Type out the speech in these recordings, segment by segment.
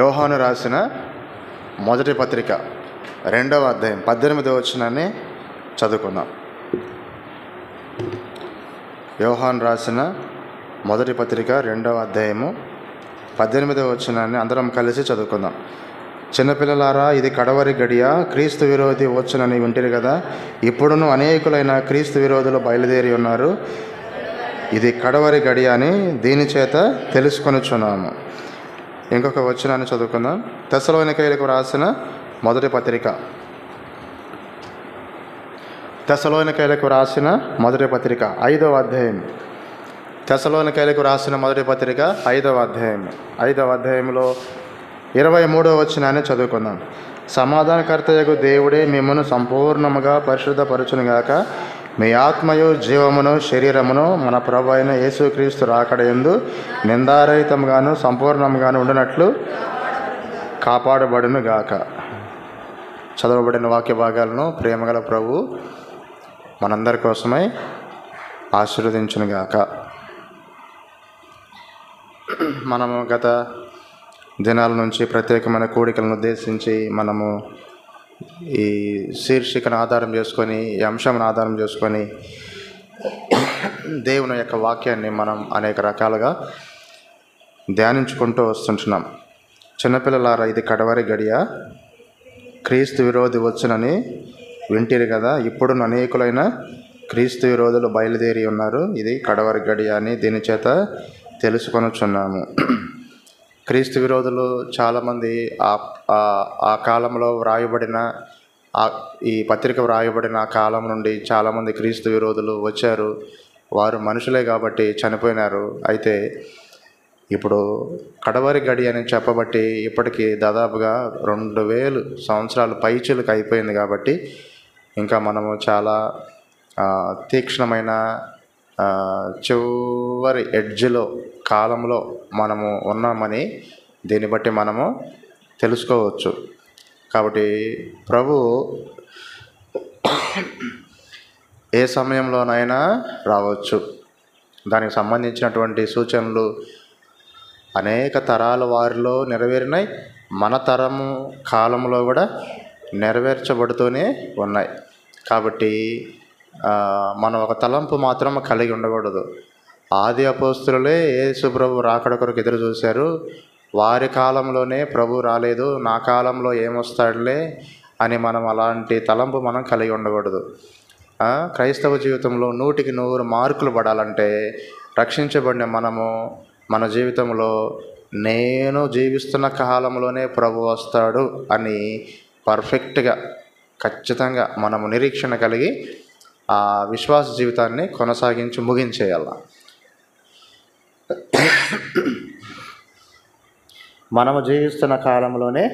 యోహాను రాసిన మొదటి పత్రిక 2వ అధ్యాయం 18వ వచనాన్ని చదువుకుందాం. యోహాను రాసిన మొదటి పత్రిక 2వ అధ్యాయము 18వ వచనాన్ని అందరం కలిసి చదువుకుందాం. చిన్నపిల్లలారా, ఇది కడవరి గడియ, క్రీస్తు విరోధి వచ్చునని వింటిరి కదా. ఇప్పుడును అనేకులైన క్రీస్తు విరోధులు బయలుదేరి ఉన్నారు. ఇది కడవరి గడియ అని దీని చేత తెలుసుకొనుచున్నాము. ఇంకొక వచనాన్ని చదువుకుందాం. తెస్సలోనికైలకు రాసిన మొదటి పత్రిక, తెస్సలోనికైలకు రాసిన మొదటి పత్రిక 5వ అధ్యాయం. తెస్సలోనికైలకు రాసిన మొదటి పత్రిక 5వ అధ్యాయం. 5వ అధ్యాయంలో 23వ వచనాన్ని చదువుకుందాం. సమాధానకర్తయగు దేవుడే మిమ్మను సంపూర్ణముగా పరిశుద్ధపరచునుగాక, మీ ఆత్మయు జీవమును శరీరమును మన ప్రభు అయిన యేసుక్రీస్తు రాకడయందు నిందారహితంగాను సంపూర్ణంగాను ఉండినట్లు కాపాడబడునుగాక. చదవబడిన వాక్య భాగాలను ప్రేమగల ప్రభు మనందరి కోసమై ఆశీర్వదించునుగాక. మనము గత దినాల నుంచి ప్రత్యేకమైన కూడికలను ఉద్దేశించి మనము ఈ శీర్షికను ఆధారం చేసుకొని, ఈ అంశంను ఆధారం చేసుకొని దేవుని యొక్క వాక్యాన్ని మనం అనేక రకాలుగా ధ్యానించుకుంటూ వస్తుంటున్నాం. చిన్నపిల్లలారా, ఇది కడవరి గడియ, క్రీస్తు విరోధి వచ్చునని వింటిరి కదా. ఇప్పుడు అనేకులైన క్రీస్తు విరోధులు బయలుదేరి ఉన్నారు. ఇది కడవరి గడియ అని దీని చేత తెలుసుకొనుచున్నాము. క్రీస్తు విరోధులు చాలామంది ఆ కాలంలో వ్రాయబడిన ఈ పత్రిక వ్రాయబడిన ఆ కాలం నుండి చాలామంది క్రీస్తు విరోధులు వచ్చారు. వారు మనుషులే కాబట్టి చనిపోయినారు. అయితే ఇప్పుడు కడవరి గడి అని చెప్పబట్టి ఇప్పటికీ దాదాపుగా 2000 సంవత్సరాలు పైచిలకు అయిపోయింది. కాబట్టి ఇంకా మనము చాలా తీక్ష్ణమైన చివరి ఎడ్జ్లో కాలంలో మనము ఉన్నామని దీన్ని బట్టి మనము తెలుసుకోవచ్చు. కాబట్టి ప్రభు ఏ సమయంలోనైనా రావచ్చు. దానికి సంబంధించినటువంటి సూచనలు అనేక తరాల వారిలో నెరవేరినాయి. మన తరము కాలంలో కూడా నెరవేర్చబడుతూనే ఉన్నాయి. కాబట్టి మనం ఒక తలంపు మాత్రం కలిగి ఉండకూడదు. ఆది అపోస్తులే యేసు ప్రభు రాకడ కొరకు ఎదురు చూశారు. వారి కాలంలోనే ప్రభు రాలేదు, నా కాలంలో ఏమొస్తాడులే అని మనం అలాంటి తలంపు మనం కలిగి ఉండకూడదు. క్రైస్తవ జీవితంలో 100కి 100 మార్కులు పడాలంటే రక్షించబడిన మనము మన జీవితంలో నేను జీవిస్తున్న కాలంలోనే ప్రభు వస్తాడు అని పర్ఫెక్ట్గా ఖచ్చితంగా మనము నిరీక్షణ కలిగి ఆ విశ్వాస జీవితాన్ని కొనసాగించి ముగించేయాల. మనము జీవిస్తున్న కాలంలోనే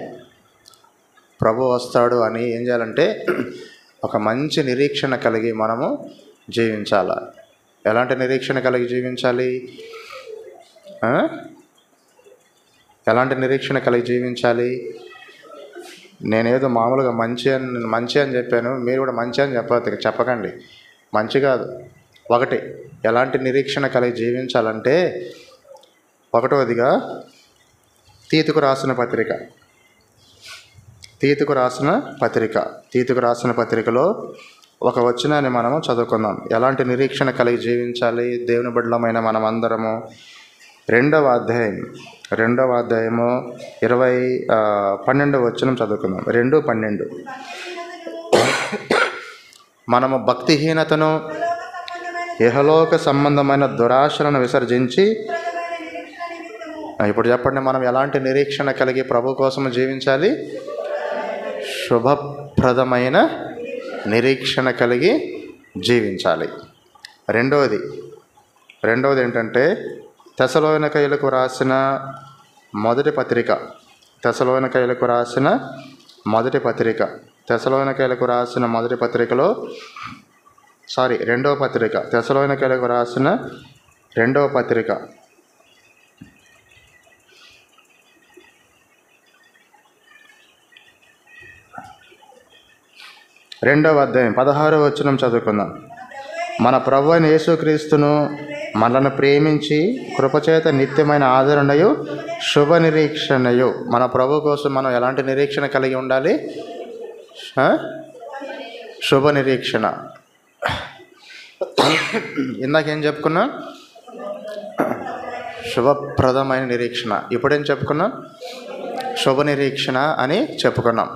ప్రభు వస్తాడు అని ఏం చేయాలంటే ఒక మంచి నిరీక్షణ కలిగి మనము జీవించాలి. ఎలాంటి నిరీక్షణ కలిగి జీవించాలి? ఎలాంటి నిరీక్షణ కలిగి జీవించాలి? నేనేదో మామూలుగా మంచి అని చెప్పాను, మీరు కూడా మంచి అని చెప్పకండి. మంచి కాదు. ఒకటి, ఎలాంటి నిరీక్షణ కలిగి జీవించాలంటే, ఒకటోదిగా తీతుకు రాసిన పత్రికలో ఒక వచనాన్ని మనము చదువుకుందాం. ఎలాంటి నిరీక్షణ కలిగి జీవించాలి దేవుని బిడ్డలమైన మనం అందరము. 2వ అధ్యాయము 12వ వచనం చదువుకుందాం. 2:12. మనము భక్తిహీనతను, ఇహలోక సంబంధమైన దురాశలను విసర్జించి, ఇప్పుడు చెప్పండి, మనం ఎలాంటి నిరీక్షణ కలిగి ప్రభు కోసం జీవించాలి? శుభప్రదమైన నిరీక్షణ కలిగి జీవించాలి. రెండవది ఏంటంటే తెస్సలోనికైలకు రాసిన మొదటి పత్రిక, తెస్సలోనికైలకు రాసిన మొదటి పత్రికలో రెండవ పత్రిక, తెస్సలోనికైలకు రాసిన రెండవ పత్రిక 2వ అధ్యాయం 16వ వచనం చదువుకుందాం. మన ప్రభువైన యేసుక్రీస్తును మనల్ని ప్రేమించి కృపచేత నిత్యమైన ఆదరణయు శుభ నిరీక్షణయు. మన ప్రభు కోసం మనం ఎలాంటి నిరీక్షణ కలిగి ఉండాలి? శుభ నిరీక్షణ. ఇందాకేం చెప్పుకున్నా? శుభప్రదమైన నిరీక్షణ. ఇప్పుడేం చెప్పుకున్నాం? శుభ నిరీక్షణ అని చెప్పుకున్నాం.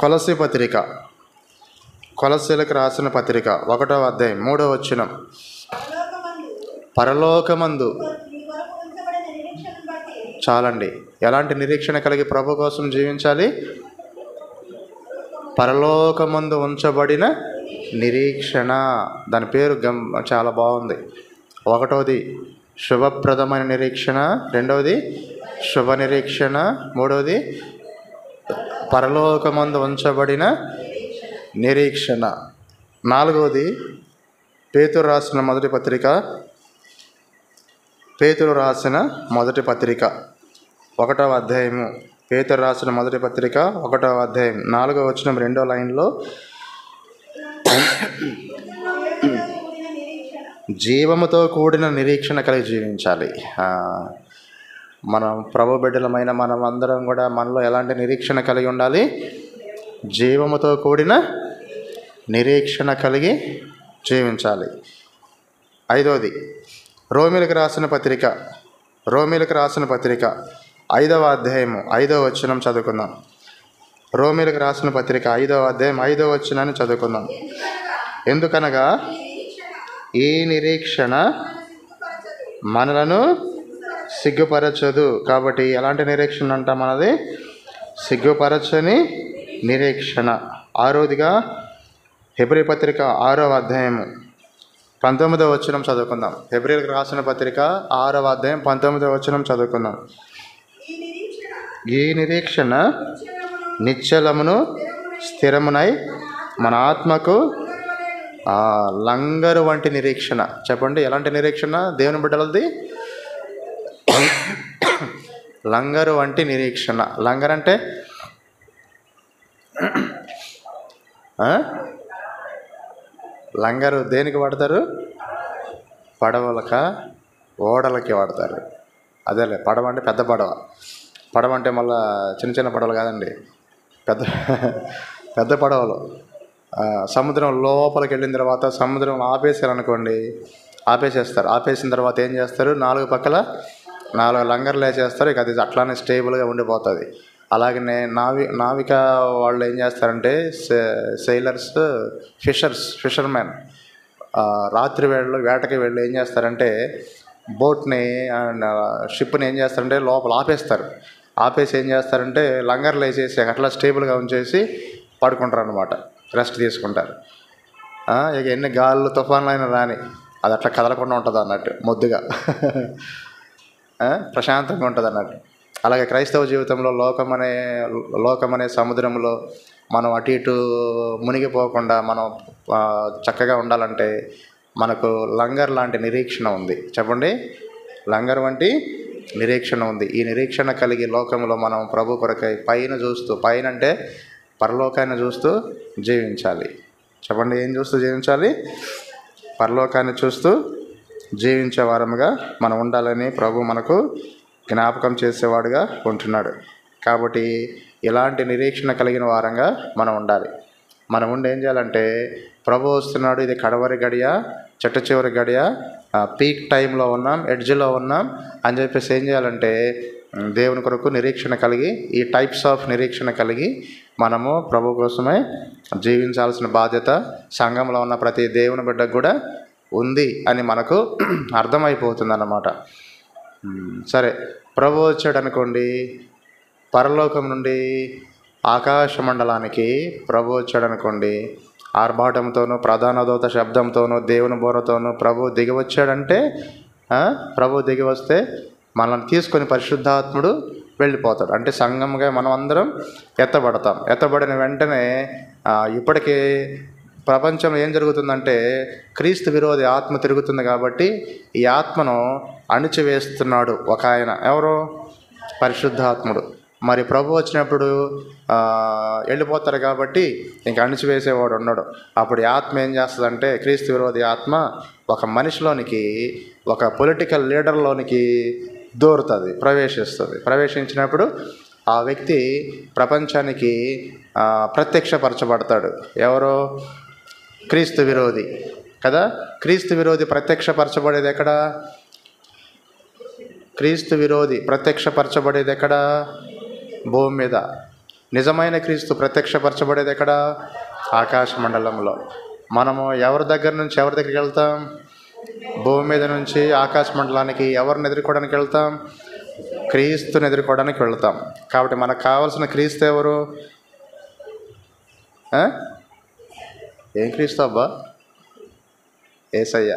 కొలస్సీ పత్రిక, కొలస్సీలకు రాసిన పత్రిక 1వ అధ్యాయం 3వ వచనం. పరలోకమందు చాలండి. ఎలాంటి నిరీక్షణ కలిగి ప్రభు కోసం జీవించాలి? పరలోకమందు ఉంచబడిన నిరీక్షణ. దాని పేరు చాలా బాగుంది. 1వది శుభప్రదమైన నిరీక్షణ, 2వది శుభ నిరీక్షణ, 3వది పరలోకమందు ఉంచబడిన నిరీక్షణ, 4వది పేతురు రాసిన మొదటి పత్రిక, పేతురు రాసిన మొదటి పత్రిక 1వ అధ్యాయము. పేతురు రాసిన మొదటి పత్రిక 1వ అధ్యాయం 4వ వచనం 2వ లైన్లో జీవముతో కూడిన నిరీక్షణ కలిగి జీవించాలి. మనం ప్రభు బిడ్డలమైన మనం అందరం కూడా మనలో ఎలాంటి నిరీక్షణ కలిగి ఉండాలి? జీవముతో కూడిన నిరీక్షణ కలిగి జీవించాలి. 5వది రోమీలకు రాసిన పత్రిక, రోమీలకు రాసిన పత్రిక 5వ అధ్యాయము 5వ వచనం చదువుకుందాం. రోమీలకు రాసిన పత్రిక 5వ అధ్యాయం 5వ వచనాన్ని చదువుకుందాం. ఎందుకనగా ఈ నిరీక్షణ మనలను సిగ్గుపరచదు. కాబట్టి ఎలాంటి నిరీక్షణ అంట మనది? సిగ్గుపరచని నిరీక్షణ. 6వదిగా హెబ్రీ పత్రిక 6వ అధ్యాయము 19వ వచనం చదువుకుందాం. హెబ్రీలకు రాసిన పత్రిక 6వ అధ్యాయం 19వ వచనం చదువుకుందాం. ఈ నిరీక్షణ నిశ్చలమును స్థిరమునై మన ఆత్మకు లంగరు వంటి నిరీక్షణ. చెప్పండి, ఎలాంటి నిరీక్షణ దేవుని బిడ్డలది? లంగరు వంటి నిరీక్షణ. లంగర్ అంటే లంగరు దేనికి వాడతారు? పడవలక ఓడలకి వాడతారు. అదేలే, పడవ అంటే పెద్ద పడవ. పడవ అంటే మళ్ళీ చిన్న చిన్న పడవలు కాదండి, పెద్ద పెద్ద పడవలు. సముద్రం లోపలికి వెళ్ళిన తర్వాత సముద్రం ఆపేసారనుకోండి, ఆపేసేస్తారు. ఆపేసిన తర్వాత ఏం చేస్తారు? 4 పక్కల 4 లంగర్లు వేసేస్తారు. ఇక అది అట్లానే స్టేబుల్గా ఉండిపోతుంది. అలాగనే నావిక వాళ్ళు ఏం చేస్తారంటే సెయిలర్స్, ఫిషర్మెన్ రాత్రి వేళలో వేటకి వెళ్ళి ఏం చేస్తారంటే బోట్ని అండ్ షిప్ని ఏం చేస్తారంటే లోపల ఆపేస్తారు. ఆపేసి ఏం చేస్తారంటే లంగర్లు వేసేసి అట్లా స్టేబుల్గా ఉంచేసి పడుకుంటారు అనమాట, రెస్ట్ తీసుకుంటారు. ఇక ఎన్ని గాళ్ళు తుఫాన్లు అయినా రాని అది అట్లా కదలకుండా ఉంటుంది అన్నట్టు, మొద్దుగా ప్రశాంతంగా ఉంటుంది అన్నట్టు. అలాగే క్రైస్తవ జీవితంలో లోకమనే సముద్రంలో మనం అటు ఇటు మునిగిపోకుండా మనం చక్కగా ఉండాలంటే మనకు లంగర్ లాంటి నిరీక్షణ ఉంది. చెప్పండి, లంగర్ వంటి నిరీక్షణ ఉంది. ఈ నిరీక్షణ కలిగి లోకంలో మనం ప్రభు కొరకై పైన చూస్తూ, పైన అంటే పరలోకాన్ని చూస్తూ జీవించాలి. చెప్పండి, ఏం చూస్తూ జీవించాలి? పరలోకాన్ని చూస్తూ జీవించే వారముగా మనం ఉండాలని ప్రభు మనకు జ్ఞాపకం చేసేవాడుగా ఉంటున్నాడు. కాబట్టి ఇలాంటి నిరీక్షణ కలిగిన వారంగా మనం ఉండాలి. మనం ఉండి ఏం చేయాలంటే ప్రభు వస్తున్నాడు, ఇది కడవరి గడియ, చెట్ట చివరి గడియ, పీక్ టైంలో ఉన్నాం, ఎడ్జ్లో ఉన్నాం అని చెప్పేసి ఏం చేయాలంటే దేవుని కొరకు నిరీక్షణ కలిగి, ఈ టైప్స్ ఆఫ్ నిరీక్షణ కలిగి మనము ప్రభు కోసమే జీవించాల్సిన బాధ్యత సంఘంలో ఉన్న ప్రతి దేవుని బిడ్డకు కూడా ఉంది అని మనకు అర్థమైపోతుంది అన్నమాట. సరే, ప్రభు వచ్చాడు అనుకోండి, పరలోకం నుండి ఆకాశ మండలానికి ప్రభు వచ్చాడు అనుకోండి, ఆర్భాటంతోనూ ప్రధాన దూత శబ్దంతోనూ దేవుని బోరతోనూ ప్రభు దిగి వచ్చాడంటే, ప్రభు దిగి వస్తే మనల్ని తీసుకొని పరిశుద్ధాత్ముడు వెళ్ళిపోతాడు. అంటే సంఘంగా మనం అందరం ఎత్తబడతాం. ఎత్తబడిన వెంటనే ఇప్పటికీ ప్రపంచంలో ఏం జరుగుతుందంటే క్రీస్తు విరోధి ఆత్మ తిరుగుతుంది. కాబట్టి ఈ ఆత్మను అణిచివేస్తున్నాడు ఒక ఆయన, ఎవరు? పరిశుద్ధాత్ముడు. మరి ప్రభు వచ్చినప్పుడు వెళ్ళిపోతారు కాబట్టి ఇంక అణిచివేసేవాడు ఉన్నాడు. అప్పుడు ఈ ఆత్మ ఏం చేస్తుందంటే, క్రీస్తు విరోధి ఆత్మ ఒక మనిషిలోనికి, ఒక పొలిటికల్ లీడర్లోనికి దూరుతుంది, ప్రవేశించినప్పుడు ఆ వ్యక్తి ప్రపంచానికి ప్రత్యక్షపరచబడతాడు. ఎవరో? క్రీస్తు విరోధి కదా. క్రీస్తు విరోధి ప్రత్యక్షపరచబడేది ఎక్కడ? క్రీస్తు విరోధి ప్రత్యక్షపరచబడేది ఎక్కడ? భూమి మీద. నిజమైన క్రీస్తు ప్రత్యక్షపరచబడేది ఎక్కడ? ఆకాశ మండలంలో. మనము ఎవరి దగ్గరికి వెళ్తాం? భూమి మీద నుంచి ఆకాశ మండలానికి ఎవరిని ఎదుర్కోవడానికి వెళ్తాం? క్రీస్తుని ఎదుర్కోవడానికి వెళ్తాం. కాబట్టి మనకు కావాల్సిన క్రీస్తు ఎవరు? ఏం క్రీస్తు అబ్బా? యేసయ్య.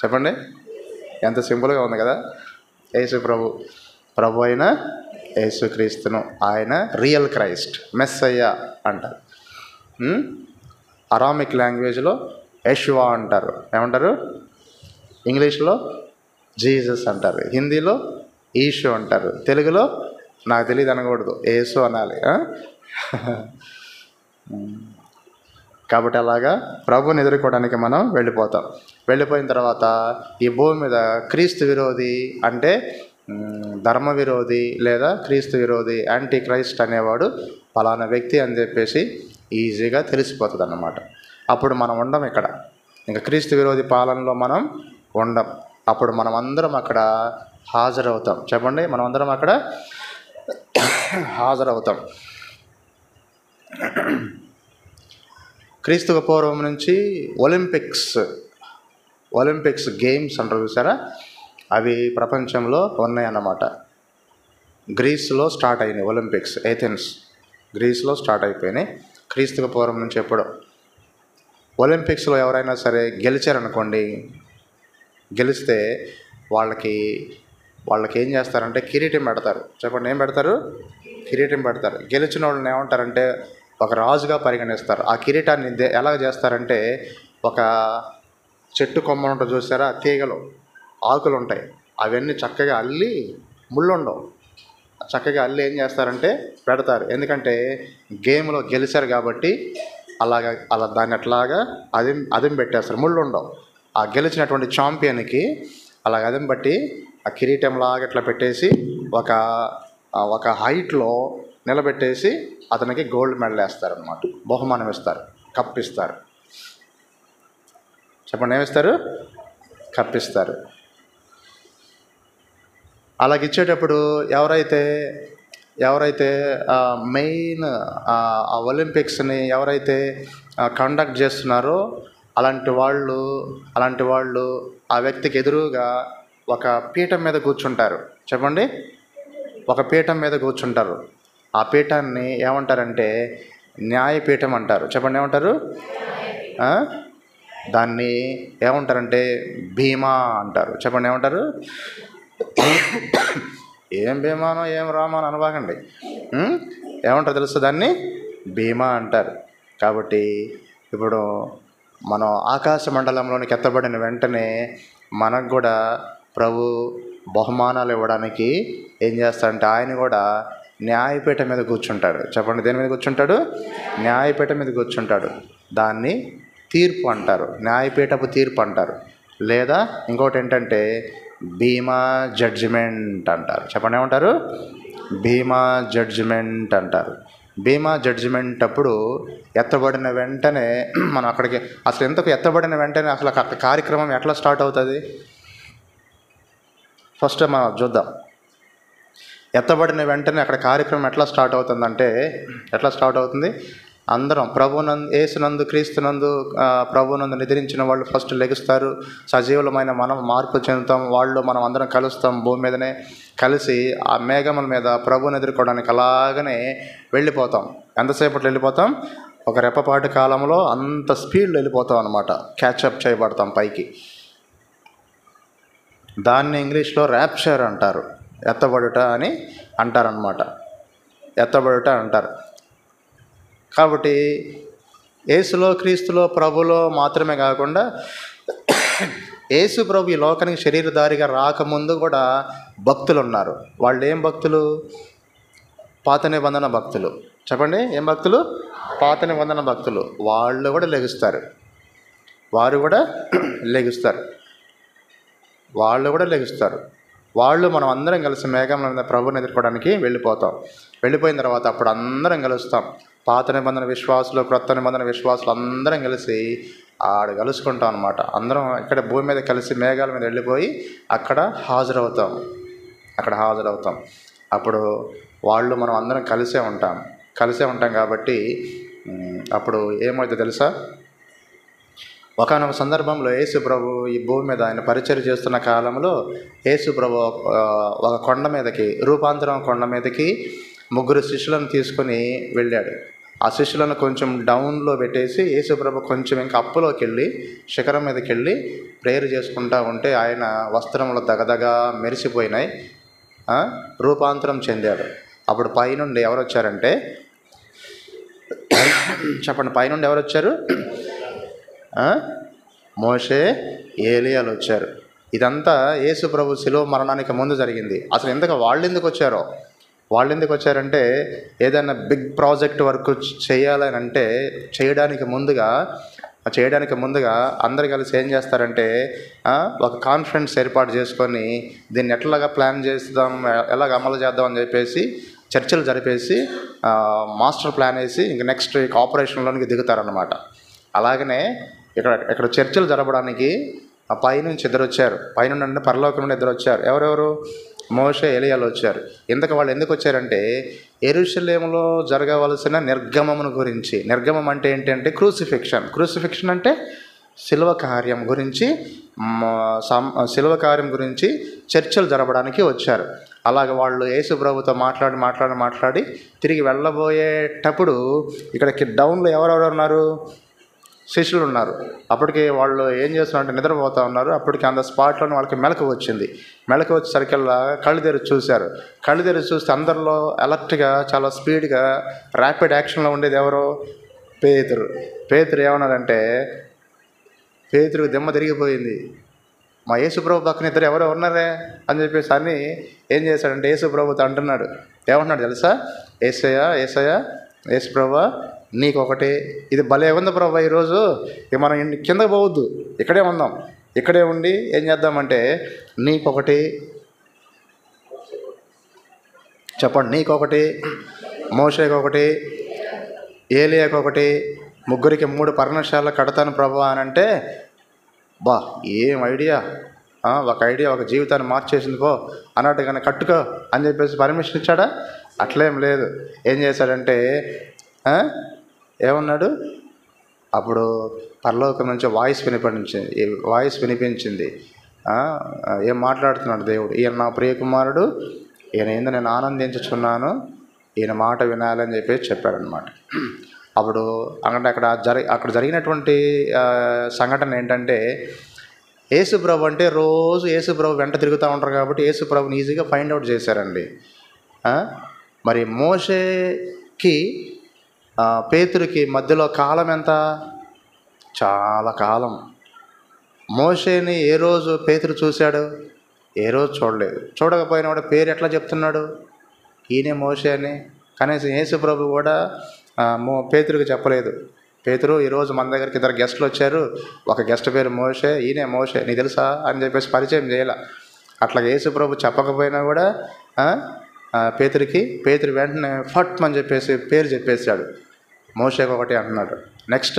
చెప్పండి, ఎంత సింపుల్గా ఉంది కదా. యేసు ప్రభు అయిన యేసుక్రీస్తును, ఆయన రియల్ క్రైస్ట్, మెస్సయ్య అంటారు. అరామిక్ లాంగ్వేజ్లో యెషువా అంటారు. ఏమంటారు? ఇంగ్లీష్లో జీసస్ అంటారు. హిందీలో ఈషు అంటారు. తెలుగులో నాకు తెలియదు అనకూడదు, యేసు అనాలి. కాబట్టి అలాగా ప్రభుని ఎదుర్కోవడానికి మనం వెళ్ళిపోయిన తర్వాత ఈ భూమి మీద క్రీస్తు విరోధి అంటే ధర్మ విరోధి లేదా క్రీస్తు విరోధి, యాంటీ క్రైస్ట్ అనేవాడు పలానా వ్యక్తి అని చెప్పేసి ఈజీగా తెలిసిపోతుంది అన్నమాట. అప్పుడు మనం ఉండం ఇక్కడ, ఇంకా క్రీస్తు విరోధి పాలనలో మనం ఉండం. అప్పుడు మనం అందరం అక్కడ హాజరవుతాం. చెప్పండి, మనం అందరం అక్కడ హాజరవుతాం. క్రీస్తుకు పూర్వం నుంచి ఒలింపిక్స్ గేమ్స్ అంటారు చూసారా, అవి ప్రపంచంలో ఉన్నాయన్నమాట. గ్రీస్లో స్టార్ట్ అయినాయి ఒలింపిక్స్. ఏథెన్స్ గ్రీస్లో స్టార్ట్ అయిపోయినాయి. క్రీస్తుకు పూర్వం నుంచి ఎప్పుడో. ఒలింపిక్స్లో ఎవరైనా సరే గెలిచారనుకోండి, గెలిస్తే వాళ్ళకి ఏం చేస్తారంటే కిరీటం పెడతారు. చెప్పండి, ఏం పెడతారు? కిరీటం పెడతారు. గెలిచిన వాళ్ళని ఏమంటారంటే ఒక రాజుగా పరిగణిస్తారు. ఆ కిరీటాన్ని ఎలా చేస్తారంటే, ఒక చెట్టు కొమ్మ ఉంటుంది చూసారా, తీగలు ఆకులు ఉంటాయి, అవన్నీ చక్కగా అల్లి, ముళ్ళుండవు, చక్కగా అల్లి ఏం చేస్తారంటే పెడతారు. ఎందుకంటే గేమ్లో గెలిచారు కాబట్టి అలా దాన్ని అట్లాగా అదిం పెట్టేస్తారు, ముళ్ళు ఉండవు. ఆ గెలిచినటువంటి ఛాంపియన్కి అలాగ అదిం బట్టి ఆ కిరీటంలాగా ఇట్లా పెట్టేసి ఒక హైట్లో నిలబెట్టేసి అతనికి గోల్డ్ మెడల్ వేస్తారనమాట. బహుమానం ఇస్తారు, కప్పిస్తారు. చెప్పండి, ఏమిస్తారు? కప్పిస్తారు. అలాగిచ్చేటప్పుడు ఎవరైతే మెయిన్ ఆ ఒలింపిక్స్ని ఎవరైతే కండక్ట్ చేస్తున్నారో అలాంటి వాళ్ళు ఆ వ్యక్తికి ఎదురుగా ఒక పీఠం మీద కూర్చుంటారు. చెప్పండి, ఒక పీఠం మీద కూర్చుంటారు. ఆ పీఠాన్ని ఏమంటారంటే న్యాయపీఠం అంటారు. చెప్పండి, ఏమంటారు? దాన్ని ఏమంటారంటే భీమా అంటారు. చెప్పండి, ఏమంటారు? ఏం భీమానో ఏం రామానో అనబాకండి. ఏమంటారు తెలుసు? దాన్ని భీమా అంటారు. కాబట్టి ఇప్పుడు మనం ఆకాశ మండలంలోనికి ఎత్తబడిన వెంటనే మనకు కూడా ప్రభు బహుమానాలు ఇవ్వడానికి ఏం చేస్తాడంటే ఆయన కూడా న్యాయపీఠం మీద కూర్చుంటాడు. చెప్పండి, దేని మీద కూర్చుంటాడు? న్యాయపీఠం మీద కూర్చుంటాడు. దాన్ని తీర్పు అంటారు, న్యాయపీఠపు తీర్పు అంటారు. లేదా ఇంకోటి ఏంటంటే భీమా జడ్జిమెంట్ అంటారు. చెప్పండి, ఏమంటారు? భీమా జడ్జిమెంట్ అంటారు. భీమా జడ్జిమెంట్ అప్పుడు ఎత్తబడిన వెంటనే మనం అక్కడికి అసలు ఎందుకు ఎత్తబడిన వెంటనే అసలు అక్కడ కార్యక్రమం ఎట్లా స్టార్ట్ అవుతుంది? ఫస్ట్ మనం చూద్దాం. ఎత్తబడిన వెంటనే అక్కడ కార్యక్రమం ఎట్లా స్టార్ట్ అవుతుంది? అందరం యేసునందు క్రీస్తునందు ప్రభునందు నిద్రించిన వాళ్ళు ఫస్ట్ లెగుస్తారు. సజీవులమైన మనం మార్పు చెందుతాం. మనం అందరం కలుస్తాం. భూమి మీదనే కలిసి ఆ మేఘముల మీద ప్రభుని ఎదుర్కోవడానికి అలాగనే వెళ్ళిపోతాం. ఎంతసేపట్లో వెళ్ళిపోతాం? ఒక రెప్పపాటు కాలంలో అంత స్పీడ్లో వెళ్ళిపోతాం అనమాట. క్యాచప్ చేయబడతాం పైకి. దాన్ని ఇంగ్లీష్లో ర్యాప్చర్ అంటారు. ఎత్తబడుట అని అంటారనమాట. ఎత్తబడుట అంటారు. కాబట్టి యేసులో క్రీస్తులో ప్రభులో మాత్రమే కాకుండా యేసు ప్రభు ఈ లోకానికి శరీరధారిగా రాకముందు కూడా భక్తులు ఉన్నారు. వాళ్ళు ఏం భక్తులు? పాత నిబంధన భక్తులు. చెప్పండి, ఏం భక్తులు? పాత నిబంధన భక్తులు. వాళ్ళు కూడా లెగుస్తారు, వారు కూడా లెగుస్తారు, వాళ్ళు కూడా లెగుస్తారు. వాళ్ళు మనం అందరం కలిసి మేఘంలో మీద ప్రభుని ఎదుర్కోవడానికి వెళ్ళిపోతాం. వెళ్ళిపోయిన తర్వాత అప్పుడు అందరం కలుస్తాం. పాత నిబంధన విశ్వాసులు, క్రొత్త నిబంధన విశ్వాసులు అందరం కలిసి ఆడ కలుసుకుంటాం అనమాట. అందరం ఇక్కడ భూమి మీద కలిసి మేఘాల మీద వెళ్ళిపోయి అక్కడ హాజరవుతాం. అప్పుడు వాళ్ళు మనం అందరం కలిసే ఉంటాం కాబట్టి అప్పుడు ఏమవుతుందో తెలుసా? ఒకానొక సందర్భంలో యేసు ప్రభు ఈ భూమి మీద ఆయన పరిచయం చేస్తున్న కాలంలో యేసు ప్రభు ఒక కొండ మీదకి, రూపాంతరం కొండ మీదకి 3 శిష్యులను తీసుకొని వెళ్ళాడు. ఆ శిష్యులను కొంచెం డౌన్లో పెట్టేసి యేసు ప్రభు కొంచెం ఇంకా అప్పులోకి వెళ్ళి శిఖరం మీదకి వెళ్ళి ప్రేయర్ చేసుకుంటూ ఉంటే ఆయన వస్త్రములు దగదగా మెరిసిపోయినాయి, రూపాంతరం చెందాడు. అప్పుడు పైనుండి ఎవరు వచ్చారంటే, చెప్పండి, పైనుండి ఎవరు వచ్చారు? మోషే, ఏలియాలు వచ్చారు. ఇదంతా యేసు ప్రభు శిలువ మరణానికి ముందు జరిగింది. అసలు ఎందుకు వాళ్ళు ఎందుకు వచ్చారంటే ఏదైనా బిగ్ ప్రాజెక్ట్ వర్క్ చేయాలని అంటే చేయడానికి ముందుగా అందరు కలిసి ఏం చేస్తారంటే ఒక కాన్ఫరెన్స్ ఏర్పాటు చేసుకొని దీన్ని ఎట్లాగా ప్లాన్ చేద్దాం, ఎలాగ అమలు చేద్దాం అని చెప్పేసి చర్చలు జరిపేసి మాస్టర్ ప్లాన్ వేసి ఇంక నెక్స్ట్ వీక్ ఆపరేషన్లోనికి దిగుతారన్నమాట. అలాగనే ఇక్కడ చర్చలు జరపడానికి పైనుంచి 2 వచ్చారు. పైనుండి పరలోకం నుండి 2 వచ్చారు. ఎవరెవరు? మోషే, ఏలియాలు వచ్చారు. వాళ్ళు ఎందుకు వచ్చారంటే యెరూషలేములో జరగవలసిన నిర్గమమును గురించి. నిర్గమం అంటే ఏంటంటే క్రూసిఫిక్షన్ అంటే శిలువ కార్యం గురించి చర్చలు జరపడానికి వచ్చారు. అలాగే వాళ్ళు యేసు ప్రభుతో మాట్లాడి తిరిగి వెళ్ళబోయేటప్పుడు ఇక్కడికి డౌన్లో ఎవరెవరు ఉన్నారు? శిష్యులు ఉన్నారు. అప్పటికి వాళ్ళు ఏం చేస్తున్నారంటే నిద్రపోతూ ఉన్నారు. అప్పటికి అంత స్పాట్లోనే వాళ్ళకి మెలకు వచ్చేసరికల్లా కళ్ళు తెరిచి చూస్తే అందరిలో అలర్ట్గా, చాలా స్పీడ్గా, ర్యాపిడ్ యాక్షన్లో ఉండేది ఎవరో? పేతురు ఏమన్నాడంటే, పేతురుకి దిమ్మ తిరిగిపోయింది. మా యేసుప్రభు పక్కన 2 ఎవరో ఉన్నారే అని చెప్పేసి అని ఏం చేశాడంటే యేసుప్రభుతో అంటున్నాడు. ఏమంటున్నాడు తెలుసా? యేసయ్యా యేసుప్రభు నీకొకటి. ఇది భలే ఉంది ప్రభు. ఈరోజు ఇక మనం కిందకు పోవద్దు, ఇక్కడే ఉందాం. ఇక్కడే ఉండి ఏం చేద్దామంటే నీకొకటి, చెప్పండి, నీకొకటి, మోషేకొకటి, ఏలియాకొకటి, 3కి 3 పర్ణశాల కడతాను ప్రభు అని అంటే, బా ఏం ఐడియా, ఒక జీవితాన్ని మార్చేసింది పో అన్నట్టుగానే కట్టుకో అని చెప్పేసి పర్మిషన్ ఇచ్చాడా? అట్లేం లేదు. ఏం చేశాడంటే ఏమన్నాడు? అప్పుడు పరలోకం నుంచి వాయిస్ వినిపించింది. ఏం మాట్లాడుతున్నాడు దేవుడు? ఈయన నా ప్రియకుమారుడు, ఈయన ఏందో నేను ఆనందించుచున్నాను, ఈయన మాట వినాలని చెప్పేసి చెప్పాడనమాట. అప్పుడు అక్కడ జరిగినటువంటి సంఘటన ఏంటంటే యేసుప్రభు అంటే రోజు యేసుప్రభు వెంట తిరుగుతూ ఉంటారు కాబట్టి యేసుప్రభుని ఈజీగా ఫైండ్ అవుట్ చేశారండి. మరి మోషేకి పేతురుకి మధ్యలో కాలం ఎంత? చాలా కాలం. మోషేని ఏ రోజు పేతురు చూశాడు? ఏ రోజు చూడలేదు. చూడకపోయినా కూడా పేరు ఎట్లా చెప్తున్నాడు? ఈయనే మోషే అని. కనీసం యేసు ప్రభు కూడా పేతురుకి చెప్పలేదు. పేతురు, ఈరోజు మన దగ్గరికి 2 గెస్టులు వచ్చారు, ఒక గెస్ట్ పేరు మోషే, ఈయనే మోషే, నీకు తెలుసా అని చెప్పేసి పరిచయం చేయాల. అట్లా యేసు ప్రభు చెప్పకపోయినా కూడా పేతురు వెంటనే ఫట్ అని చెప్పేసి పేరు చెప్పేశాడు. మోషేకి ఒకటి అంటున్నాడు, నెక్స్ట్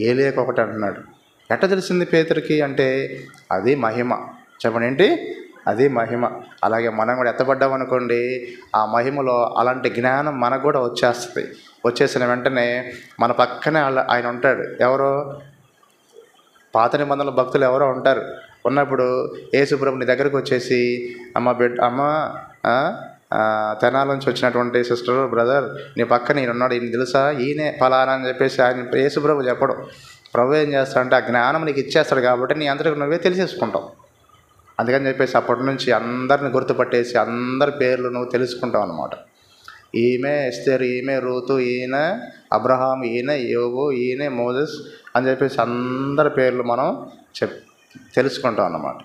ఏలియాకి ఒకటి అంటున్నాడు. ఎట్లా తెలిసింది పేతురికి అంటే అది మహిమ. చెప్పండి, ఏంటి? అది మహిమ. అలాగే మనం కూడా ఎత్తబడ్డామనుకోండి, ఆ మహిమలో అలాంటి జ్ఞానం మనకు కూడా వచ్చేస్తుంది. వచ్చేసిన వెంటనే మన పక్కనే ఆయన ఉంటాడు. ఎవరో పాత నిబంధనల భక్తులు ఎవరో ఉంటారు. ఉన్నప్పుడు యేసుప్రభు నీ దగ్గరకు వచ్చేసి, అమ్మ తెనాల నుంచి వచ్చినటువంటి సిస్టర్, బ్రదర్, నీ పక్కన ఈయన ఉన్నాడు, ఈయన తెలుసా, ఈయనే ఫలానా అని చెప్పేసి ఆయన యేసుప్రభు చెప్పడం. ప్రభు ఏం చేస్తాడంటే ఆ జ్ఞానం నీకు ఇచ్చేస్తాడు కాబట్టి నీ అందరికి నువ్వే తెలిసేసుకుంటావు. అందుకని చెప్పేసి అప్పటి నుంచి అందరిని గుర్తుపట్టేసి అందరి పేర్లు నువ్వు తెలుసుకుంటావు అన్నమాట. ఈమె ఎస్తేరు, ఈమె రూతు, ఈయన అబ్రహాం, ఈయన యోబు, ఈయన మోజెస్ అని చెప్పేసి అందరి పేర్లు మనం తెలుసుకుంటాం అన్నమాట.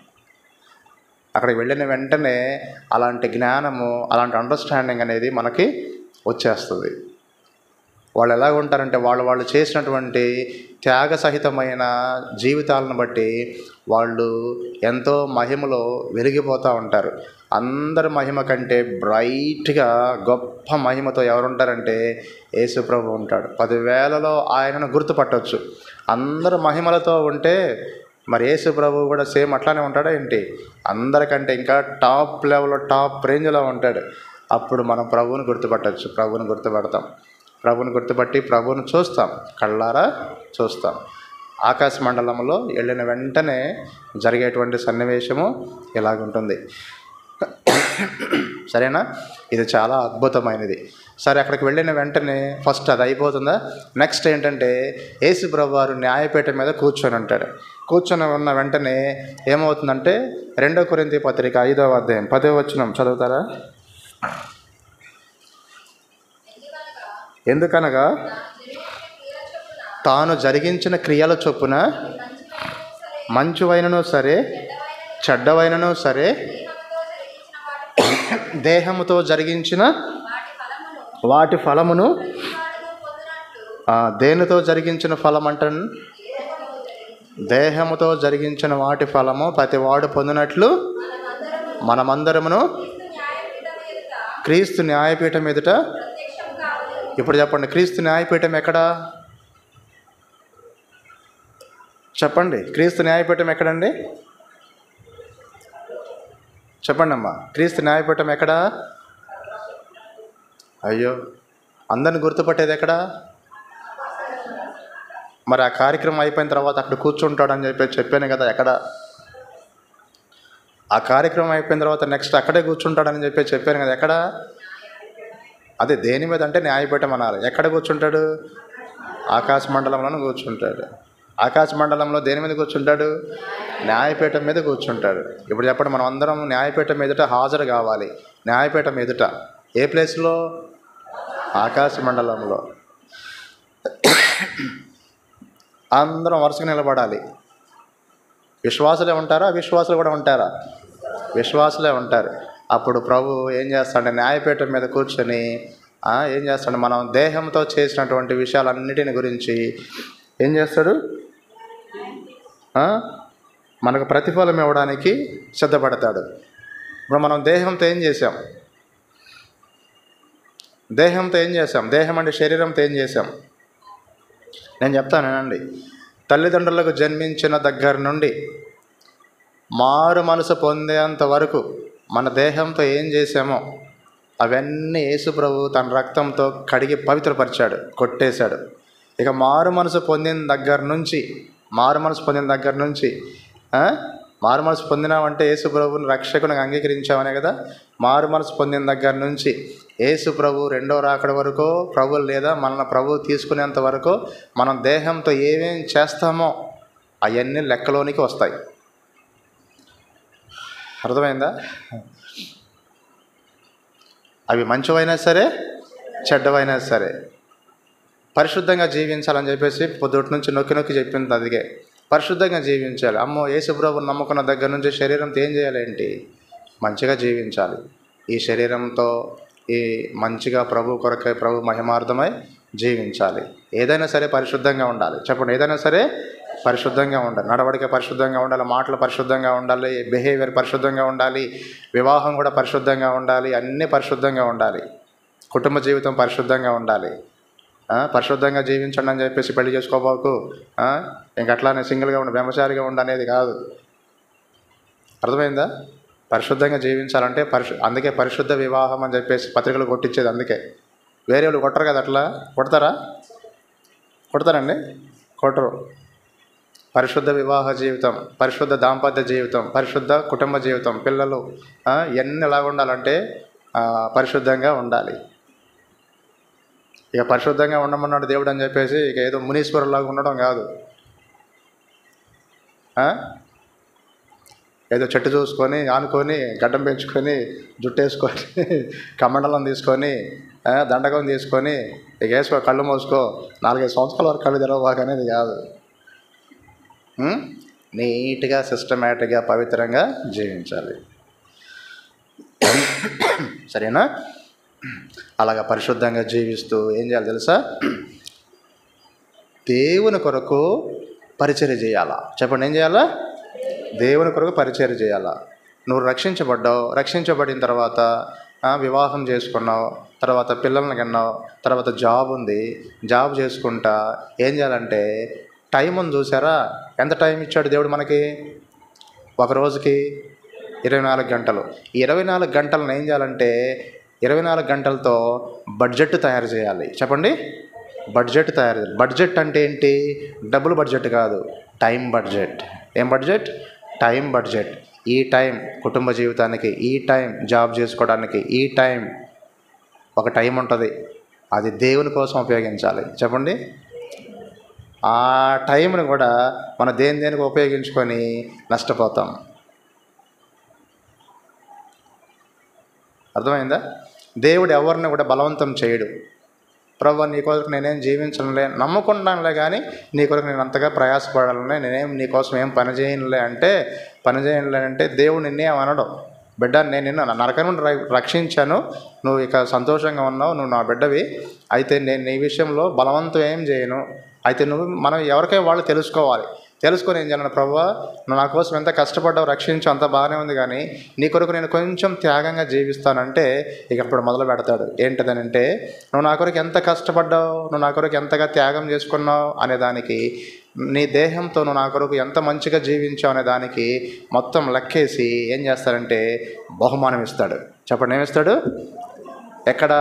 అక్కడికి వెళ్ళిన వెంటనే అలాంటి జ్ఞానము, అలాంటి అండర్స్టాండింగ్ అనేది మనకి వచ్చేస్తుంది. వాళ్ళు ఎలా ఉంటారంటే వాళ్ళు చేసినటువంటి త్యాగ సహితమైన జీవితాలను బట్టి వాళ్ళు ఎంతో మహిమలో వెలిగిపోతూ ఉంటారు. అందరి మహిమ కంటే బ్రైట్గా గొప్ప మహిమతో ఎవరుంటారంటే యేసుప్రభు ఉంటాడు. 10,000లో ఆయనను గుర్తుపట్టవచ్చు. అందరు మహిమలతో ఉంటే మరి యేసుప్రభు కూడా సేమ్ అట్లానే ఉంటాడా ఏంటి? అందరికంటే ఇంకా టాప్ లెవెల్లో టాప్ రేంజ్లో ఉంటాడు. అప్పుడు మనం ప్రభువుని గుర్తుపట్టవచ్చు. ప్రభువుని గుర్తుపడతాం. ప్రభువుని గుర్తుపట్టి ప్రభువుని చూస్తాం, కళ్ళారా చూస్తాం. ఆకాశ మండలంలో వెళ్ళిన వెంటనే జరిగేటువంటి సన్నివేశము ఇలాగుంటుంది. సరేనా? ఇది చాలా అద్భుతమైనది. సరే, అక్కడికి వెళ్ళిన వెంటనే ఫస్ట్ అది అయిపోతుందా? నెక్స్ట్ ఏంటంటే యేసు ప్రభు వారు న్యాయపీఠం మీద కూర్చొని ఉంటాడు. కూర్చొని ఉన్న వెంటనే ఏమవుతుందంటే 2 కొరింథీ పత్రిక 5వ అధ్యాయం 10వ వచనం చదువుతారా? ఎందుకనగా తాను జరిగించిన క్రియల చొప్పున మంచువైనను సరే చెడ్డవైనను సరే దేహముతో జరిగించిన వాటి ఫలమును దేనితో జరిగించిన ఫలం అంటాను? దేహముతో జరిగించిన వాటి ఫలము ప్రతివాడు పొందినట్లు మనమందరమును క్రీస్తు న్యాయపీఠం ఎదుట. ఇప్పుడు చెప్పండి, క్రీస్తు న్యాయపీఠం ఎక్కడా? చెప్పండి, క్రీస్తు న్యాయపీఠం ఎక్కడండి? చెప్పండి అమ్మా, క్రీస్తు న్యాయపీఠం ఎక్కడా? అయ్యో, అందరిని గుర్తుపట్టేది ఎక్కడా? మరి ఆ కార్యక్రమం అయిపోయిన తర్వాత అక్కడ కూర్చుంటాడని చెప్పాను కదా, ఎక్కడ? ఆ కార్యక్రమం అయిపోయిన తర్వాత నెక్స్ట్ అక్కడే కూర్చుంటాడని చెప్పాను కదా, ఎక్కడ? అదే దేని మీద అంటే న్యాయపీఠం అనాలి. ఎక్కడ కూర్చుంటాడు? ఆకాశ మండలంలోనూ కూర్చుంటాడు. ఆకాశ మండలంలో దేని మీద కూర్చుంటాడు? న్యాయపీఠం మీద కూర్చుంటాడు. ఇప్పుడు చెప్పండి, మనం అందరం న్యాయపీఠం ఎదుట హాజరు కావాలి. న్యాయపీఠం ఎదుట ఏ ప్లేస్లో? ఆకాశ మండలంలో. అందరం వరుసగా నిలబడాలి. విశ్వాసులే ఉంటారా? అవిశ్వాసులు కూడా ఉంటారా? విశ్వాసులే ఉంటారు. అప్పుడు ప్రభు ఏం చేస్తాడంటే న్యాయపీఠం మీద కూర్చొని ఏం చేస్తాడు? మనం దేహంతో చేసినటువంటి విషయాలన్నిటిని గురించి ఏం చేస్తాడు? మనకు ప్రతిఫలం ఇవ్వడానికి సిద్ధపడతాడు. ఇప్పుడు మనం దేహంతో ఏం చేసాం? దేహం అంటే శరీరంతో ఏం చేసాం? నేను చెప్తానండి. తల్లిదండ్రులకు జన్మించిన దగ్గర నుండి మారు మనసు పొందేంత వరకు మన దేహంతో ఏం చేసామో అవన్నీ యేసు ప్రభు తన రక్తంతో కడిగి పవిత్రపరిచాడు, కొట్టేశాడు. ఇక మారు మనసు పొందిన దగ్గర నుంచి మారు మనసు పొందినామంటే యేసు ప్రభువుని రక్షకునిగా అంగీకరించామనే కదా. మారు మనసు పొందిన దగ్గర నుంచి యేసు ప్రభు రెండో రాకడ వరకు ప్రభు లేదా మన ప్రభు తీసుకునేంత వరకు మనం దేహంతో ఏమేం చేస్తామో అవన్నీ లెక్కలోనికి వస్తాయి. అర్థమైందా? అవి మంచివైనా సరే చెడ్డవైనా సరే పరిశుద్ధంగా జీవించాలని చెప్పేసి పొద్దుటి నుంచి నొక్కి చెప్పింది. అదిగే పరిశుద్ధంగా జీవించాలి. అమ్మో, యేసు ప్రభువుని నమ్ముకున్న దగ్గర నుంచి శరీరంతో ఏం చేయాలి ఏంటి? మంచిగా జీవించాలి. ఈ శరీరంతో ఈ మంచిగా ప్రభు కొరకై ప్రభు మహిమార్థమై జీవించాలి. ఏదైనా సరే పరిశుద్ధంగా ఉండాలి. చెప్పండి, ఏదైనా సరే పరిశుద్ధంగా ఉండాలి. నడవడిక పరిశుద్ధంగా ఉండాలి, మాటలు పరిశుద్ధంగా ఉండాలి, బిహేవియర్ పరిశుద్ధంగా ఉండాలి, వివాహం కూడా పరిశుద్ధంగా ఉండాలి, అన్నీ పరిశుద్ధంగా ఉండాలి. కుటుంబ జీవితం పరిశుద్ధంగా ఉండాలి. పరిశుద్ధంగా జీవించండి అని చెప్పేసి పెళ్లి చేసుకోబాకు, ఇంకట్లానే సింగిల్గా ఉండి బ్రహ్మచారిగా ఉండి అనేది కాదు. అర్థమైందా? పరిశుద్ధంగా జీవించాలంటే అందుకే పరిశుద్ధ వివాహం అని చెప్పేసి పత్రికలు కొట్టించేది. అందుకే వేరే వాళ్ళు కొట్టరు కదా. అట్లా కొడతారండి? కొట్టరు. పరిశుద్ధ వివాహ జీవితం, పరిశుద్ధ దాంపత్య జీవితం, పరిశుద్ధ కుటుంబ జీవితం, పిల్లలు ఎన్ని ఎలాగ ఉండాలంటే పరిశుద్ధంగా ఉండాలి. ఇక పరిశుద్ధంగా ఉండమన్నాడు దేవుడు అని చెప్పేసి ఇక ఏదో మునీశ్వరులాగా ఉండడం కాదు. ఏదో చెట్టు చూసుకొని ఆనుకొని గడ్డం పెంచుకొని జుట్టేసుకొని కమండలం తీసుకొని దండకం తీసుకొని ఇక వేసుకో, కళ్ళు మోసుకో, 4-5 సంవత్సరాల వరకు కళ్ళు తెరవబాక అనేది కాదు. నీట్గా సిస్టమేటిక్గా పవిత్రంగా జీవించాలి. సరేనా? అలాగా పరిశుద్ధంగా జీవిస్తూ ఏం చేయాలి తెలుసా? దేవుని కొరకు పరిచర్య చేయాలా. చెప్పండి, ఏం చేయాలా? దేవుని కొరకు పరిచర్య చేయాలా. నువ్వు రక్షించబడ్డావు, రక్షించబడిన తర్వాత వివాహం చేసుకున్నావు, తర్వాత పిల్లల్ని కన్నావు, తర్వాత జాబ్ ఉంది, జాబ్ చేసుకుంటా ఏం చేయాలంటే టైం ఉంది చూసారా? ఎంత టైం ఇచ్చాడు దేవుడు మనకి? ఒక రోజుకి 24 గంటలు. ఈ 24 గంటలను ఏం చేయాలంటే 24 గంటలతో బడ్జెట్ తయారు చేయాలి. చెప్పండి, బడ్జెట్ తయారు చేయాలి. బడ్జెట్ అంటే ఏంటి? డబ్బులు బడ్జెట్ కాదు, టైం బడ్జెట్. ఏం బడ్జెట్? Time budget. ఈ టైం కుటుంబ జీవితానికి, ఈ టైం జాబ్ చేసుకోవడానికి, ఈ టైం ఒక టైం ఉంటుంది, అది దేవుని కోసం ఉపయోగించాలి. చెప్పండి, ఆ టైంని కూడా మనం దేనికి ఉపయోగించుకొని నష్టపోతాం. అర్థమైందా? దేవుడు ఎవరిని కూడా బలవంతం చేయడు. ప్రభువా నీ కొరకు నేనేం జీవించనులే, నమ్ముకుంటానులే, కానీ నీ కొరకు నేను అంతగా ప్రయాసపడాలనే, నేనేం నీ కోసం ఏం పని చేయనులే అంటే దేవుడు నిన్నేం అనడం. బిడ్డ, నేను నిన్ను నరకం నుండి రక్షించాను, నువ్వు ఇక సంతోషంగా ఉన్నావు, నువ్వు నా బిడ్డవి, అయితే నేను నీ విషయంలో బలవంతం ఏం చేయను. అయితే మనం ఎవరికై వాళ్ళు తెలుసుకొని ఏం చేయాలి? ప్రభువా నువ్వు నా కోసం ఎంత కష్టపడ్డావు, రక్షించు, అంత బాగానే ఉంది, కానీ నీ కొరకు నేను కొంచెం త్యాగంగా జీవిస్తానంటే ఇక అప్పుడు మొదలు పెడతాడు. ఏంటదనంటే, నువ్వు నా కొరకు ఎంత కష్టపడ్డావు, నువ్వు నా కొరకు ఎంతగా త్యాగం చేసుకున్నావు అనే దానికి, నీ దేహంతో నువ్వు నా కొరకు ఎంత మంచిగా జీవించావు అనే దానికి మొత్తం లెక్కేసి ఏం చేస్తాడంటే బహుమానం ఇస్తాడు. చెప్పండి, ఏమిస్తాడు? ఎక్కడ?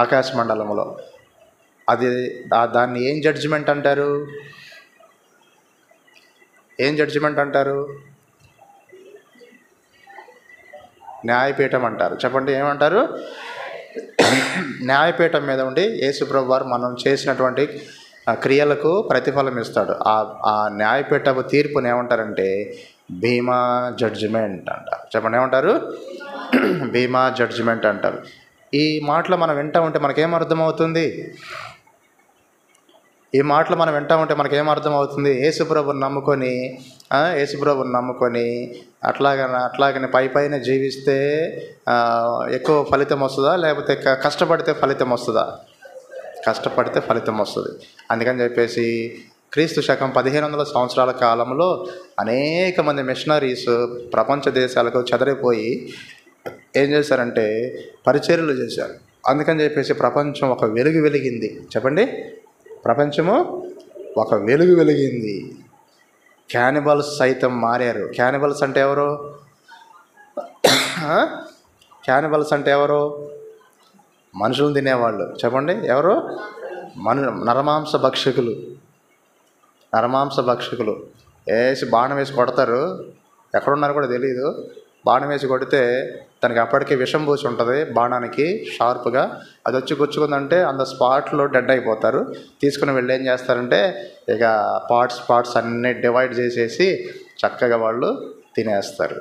ఆకాశ మండలంలో. అది దాన్ని ఏం జడ్జిమెంట్ అంటారు? ఏం జడ్జిమెంట్ అంటారు? న్యాయపీఠం అంటారు. చెప్పండి, ఏమంటారు? న్యాయపీఠం మీద ఉండి యేసుప్రభు వారు మనం చేసినటువంటి క్రియలకు ప్రతిఫలం ఇస్తాడు. ఆ న్యాయపీఠపు తీర్పుని ఏమంటారంటే బీమా జడ్జిమెంట్ అంటారు. చెప్పండి, ఏమంటారు? బీమా జడ్జిమెంట్ అంటారు. ఈ మాటలు మనం వింటూ ఉంటే మనకేం అర్థమవుతుంది? ఈ మాటలు మనం వింటూ ఉంటే మనకేం అర్థమవుతుంది? యేసుప్రభుని నమ్ముకొని అట్లాగని పైన జీవిస్తే ఎక్కువ ఫలితం వస్తుందా, లేకపోతే కష్టపడితే ఫలితం వస్తుందా? కష్టపడితే ఫలితం వస్తుంది. అందుకని చెప్పేసి క్రీస్తు శకం 1500 సంవత్సరాల కాలంలో అనేక మంది మిషనరీస్ ప్రపంచ దేశాలకు చెదరిపోయి ఏం చేశారంటే పరిచర్యలు చేశారు. అందుకని చెప్పేసి ప్రపంచం ఒక వెలుగు వెలిగింది. చెప్పండి, ప్రపంచము ఒక వెలుగు వెలిగింది. క్యానిబల్స్ సైతం మారారు. క్యానిబల్స్ అంటే ఎవరు? క్యానిబల్స్ అంటే ఎవరు? మనుషులు తినేవాళ్ళు. చెప్పండి, ఎవరు? నరమాంస భక్షకులు వేసి బాణం వేసి కొడతారు. ఎక్కడున్నారో కూడా తెలియదు. బాణం వేసి కొడితే దానికి అప్పటికే విషం పూసి ఉంటుంది, బాణానికి షార్ప్గా. అది వచ్చి గుచ్చుకుందంటే అంత స్పాట్లో డెడ్ అయిపోతారు. తీసుకుని వెళ్ళి ఏం చేస్తారంటే ఇక పార్ట్స్ అన్నీ డివైడ్ చేసేసి చక్కగా వాళ్ళు తినేస్తారు.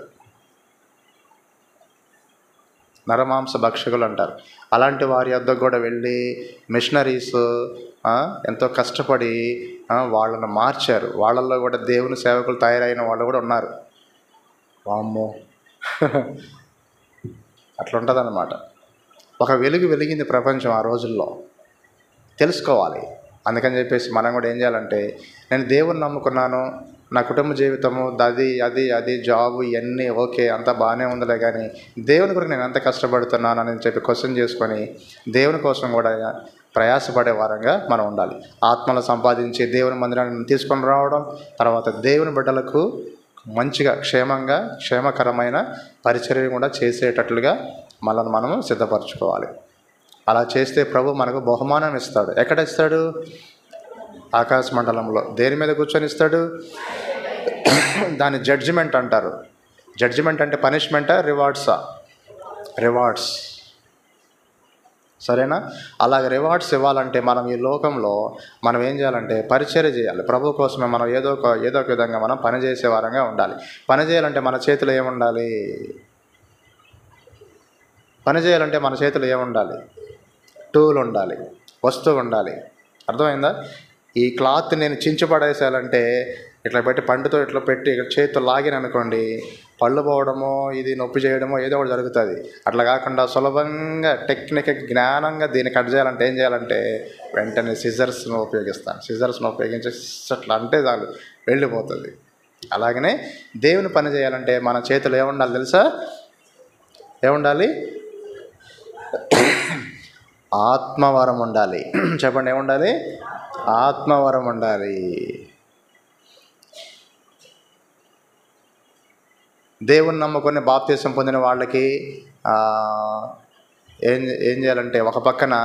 నరమాంస భక్షకులు అంటారు. అలాంటి వారి వద్దకు కూడా వెళ్ళి మిషనరీస్ ఎంతో కష్టపడి వాళ్ళను మార్చారు. వాళ్ళల్లో కూడా దేవుని సేవకులు తయారైన వాళ్ళు కూడా ఉన్నారు. వామ్మో, అట్లా ఉంటుందన్నమాట. ఒక వెలుగు వెలిగింది ప్రపంచం ఆ రోజుల్లో. తెలుసుకోవాలి. అందుకని చెప్పేసి మనం కూడా ఏం చేయాలంటే, నేను దేవుని నమ్ముకున్నాను, నా కుటుంబ జీవితము అది జాబు ఇవన్నీ ఓకే, అంతా బాగానే ఉందిలే, కానీ దేవుని కొరకు నేను ఎంత కష్టపడుతున్నాను అని చెప్పి క్వశ్చన్ చేసుకొని దేవుని కోసం కూడా ప్రయాసపడే వారంగా మనం ఉండాలి. ఆత్మలు సంపాదించి దేవుని మందిరాన్ని తీసుకొని రావడం, తర్వాత దేవుని బిడ్డలకు మంచిగా క్షేమకరమైన పరిచర్య కూడా చేసేటట్లుగా మనల్ని మనము సిద్ధపరచుకోవాలి. అలా చేస్తే ప్రభు మనకు బహుమానం ఇస్తాడు. ఎక్కడ ఇస్తాడు? ఆకాశ మండలంలో. దేని మీద కూర్చొని ఇస్తాడు? దాన్ని జడ్జిమెంట్ అంటారు. జడ్జిమెంట్ అంటే పనిష్మెంటా, రివార్డ్స్. సరేనా? అలాగే రివార్డ్స్ ఇవ్వాలంటే మనం ఈ లోకంలో మనం ఏం చేయాలంటే పరిచర్య చేయాలి. ప్రభు కోసమే మనం ఏదో ఒక విధంగా మనం పనిచేసే వారంగా ఉండాలి. పని చేయాలంటే మన చేతిలో ఏముండాలి? టూల్ ఉండాలి, వస్తువు ఉండాలి. అర్థమైందా? ఈ క్లాత్ నేను చించి పడేసాలంటే ఇట్లా పెట్టి పండుతో ఇట్లా పెట్టి చేతితో లాగిన అనుకోండి, పళ్ళు పోవడమో ఇది నొప్పి చేయడమో ఏదో ఒకటి జరుగుతుంది. అట్లా కాకుండా సులభంగా టెక్నిక్ జ్ఞానంగా దీన్ని కట్ చేయాలంటే ఏం చేయాలంటే వెంటనే సిజర్స్ను ఉపయోగిస్తాను. సిజర్స్ను ఉపయోగించి అట్లా అంటే చాలు వెళ్ళిపోతుంది. అలాగనే దేవుని పని చేయాలంటే మన చేతులు ఏముండాలి తెలుసా? ఏముండాలి? ఆత్మవరం ఉండాలి. చెప్పండి, ఏముండాలి? ఆత్మవరం ఉండాలి. దేవుని నమ్ముకొని బాప్తీసం పొందిన వాళ్ళకి ఏం చేయాలంటే ఒక పక్కన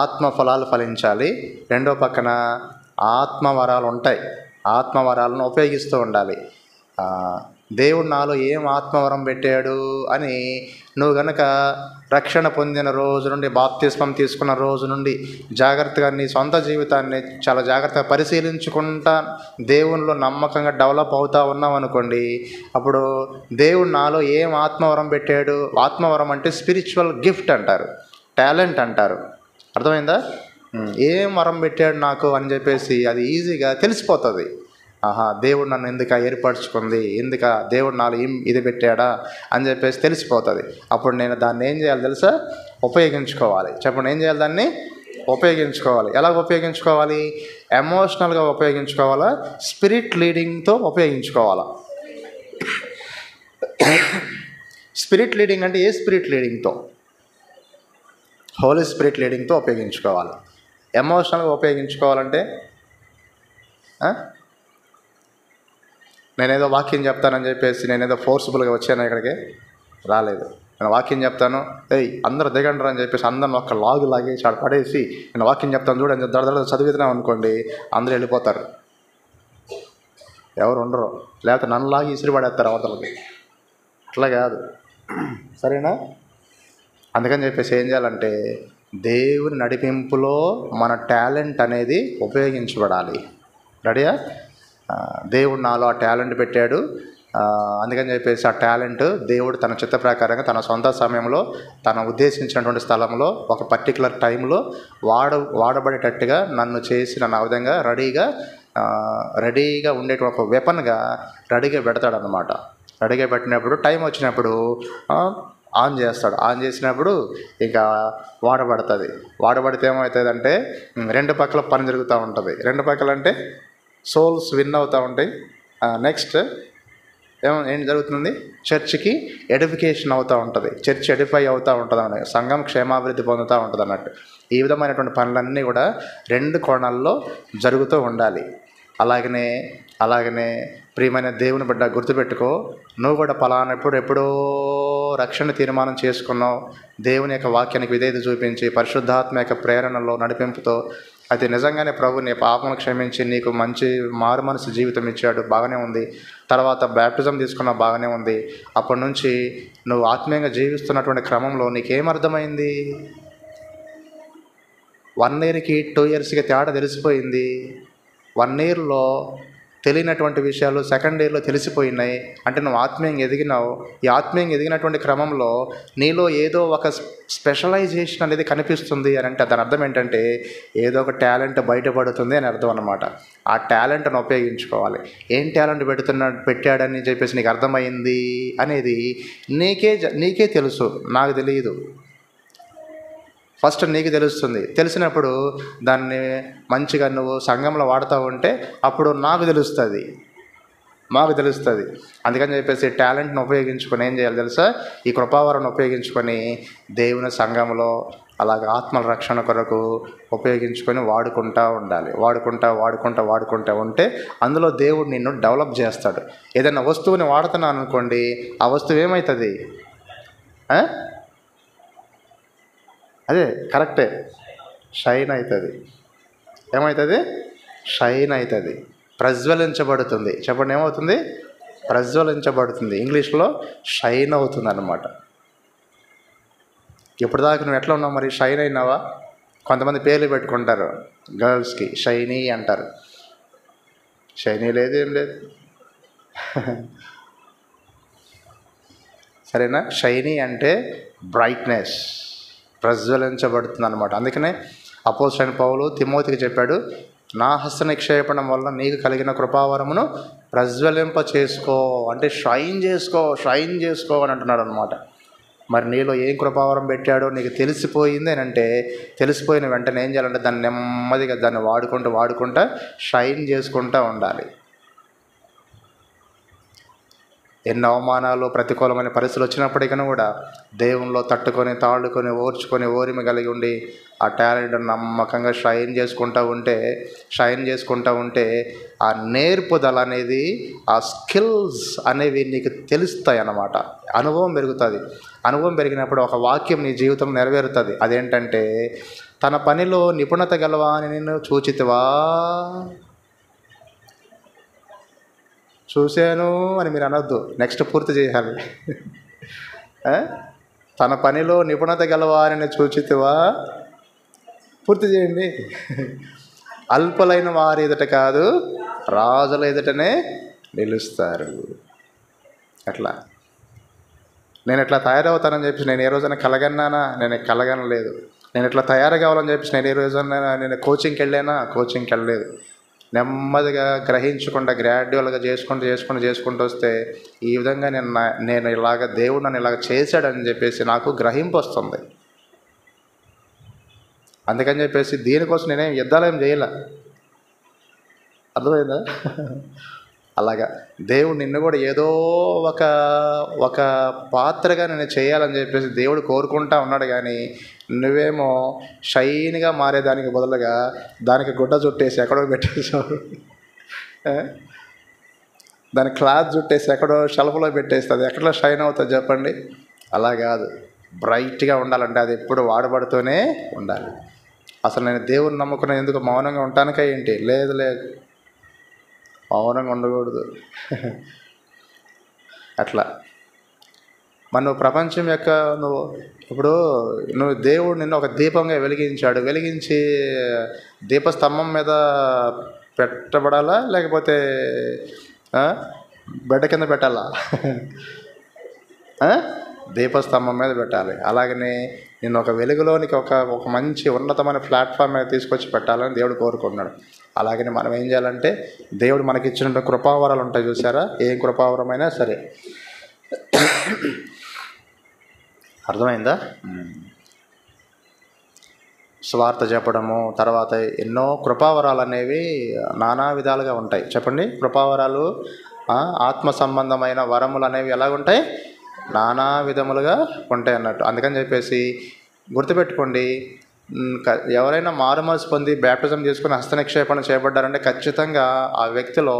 ఆత్మ ఫలాలు ఫలించాలి, రెండో పక్కన ఆత్మవరాలు ఉంటాయి. ఆత్మవరాలను ఉపయోగిస్తూ ఉండాలి. దేవుడు నాలో ఏం ఆత్మవరం పెట్టాడు అని నువ్వు గనక రక్షణ పొందిన రోజు నుండి, బాప్తిస్మం తీసుకున్న రోజు నుండి జాగ్రత్తగా నీ సొంత జీవితాన్ని చాలా జాగ్రత్తగా పరిశీలించుకుంటా దేవునిలో నమ్మకంగా డెవలప్ అవుతా ఉన్నావు అనుకోండి, అప్పుడు దేవుడు నాలో ఏం ఆత్మవరం పెట్టాడు. ఆత్మవరం అంటే స్పిరిచువల్ గిఫ్ట్ అంటారు, టాలెంట్ అంటారు. అర్థమైందా? ఏం వరం పెట్టాడు నాకు అని చెప్పేసి అది ఈజీగా తెలిసిపోతుంది. ఆహా, దేవుడు నన్ను ఎందుకు ఏర్పరచుకుంది, ఎందుక దేవుడు నాలో ఇది పెట్టాడా అని చెప్పేసి తెలిసిపోతుంది. అప్పుడు నేను దాన్ని ఏం చేయాలి తెలుసా? ఉపయోగించుకోవాలి. చెప్పండి, ఏం చేయాలి? దాన్ని ఉపయోగించుకోవాలి. ఎలాగ ఉపయోగించుకోవాలి? ఎమోషనల్గా ఉపయోగించుకోవాలా? స్పిరిట్ లీడింగ్తో ఉపయోగించుకోవాలా? స్పిరిట్ లీడింగ్ అంటే ఏ స్పిరిట్ లీడింగ్తో? హోలీ స్పిరిట్ లీడింగ్తో ఉపయోగించుకోవాలి. ఎమోషనల్గా ఉపయోగించుకోవాలంటే నేనేదో వాక్యం చెప్తానని చెప్పేసి నేనేదో ఫోర్స్ఫుల్గా వచ్చాను, ఇక్కడికి రాలేదు. నేను వాక్యం చెప్తాను, అందరూ దిగండ్రు అని చెప్పేసి అందరిని ఒక లాగు లాగేసి ఆడ పడేసి నేను వాక్యం చెప్తాను చూడండి దడ చదివితున్నాం అనుకోండి, అందరూ వెళ్ళిపోతారు, ఎవరు ఉండరు. లేకపోతే నన్ను లాగి ఇసిరి పడేస్తారు అవతలకి. అట్లా కాదు, సరేనా? అందుకని చెప్పేసి ఏం చేయాలంటే దేవుని నడిపింపులో మన టాలెంట్ అనేది ఉపయోగించబడాలి. రెడీయా? దేవుడు నాలో ఆ టాలెంట్ పెట్టాడు. అందుకని చెప్పేసి ఆ టాలెంట్ దేవుడు తన చిత్త ప్రకారంగా తన సొంత సమయంలో తన ఉద్దేశించినటువంటి స్థలంలో ఒక పర్టికులర్ టైంలో వాడబడేటట్టుగా నన్ను చేసి నన్ను ఆ విధంగా రెడీగా ఉండేటువంటి ఒక వెపన్గా రెడీగా పెడతాడనమాట. రెడీగా పెట్టినప్పుడు టైం వచ్చినప్పుడు ఆన్ చేస్తాడు. ఆన్ చేసినప్పుడు ఇంకా వాడబడితే ఏమవుతుందంటే రెండు పక్కల పని జరుగుతూ ఉంటుంది. రెండు పక్కల అంటే సోల్స్ విన్ అవుతూ ఉంటాయి. నెక్స్ట్ ఏం జరుగుతుంది? చర్చికి ఎడిఫికేషన్ అవుతూ ఉంటుంది, చర్చ్ ఎడిఫై అవుతూ ఉంటుంది అన్నమాట, సంఘం క్షేమాభివృద్ధి పొందుతూ ఉంటుంది అన్నట్టు. ఈ విధమైనటువంటి పనులన్నీ కూడా రెండు కోణాల్లో జరుగుతూ ఉండాలి. అలాగనే ప్రియమైన దేవుని బిడ్డ గుర్తుపెట్టుకో, నువ్వు కూడా ఎప్పుడో రక్షణ తీర్మానం చేసుకున్నావు, దేవుని యొక్క వాక్యానికి విధేయత చూపించి పరిశుద్ధాత్మ యొక్క ప్రేరణలో నడిపింపుతో అయితే నిజంగానే ప్రభు నీ పాపను క్షమించి నీకు మంచి మారు మనసు జీవితం ఇచ్చాడు, బాగానే ఉంది. తర్వాత బ్యాప్టిజం తీసుకున్నా, బాగానే ఉంది. అప్పటి నుంచి నువ్వు ఆత్మీయంగా జీవిస్తున్నటువంటి క్రమంలో నీకేమర్థమైంది? 1 yearకి 2 yearsకి తేడా తెలిసిపోయింది. 1 yearలో తెలియనటువంటి విషయాలు 2nd yearలో తెలిసిపోయినాయి. అంటే నువ్వు ఆత్మీయంగా ఎదిగినావు. ఈ ఆత్మీయంగా ఎదిగినటువంటి క్రమంలో నీలో ఏదో ఒక స్పెషలైజేషన్ అనేది కనిపిస్తుంది అని అంటే దాని అర్థం ఏంటంటే ఏదో ఒక టాలెంట్ బయటపడుతుంది అని అర్థం అన్నమాట. ఆ టాలెంట్ను ఉపయోగించుకోవాలి. ఏం టాలెంట్ పెట్టాడని చెప్పేసి నీకు అర్థమైంది అనేది నీకే తెలుసు, నాకు తెలియదు. ఫస్ట్ నీకు తెలుస్తుంది. తెలిసినప్పుడు దాన్ని మంచిగా నువ్వు సంఘంలో వాడుతూ ఉంటే అప్పుడు మాకు తెలుస్తుంది. అందుకని చెప్పేసి టాలెంట్ను ఉపయోగించుకొని ఏం చేయాలి తెలుసా? ఈ కృపావరాన్ని ఉపయోగించుకొని దేవుని సంఘంలో అలాగే ఆత్మల రక్షణ కొరకు ఉపయోగించుకొని వాడుకుంటూ ఉండాలి. వాడుకుంటూ ఉంటే అందులో దేవుడు నిన్ను డెవలప్ చేస్తాడు. ఏదైనా వస్తువుని వాడుతున్నాను అనుకోండి, ఆ వస్తువు ఏమవుతుంది? అదే కరెక్టే, షైన్ అవుతుంది. ఏమవుతుంది? షైన్ అవుతుంది, ప్రజ్వలించబడుతుంది. చెప్పండి, ఏమవుతుంది? ప్రజ్వలించబడుతుంది. ఇంగ్లీష్లో షైన్ అవుతుంది అన్నమాట. ఇప్పుడు దాకా నువ్వు ఎట్లా ఉన్నావు మరి? షైన్ అయినావా? కొంతమంది పేర్లు పెట్టుకుంటారు, గర్ల్స్కి షైనీ అంటారు. షైనీ లేదు, ఏం లేదు. సరేనా? షైనీ అంటే బ్రైట్నెస్, ప్రజ్వలించబడుతుంది అనమాట. అందుకనే అపోస్తలుడైన పౌలు తిమోతికి చెప్పాడు, నా హస్త నిక్షేపణం వల్ల నీకు కలిగిన కృపావరమును ప్రజ్వలింప చేసుకో, అంటే షైన్ చేసుకో అని అంటున్నాడు అనమాట. మరి నీలో ఏం కృపావరం పెట్టాడో నీకు తెలిసిపోయింది అని అంటే, తెలిసిపోయిన వెంటనే ఏం చేయాలంటే దాన్ని నెమ్మదిగా దాన్ని వాడుకుంటా షైన్ చేసుకుంటూ ఉండాలి. ఎన్ని అవమానాలు, ప్రతికూలమైన పరిస్థితులు వచ్చినప్పటికీ కూడా దేవునిలో తట్టుకొని, తాళుకొని, ఓర్చుకొని, ఓరిమి కలిగి ఉండి ఆ టాలెంట్ నమ్మకంగా షైన్ చేసుకుంటూ ఉంటే ఆ నేర్పుదల అనేది, ఆ స్కిల్స్ అనేవి నీకు తెలుస్తాయి అన్నమాట. అనుభవం పెరుగుతుంది. అనుభవం పెరిగినప్పుడు ఒక వాక్యం నీ జీవితం నెరవేరుతుంది. అదేంటంటే, తన పనిలో నిపుణత గలవా అని నేను చూచితివా. చూశాను అని మీరు అనొద్దు, నెక్స్ట్ పూర్తి చేయాలి. తన పనిలో నిపుణత గలవారిని చూచితివా, పూర్తి చేయండి. అల్పులైన వారి ఎదుట కాదు, రాజుల ఎదుటనే నిలుస్తారు. అట్లా నేను ఎట్లా తయారవుతానని చెప్పేసి నేను ఏ రోజైనా కలగన్నానా? నేను కలగనలేదు. నేను ఎట్లా తయారు కావాలని చెప్పేసి నేను ఏ రోజైనా నేను కోచింగ్కి వెళ్ళలేదు. నెమ్మదిగా గ్రహించకుండా గ్రాడ్యువల్గా చేసుకుంటూ వస్తే ఈ విధంగా నేను ఇలాగ దేవుడు నన్ను ఇలాగ చేశాడని చెప్పేసి నాకు గ్రహింపు వస్తుంది. అందుకని చెప్పేసి దీనికోసం నేనేం యుద్ధాలేం చేయలే. అర్థమైందా? అలాగా దేవుడు నిన్ను కూడా ఏదో ఒక పాత్రగా నేను చేయాలని చెప్పేసి దేవుడు కోరుకుంటా ఉన్నాడు. కానీ నువ్వేమో షైన్గా మారేదానికి బదులుగా దానికి గుడ్డ చుట్టేసి ఎక్కడో పెట్టేసావు, దాని క్లాత్ చుట్టేసి ఎక్కడో షెల్ఫ్లో పెట్టేస్తుంది. ఎక్కడ షైన్ అవుతుంది చెప్పండి? అలా కాదు. బ్రైట్గా ఉండాలంటే అది ఎప్పుడు వాడబడుతూనే ఉండాలి. అసలు నేను దేవుని నమ్ముకున్న ఎందుకు మౌనంగా ఉంటానికా ఏంటి? లేదు, మౌనంగా ఉండకూడదు. అట్లా నువ్వు ప్రపంచం యొక్క నువ్వు దేవుడు నిన్ను ఒక దీపంగా వెలిగించి దీపస్తంభం మీద పెట్టబడాలా, లేకపోతే బెడ్డ కింద పెట్టాలా? దీపస్తంభం మీద పెట్టాలి. అలాగనే నిన్ను ఒక వెలుగులోనికి ఒక మంచి ఉన్నతమైన ప్లాట్ఫామ్ మీద తీసుకొచ్చి పెట్టాలని దేవుడు కోరుకున్నాడు. అలాగనే మనం ఏం చేయాలంటే, దేవుడు మనకి ఇచ్చిన కృపావరాలు ఉంటాయి చూసారా? ఏం కృపావరమైనా సరే, అర్థమైందా? స్వార్థ చెప్పడము, తర్వాత ఎన్నో కృపావరాలు అనేవి నానా విధాలుగా ఉంటాయి. చెప్పండి, కృపావరాలు ఆత్మ సంబంధమైన వరములు అనేవి ఎలాగుంటాయి? నానా విధములుగా ఉంటాయి అన్నట్టు. అందుకని చెప్పేసి గుర్తుపెట్టుకోండి, ఎవరైనా మారుమనసు పొంది బ్యాప్టిజం చేసుకుని హస్తనిక్షేపణ చేయబడ్డారంటే ఖచ్చితంగా ఆ వ్యక్తిలో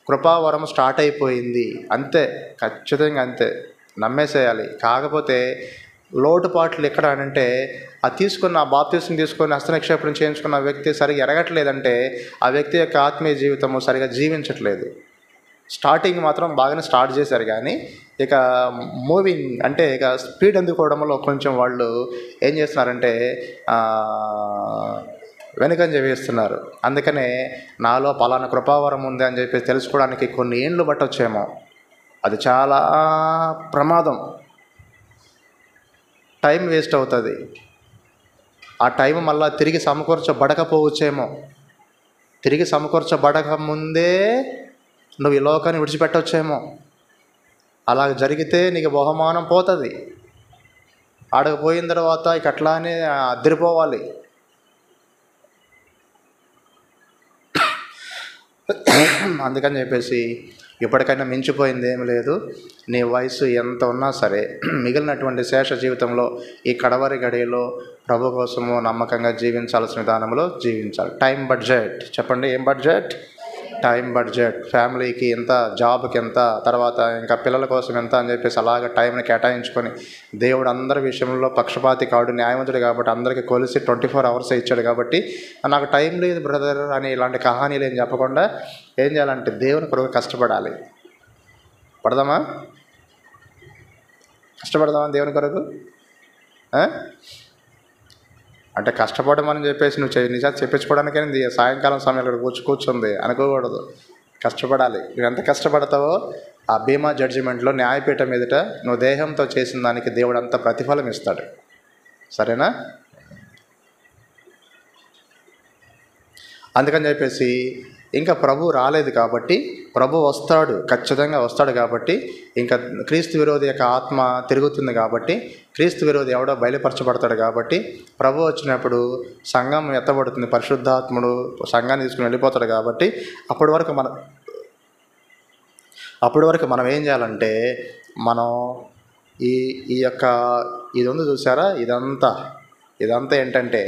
కృపావరం స్టార్ట్ అయిపోయింది అంతే, ఖచ్చితంగా అంతే, నమ్మేసేయాలి. కాకపోతే లోటుపాట్లు ఎక్కడ అంటే, ఆ బాప్తిసం తీసుకొని హస్తనిక్షేపణ చేయించుకున్న వ్యక్తి సరిగా ఎరగట్లేదంటే ఆ వ్యక్తి యొక్క ఆత్మీయ జీవితము సరిగా జీవించట్లేదు. స్టార్టింగ్ మాత్రం బాగానే స్టార్ట్ చేశారు, కానీ ఇక మూవింగ్ అంటే ఇక స్పీడ్ అందుకోవడంలో కొంచెం వాళ్ళు ఏం చేస్తున్నారంటే వెనుకంజ వేస్తున్నారు. అందుకనే నాలో పలానా కృపావరం ఉంది అని చెప్పి తెలుసుకోవడానికి కొన్ని ఏండ్లు పట్టొచ్చేమో. అది చాలా ప్రమాదం, టైం వేస్ట్ అవుతుంది. ఆ టైం మళ్ళీ తిరిగి సమకూర్చబడకపోవచ్చేమో. తిరిగి సమకూర్చబడక ముందే నువ్వు ఈ లోకాన్ని విడిచిపెట్టవచ్చేమో. అలా జరిగితే నీకు బహుమానం పోతుంది. ఆడకపోయిన తర్వాత ఇక అట్లానే అద్దరిపోవాలి. అందుకని చెప్పేసి ఇప్పటికైనా మించిపోయింది ఏమి లేదు. నీ వయసు ఎంత ఉన్నా సరే మిగిలినటువంటి శేష జీవితంలో ఈ కడవరి గడియలో ప్రభు కోసము నమ్మకంగా జీవించాల్సిన విధానంలో జీవించాలి. టైం బడ్జెట్ చెప్పండి, ఏం బడ్జెట్? Time budget. ఫ్యామిలీకి ఎంత, జాబ్కి ఎంత, తర్వాత ఇంకా పిల్లల కోసం ఎంత అని చెప్పేసి అలాగ టైంని కేటాయించుకొని, దేవుడు అందరి విషయంలో పక్షపాతి కాడు, న్యాయవంతుడు కాబట్టి అందరికీ కొలిసి 24 hours ఇచ్చాడు. కాబట్టి నాకు టైం లేదు బ్రదర్ అని ఇలాంటి కహానీలు ఏం చెప్పకుండా ఏం చేయాలంటే దేవుని కొరకు కష్టపడాలి. కష్టపడదామా దేవుని కొరకు? అంటే కష్టపడమని చెప్పేసి నువ్వు నిజాలు చెప్పించుకోవడానికైనా సాయంకాలం సమయంలో కూర్చుంది అనుకోకూడదు. కష్టపడాలి. నువ్వు ఎంత కష్టపడతావో ఆ బీమా జడ్జిమెంట్లో న్యాయపీఠం ఎదుట నువ్వు దేహంతో చేసిన దానికి దేవుడు అంత ప్రతిఫలం ఇస్తాడు. సరేనా? అందుకని చెప్పేసి ఇంకా ప్రభు రాలేదు కాబట్టి, ప్రభు వస్తాడు, ఖచ్చితంగా వస్తాడు కాబట్టి, ఇంకా క్రీస్తు విరోధి యొక్క ఆత్మ తిరుగుతుంది కాబట్టి, క్రీస్తు విరోధి ఎవడో బయలుపరచబడతాడు కాబట్టి, ప్రభు వచ్చినప్పుడు సంఘం ఎత్తబడుతుంది, పరిశుద్ధాత్ముడు సంఘాన్ని తీసుకుని వెళ్ళిపోతాడు కాబట్టి, అప్పటి వరకు మనం ఏం చేయాలంటే, మనం ఈ యొక్క ఇది ఉంది చూసారా, ఇదంతా ఏంటంటే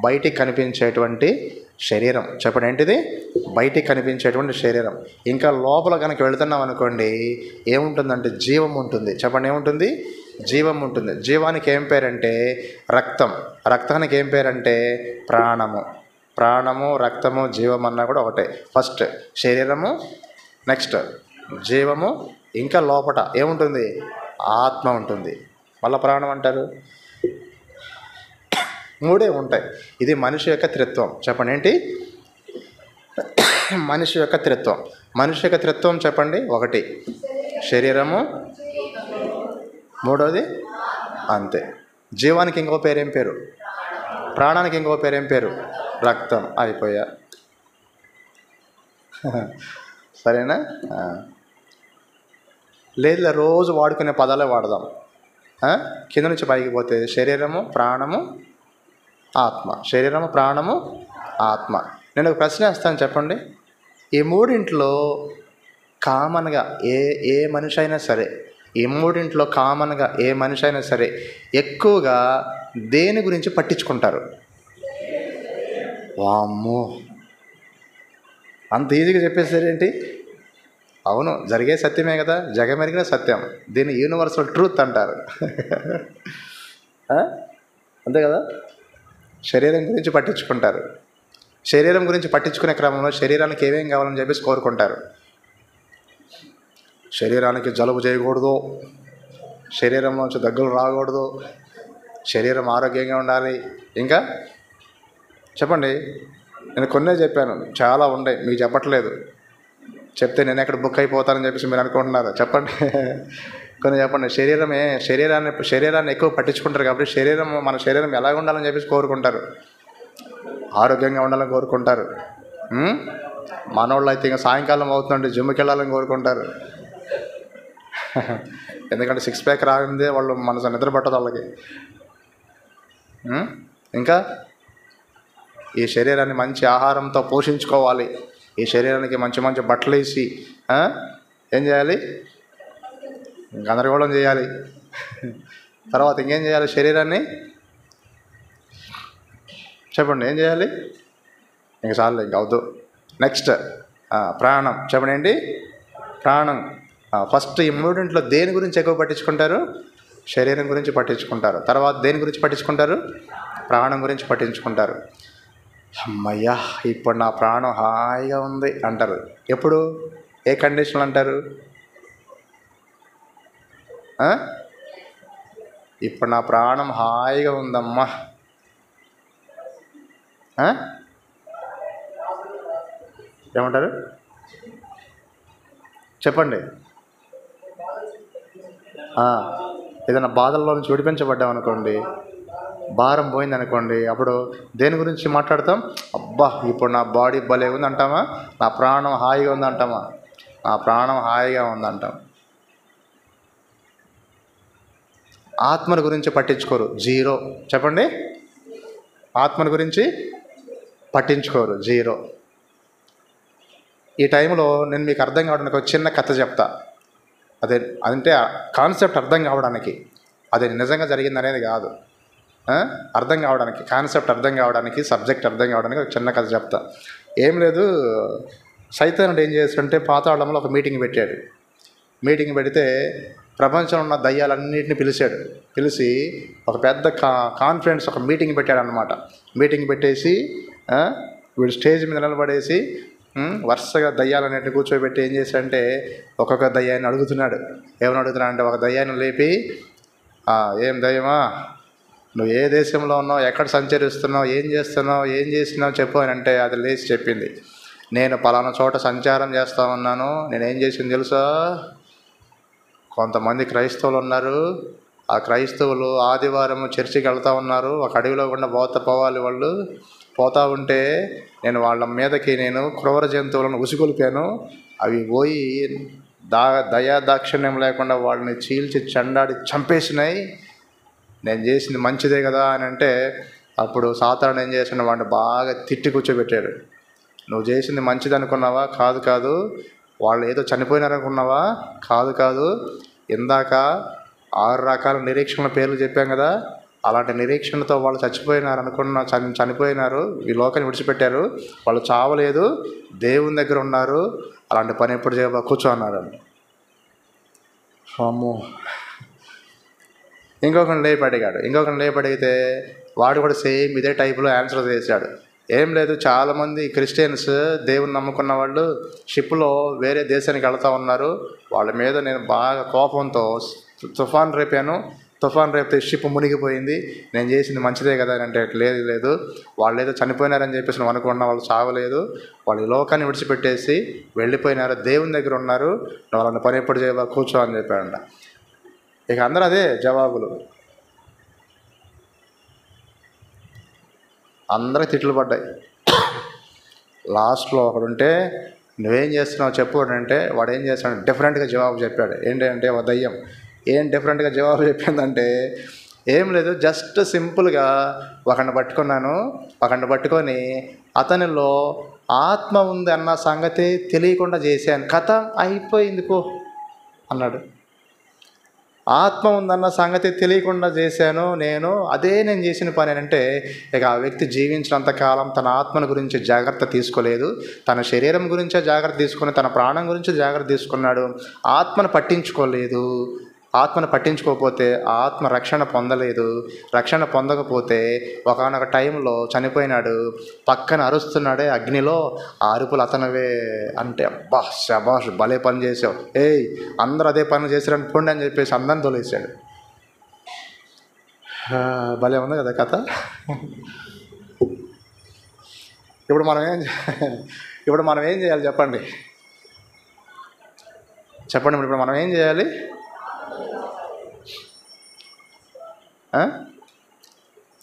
బయటికి కనిపించేటువంటి శరీరం. చెప్పండి, ఏంటిది? బయటికి కనిపించేటువంటి శరీరం. ఇంకా లోపల కనుక వెళుతున్నాం అనుకోండి, ఏముంటుందంటే జీవం ఉంటుంది. చెప్పండి, ఏముంటుంది? జీవం ఉంటుంది. జీవానికి ఏం పేరంటే రక్తం. రక్తానికి ఏం పేరంటే ప్రాణము, రక్తము, జీవం అన్నా కూడా ఒకటే. ఫస్ట్ శరీరము, నెక్స్ట్ జీవము, ఇంకా లోపట ఏముంటుంది? ఆత్మ ఉంటుంది, మళ్ళీ ప్రాణం అంటారు. మూడే ఉంటాయి. ఇది మనిషి యొక్క త్రిత్వం. చెప్పండి, ఏంటి? మనిషి యొక్క త్రిత్వం చెప్పండి. ఒకటి శరీరము, మూడోది అంతే. జీవానికి ఇంకో పేరేం పేరు? ప్రాణానికి ఇంకో పేరేం పేరు? రక్తం. అయిపోయా. సరేనా? లేదు, రోజు వాడుకునే పదాలే వాడదాం. కింద నుంచి పైకి పోతే శరీరము, ప్రాణము, ఆత్మ. శరీరము, ప్రాణము, ఆత్మ. నేను ఒక ప్రశ్న వేస్తాను, చెప్పండి. ఈ మూడింట్లో కామన్గా ఏ మనిషి అయినా సరే, ఎక్కువగా దేని గురించి పట్టించుకుంటారు? వామ్మో, అంత ఈజీగా చెప్పేసారేంటి? అవును, జరిగే సత్యమే కదా, జగమెరిగిన సత్యం. దీన్ని యూనివర్సల్ ట్రూత్ అంటారు. అంతే కదా. శరీరం గురించి పట్టించుకుంటారు. శరీరం గురించి పట్టించుకునే క్రమంలో శరీరానికి ఏమేం కావాలని చెప్పేసి కోరుకుంటారు. శరీరానికి జలుబు చేయకూడదు, శరీరంలోంచి దగ్గులు రాకూడదు, శరీరం ఆరోగ్యంగా ఉండాలి. ఇంకా చెప్పండి, నేను కొన్నే చెప్పాను, చాలా ఉన్నాయి, మీకు చెప్పట్లేదు. చెప్తే నేను ఎక్కడ బుక్ అయిపోతానని చెప్పేసి మీరు అనుకుంటున్నారు. చెప్పండి, కొన్ని చెప్పండి. శరీరాన్ని ఎక్కువ పట్టించుకుంటారు కాబట్టి మన శరీరం ఎలాగ ఉండాలని చెప్పేసి కోరుకుంటారు. ఆరోగ్యంగా ఉండాలని కోరుకుంటారు. మనోళ్ళు అయితే ఇంకా సాయంకాలం అవుతుందంటే జిమ్కి వెళ్ళాలని కోరుకుంటారు. ఎందుకంటే 6 ప్యాక్ రాగిందే వాళ్ళు మనసు నిద్ర పట్టదు వాళ్ళకి. ఇంకా ఈ శరీరాన్ని మంచి ఆహారంతో పోషించుకోవాలి. ఈ శరీరానికి మంచి మంచి బట్టలు వేసి ఏం చేయాలి? గందరగోళం చేయాలి. తర్వాత ఇంకేం చేయాలి? శరీరాన్ని చెప్పండి, ఏం చేయాలి? ఇంక చాలు, ఇంక అవద్దు. నెక్స్ట్ ప్రాణం. చెప్పండి, ఏంటి? ప్రాణం. ఫస్ట్ ఈ మూడింట్లో దేని గురించి ఎక్కువ పట్టించుకుంటారు? శరీరం గురించి పట్టించుకుంటారు. తర్వాత దేని గురించి పట్టించుకుంటారు? ప్రాణం గురించి పట్టించుకుంటారు. అమ్మయ్యా, ఇప్పుడు నా ప్రాణం హాయిగా ఉంది అంటారు. ఎప్పుడు? ఏ కండిషన్లు అంటారు? ఇప్పుడు నా ప్రాణం హాయిగా ఉందమ్మా. ఏమంటారు? చెప్పండి. ఏదైనా బాధల్లో నుంచి విడిపించబడ్డామనుకోండి, భారం పోయిందనుకోండి, అప్పుడు దేని గురించి మాట్లాడతాం? అబ్బా, ఇప్పుడు నా బాడీ భలే ఉంది అంటామా? నా ప్రాణం హాయిగా ఉంది అంటామా? నా ప్రాణం హాయిగా ఉందంటాం. ఆత్మల గురించి పట్టించుకోరు, జీరో. చెప్పండి, ఆత్మల గురించి పట్టించుకోరు, జీరో. ఈ టైంలో నేను మీకు అర్థం కావడానికి ఒక చిన్న కథ చెప్తా. అంటే కాన్సెప్ట్ అర్థం కావడానికి, అది నిజంగా జరిగింది అనేది కాదు, అర్థం కావడానికి, కాన్సెప్ట్ అర్థం కావడానికి, సబ్జెక్ట్ అర్థం కావడానికి ఒక చిన్న కథ చెప్తా. ఏం లేదు, సైతానుడు ఏం చేస్తుంటే పాతాళంలో ఒక మీటింగ్ పెట్టాడు. మీటింగ్ పెడితే ప్రపంచంలో ఉన్న దయ్యాలన్నింటినీ పిలిచి ఒక పెద్ద కాన్ఫరెన్స్, ఒక మీటింగ్ పెట్టాడు అన్నమాట. మీటింగ్ పెట్టేసి వీడు స్టేజ్ మీద నిలబడేసి వరుసగా దయ్యాలన్నింటినీ కూర్చోబెట్టి ఏం చేశాడంటే ఒక్కొక్క దయ్యాన్ని అడుగుతున్నాడు. ఏమని అడుగుతున్నాడంటే, ఒక దయ్యాన్ని లేపి, ఏం దయ్యమా, నువ్వు ఏ దేశంలో ఉన్నావు, ఎక్కడ సంచరిస్తున్నావు, ఏం చేస్తున్నావు చెప్పు అని అంటే, అది లేచి చెప్పింది, నేను పలానా చోట సంచారం చేస్తూ ఉన్నాను. నేనేం చేసింది తెలుసా? కొంతమంది క్రైస్తవులు ఉన్నారు, ఆ క్రైస్తవులు ఆదివారం చర్చికి వెళ్తూ ఉన్నారు. ఒక అడవిలో గుండా పోవాలి. వాళ్ళు పోతా ఉంటే నేను వాళ్ళ మీదకి క్రూర జంతువులను ఉసిగొలిపాను. అవి పోయి దయా దాక్షిణ్యం లేకుండా వాళ్ళని చీల్చి చెండాడి చంపేసినాయి. నేను చేసింది మంచిదే కదా అని అంటే, అప్పుడు సాతాను ఏం చేసిన వాడిని బాగా తిట్టి కూర్చోబెట్టాడు. నువ్వు చేసింది మంచిది అనుకున్నావా? కాదు కాదు. వాళ్ళు ఏదో చనిపోయినారనుకున్నావా? కాదు కాదు. ఇందాక 6 రకాల నిరీక్షణ పేర్లు చెప్పాం కదా, అలాంటి నిరీక్షణతో వాళ్ళు చనిపోయినారు, ఈ లోకాన్ని విడిచిపెట్టారు. వాళ్ళు చావలేదు, దేవుని దగ్గర ఉన్నారు. అలాంటి పని ఎప్పుడు చేయబా, కూర్చో అన్నాడు. అమ్మో. ఇంకొకరిని లేపడిగితే వాడు కూడా సేమ్ ఇదే టైపులో ఆన్సర్ చేశాడు. ఏం లేదు, చాలామంది క్రిస్టియన్స్ దేవుని నమ్ముకున్న వాళ్ళు షిప్లో వేరే దేశానికి వెళ్తూ ఉన్నారు. వాళ్ళ మీద నేను బాగా కోపంతో తుఫాన్ రేపితే షిప్ మునిగిపోయింది. నేను చేసింది మంచిదే కదా అని అంటే, లేదు వాళ్ళు ఏదో చనిపోయినారని చెప్పేసి నువ్వు అనుకున్నా, వాళ్ళు చావలేదు. వాళ్ళు ఈ లోకాన్ని విడిచిపెట్టేసి వెళ్ళిపోయినారు, దేవుని దగ్గర ఉన్నారు. నువ్వు వాళ్ళని పని ఎప్పుడు చేయవా, కూర్చో అని చెప్పాడంట. ఇక అందరూ అదే జవాబులు. అందరికి తిట్లు పడ్డాయి. లాస్ట్లో ఒకడుంటే, నువ్వేం చేస్తున్నావు చెప్పు అంటే, వాడు ఏం చేస్తాడు, డిఫరెంట్గా జవాబు చెప్పాడు. ఏంటంటే ఒక దయ్యం ఏం డిఫరెంట్గా జవాబు చెప్పిందంటే, ఏం లేదు, జస్ట్ సింపుల్గా ఒకడిని పట్టుకొని అతనిలో ఆత్మ ఉంది అన్న సంగతి తెలియకుండా చేశాను, కథ అయిపోయింది పో అన్నాడు. ఆత్మ ఉందన్న సంగతి తెలియకుండా చేశాను నేను చేసిన పని అంటే, ఇక ఆ వ్యక్తి జీవించినంతకాలం తన ఆత్మను గురించి జాగ్రత్త తీసుకోలేదు, తన శరీరం గురించే జాగ్రత్త తీసుకుని, తన ప్రాణం గురించి జాగ్రత్త తీసుకున్నాడు. ఆత్మను పట్టించుకోకపోతే ఆత్మ రక్షణ పొందలేదు. రక్షణ పొందకపోతే ఒకనొక టైంలో చనిపోయినాడు. పక్కన అరుస్తున్నాడే అగ్నిలో, ఆ అరుపులు అతనవే. అంటే అబ్బా శబాష్, భలే పని చేసావు, అందరూ అదే పని చేశారని పోండి అని చెప్పేసి అందరిని తోలేసాడు. భలే ఉంది కదా కథ. ఇప్పుడు మనం ఏం చేయాలి చెప్పండి. ఇప్పుడు మనం ఏం చేయాలి?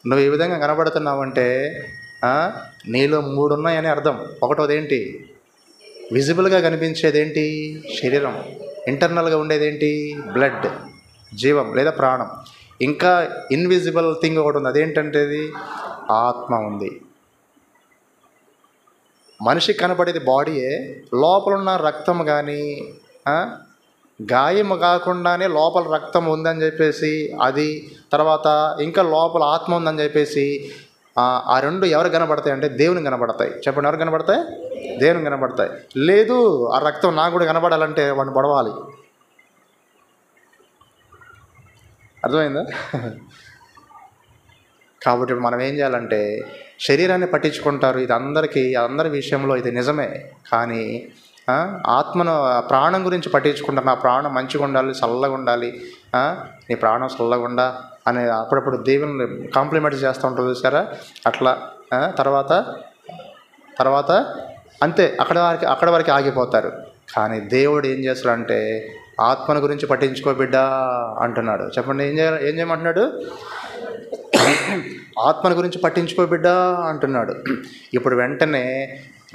నువ్వు ఈ విధంగా కనబడుతున్నావంటే నీలో 3 ఉన్నాయని అర్థం. ఒకటోది ఏంటి? విజిబుల్గా కనిపించేదేంటి? శరీరం. ఇంటర్నల్గా ఉండేదేంటి? బ్లడ్, జీవం లేదా ప్రాణం. ఇంకా ఇన్విజిబుల్ థింగ్ ఒకటి ఉంది, అదేంటంటే ఆత్మ ఉంది. మనిషికి కనపడేది బాడీయే, లోపల ఉన్న రక్తం కానీ గాయం కాకుండానే లోపల రక్తం ఉందని చెప్పేసి అది, తర్వాత ఇంకా లోపల ఆత్మ ఉందని చెప్పేసి ఆ రెండు ఎవరు కనబడతాయి అంటే దేవుని కనబడతాయి. చెప్పండి, ఎవరు కనబడతాయి? దేవుని కనబడతాయి. లేదు, ఆ రక్తం నాకు కూడా కనబడాలంటే వాడిని పొడవాలి. అర్థమైందా? కాబట్టి మనం ఏం చేయాలంటే, శరీరాన్ని పట్టించుకుంటారు, ఇది అందరి విషయంలో ఇది నిజమే. కానీ ఆత్మను, ప్రాణం గురించి పట్టించుకుంటారు. నా ప్రాణం మంచిగా ఉండాలి, చల్లగా ఉండాలి, నీ ప్రాణం చల్లగా ఉండా అని అప్పుడప్పుడు దేవుని కాంప్లిమెంట్స్ చేస్తూ ఉంటారు చూసారా, అట్లా. తర్వాత అంతే, అక్కడ వరకు ఆగిపోతారు. కానీ దేవుడు ఏం చేస్తాడంటే, ఆత్మను గురించి పట్టించుకో బిడ్డ అంటున్నాడు. చెప్పండి, ఏం చేయమంటున్నాడు? ఆత్మను గురించి పట్టించుకో బిడ్డ అంటున్నాడు. ఇప్పుడు వెంటనే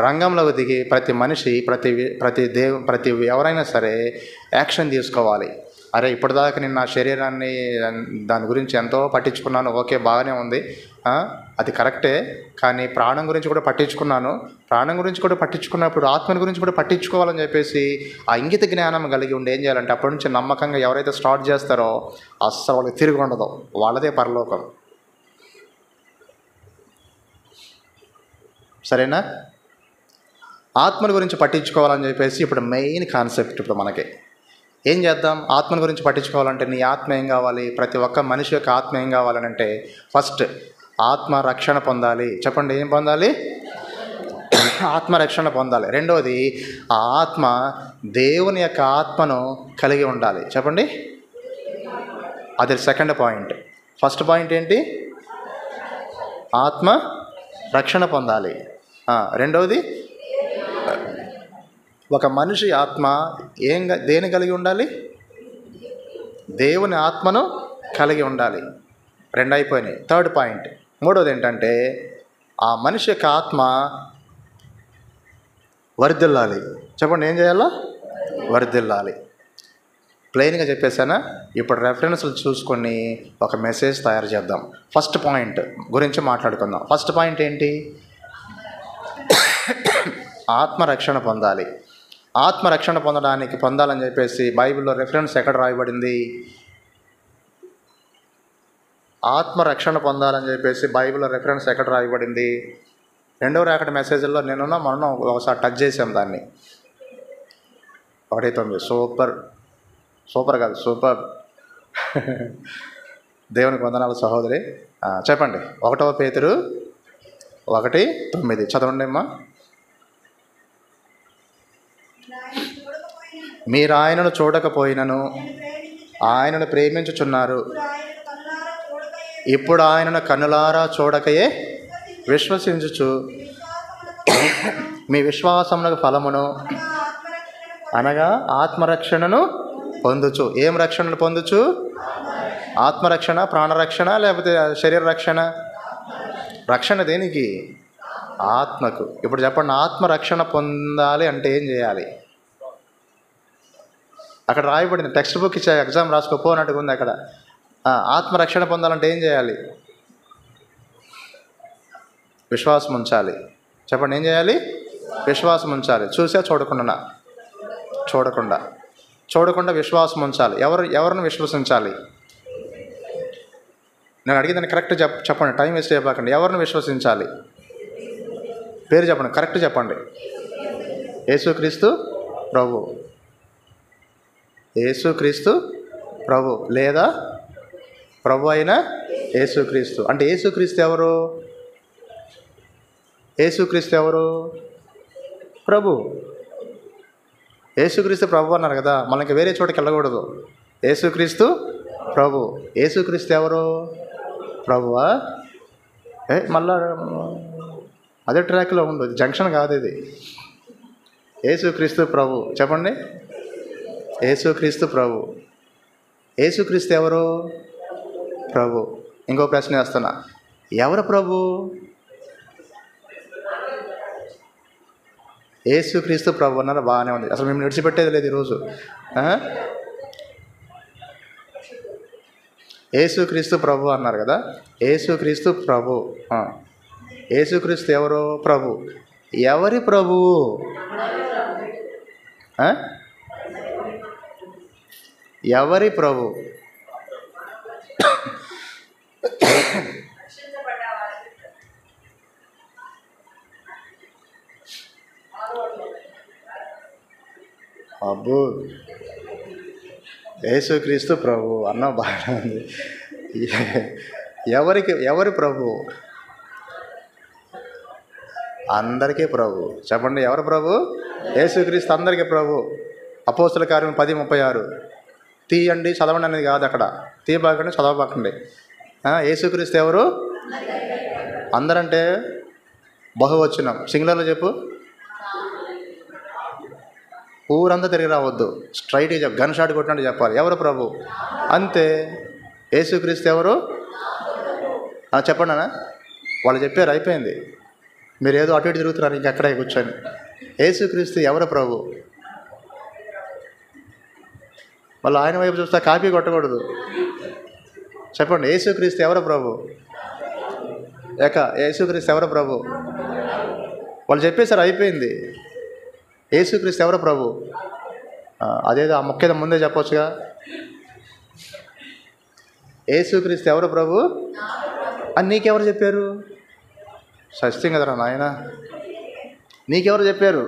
రంగంలోకి దిగి ప్రతి మనిషి, ప్రతి ఎవరైనా సరే యాక్షన్ తీసుకోవాలి. అరే, ఇప్పటిదాకా నేను నా శరీరాన్ని దాని గురించి ఎంతో పట్టించుకున్నాను, ఓకే బాగానే ఉంది, అది కరెక్టే. కానీ ప్రాణం గురించి కూడా పట్టించుకున్నాను. ప్రాణం గురించి కూడా పట్టించుకున్నప్పుడు ఆత్మని గురించి కూడా పట్టించుకోవాలని చెప్పేసి ఆ ఇంగిత జ్ఞానం కలిగి ఉండి ఏం చేయాలంటే, అప్పటి నుంచి నమ్మకంగా ఎవరైతే స్టార్ట్ చేస్తారో అస్సలు వాళ్ళకి తిరిగి ఉండదు, వాళ్ళదే పరలోకం. సరేనా? ఆత్మని గురించి పట్టించుకోవాలని చెప్పేసి ఇప్పుడు మెయిన్ కాన్సెప్ట్. ఇప్పుడు మనకి ఏం చేద్దాం? ఆత్మని గురించి పట్టించుకోవాలంటే నీ ఆత్మ ఏం కావాలి? ప్రతి ఒక్క మనిషి యొక్క ఆత్మ ఏం కావాలని అంటే, ఫస్ట్ ఆత్మ రక్షణ పొందాలి. చెప్పండి, ఏం పొందాలి? ఆత్మ రక్షణ పొందాలి. రెండవది, ఆ ఆత్మ దేవుని యొక్క ఆత్మను కలిగి ఉండాలి. చెప్పండి, అది సెకండ్ పాయింట్. ఫస్ట్ పాయింట్ ఏంటి? ఆత్మ రక్షణ పొందాలి. రెండవది, ఒక మనిషి ఆత్మ దేని కలిగి ఉండాలి? దేవుని ఆత్మను కలిగి ఉండాలి. 2 అయిపోయినాయి. థర్డ్ పాయింట్, మూడోది ఏంటంటే, ఆ మనిషి యొక్క ఆత్మ వర్ధిల్లాలి. చెప్పండి, ఏం చేయాలా? వర్ధిల్లాలి. ప్లెయిన్గా చెప్పేసానా? ఇప్పుడు రెఫరెన్స్లు చూసుకొని ఒక మెసేజ్ తయారు చేద్దాం. ఫస్ట్ పాయింట్ గురించి మాట్లాడుకుందాం. ఫస్ట్ పాయింట్ ఏంటి? ఆత్మరక్షణ పొందాలి. ఆత్మరక్షణ పొందాలని చెప్పేసి బైబిల్లో రెఫరెన్స్ ఎక్కడ రాయబడింది? ఆత్మరక్షణ పొందాలని చెప్పేసి బైబిల్లో రెఫరెన్స్ ఎక్కడ రాయబడింది? 2వ రాకడ మెసేజ్లో మనం ఒకసారి టచ్ చేసాం దాన్ని. 1:9. సూపర్ కాదు, సూపర్. దేవునికి వందనాలు సహోదరి. చెప్పండి, 1వ పేతురు 1:9 చదవండి అమ్మా. మీరు ఆయనను చూడకపోయినను ఆయనను ప్రేమించుచున్నారు. ఇప్పుడు ఆయనను కన్నులారా చూడకయే విశ్వసించుచు మీ విశ్వాసమునకు ఫలమును అనగా ఆత్మరక్షణను పొందుచు. ఏం రక్షణను పొందుచు? ఆత్మరక్షణ, ప్రాణరక్షణ, లేకపోతే శరీర రక్షణ? రక్షణ దేనికి? ఆత్మకు. ఇప్పుడు చెప్పండి, ఆత్మరక్షణ పొందాలి అంటే ఏం చేయాలి? అక్కడ రాయబడింది. టెక్స్ట్ బుక్ ఇచ్చా, ఎగ్జామ్ రాసుకోపోనట్టుగా ఉంది అక్కడ. ఆత్మరక్షణ పొందాలంటే ఏం చేయాలి? విశ్వాసం ఉంచాలి. చెప్పండి, ఏం చేయాలి? విశ్వాసం ఉంచాలి. చూడకుండా విశ్వాసం ఉంచాలి. ఎవరిని విశ్వసించాలి? నేను అడిగిందని కరెక్ట్ చెప్పండి, టైం వేస్ట్ అయిపోకండి. ఎవరిని విశ్వసించాలి? పేరు చెప్పండి, కరెక్ట్ చెప్పండి. యేసుక్రీస్తు ప్రభు. యేసుక్రీస్తు ప్రభు లేదా ప్రభు అయిన యేసుక్రీస్తు. అంటే యేసుక్రీస్తు ఎవరు? యేసుక్రీస్తు ఎవరు? ప్రభు. యేసుక్రీస్తు ప్రభు అన్నారు కదా, మనకి వేరే చోటుకి వెళ్ళకూడదు. యేసుక్రీస్తు ప్రభు. యేసుక్రీస్తు ఎవరు? ప్రభువా? మళ్ళా అదే ట్రాక్లో ఉండు, జంక్షన్ కాదు ఇది. యేసుక్రీస్తు ప్రభు. చెప్పండి, యేసుక్రీస్తు ప్రభు. యేసుక్రీస్తు ఎవరు? ప్రభు. ఇంకో ప్రశ్న వేస్తున్నా, ఎవరు ప్రభు? యేసుక్రీస్తు ప్రభు అన్నారు, బాగానే ఉంది. అసలు మేము విడిచిపెట్టేది లేదు ఈరోజు. యేసుక్రీస్తు ప్రభు అన్నారు కదా, యేసుక్రీస్తు ప్రభు. యేసుక్రీస్తు ఎవరు? ప్రభు. ఎవరి ప్రభువు? ఎవరి ప్రభు? అబ్బో, యేసుక్రీస్తు ప్రభు అన్న బాగా ఉంది. ఎవరి ప్రభు? అందరికీ ప్రభు. చెప్పండి, ఎవరు ప్రభు? యేసుక్రీస్తు అందరికీ ప్రభు. అపోస్తుల కార్యం 10:36. తీయండి, చదవండి అనేది కాదు అక్కడ. తీయబాకండి, చదవబాకండి. యేసుక్రీస్తు ఎవరు? అందరంటే బహువచనం. సింగులర్లో చెప్పు. ఊరంతా తిరిగి రావద్దు, స్ట్రైట్గా చెప్పు, గన్ షాట్ కొట్టినట్టు చెప్పాలి. ఎవరు ప్రభు? అంతే. యేసుక్రీస్తు ఎవరు? చెప్పండి అన్న. వాళ్ళు చెప్పారు, అయిపోయింది. మీరు ఏదో అటు ఇటు తిరుగుతున్నారు ఇంకెక్కడే కూర్చొని. యేసుక్రీస్తు ఎవరు ప్రభు? మళ్ళీ ఆయన వైపు చూస్తే కాపీ కొట్టకూడదు. చెప్పండి, యేసుక్రీస్తు ఎవరు ప్రభు? యేసుక్రీస్తు ఎవరు ప్రభు? వాళ్ళు చెప్పేశారు, అయిపోయింది. యేసుక్రీస్తు ఎవరు ప్రభు? అదేదో ఆ మొక్కేదో ముందే చెప్పొచ్చుగా. యేసుక్రీస్తు ఎవరు ప్రభు అని నీకెవరు చెప్పారు? సత్యం కదరా నాయన, నీకెవరు చెప్పారు?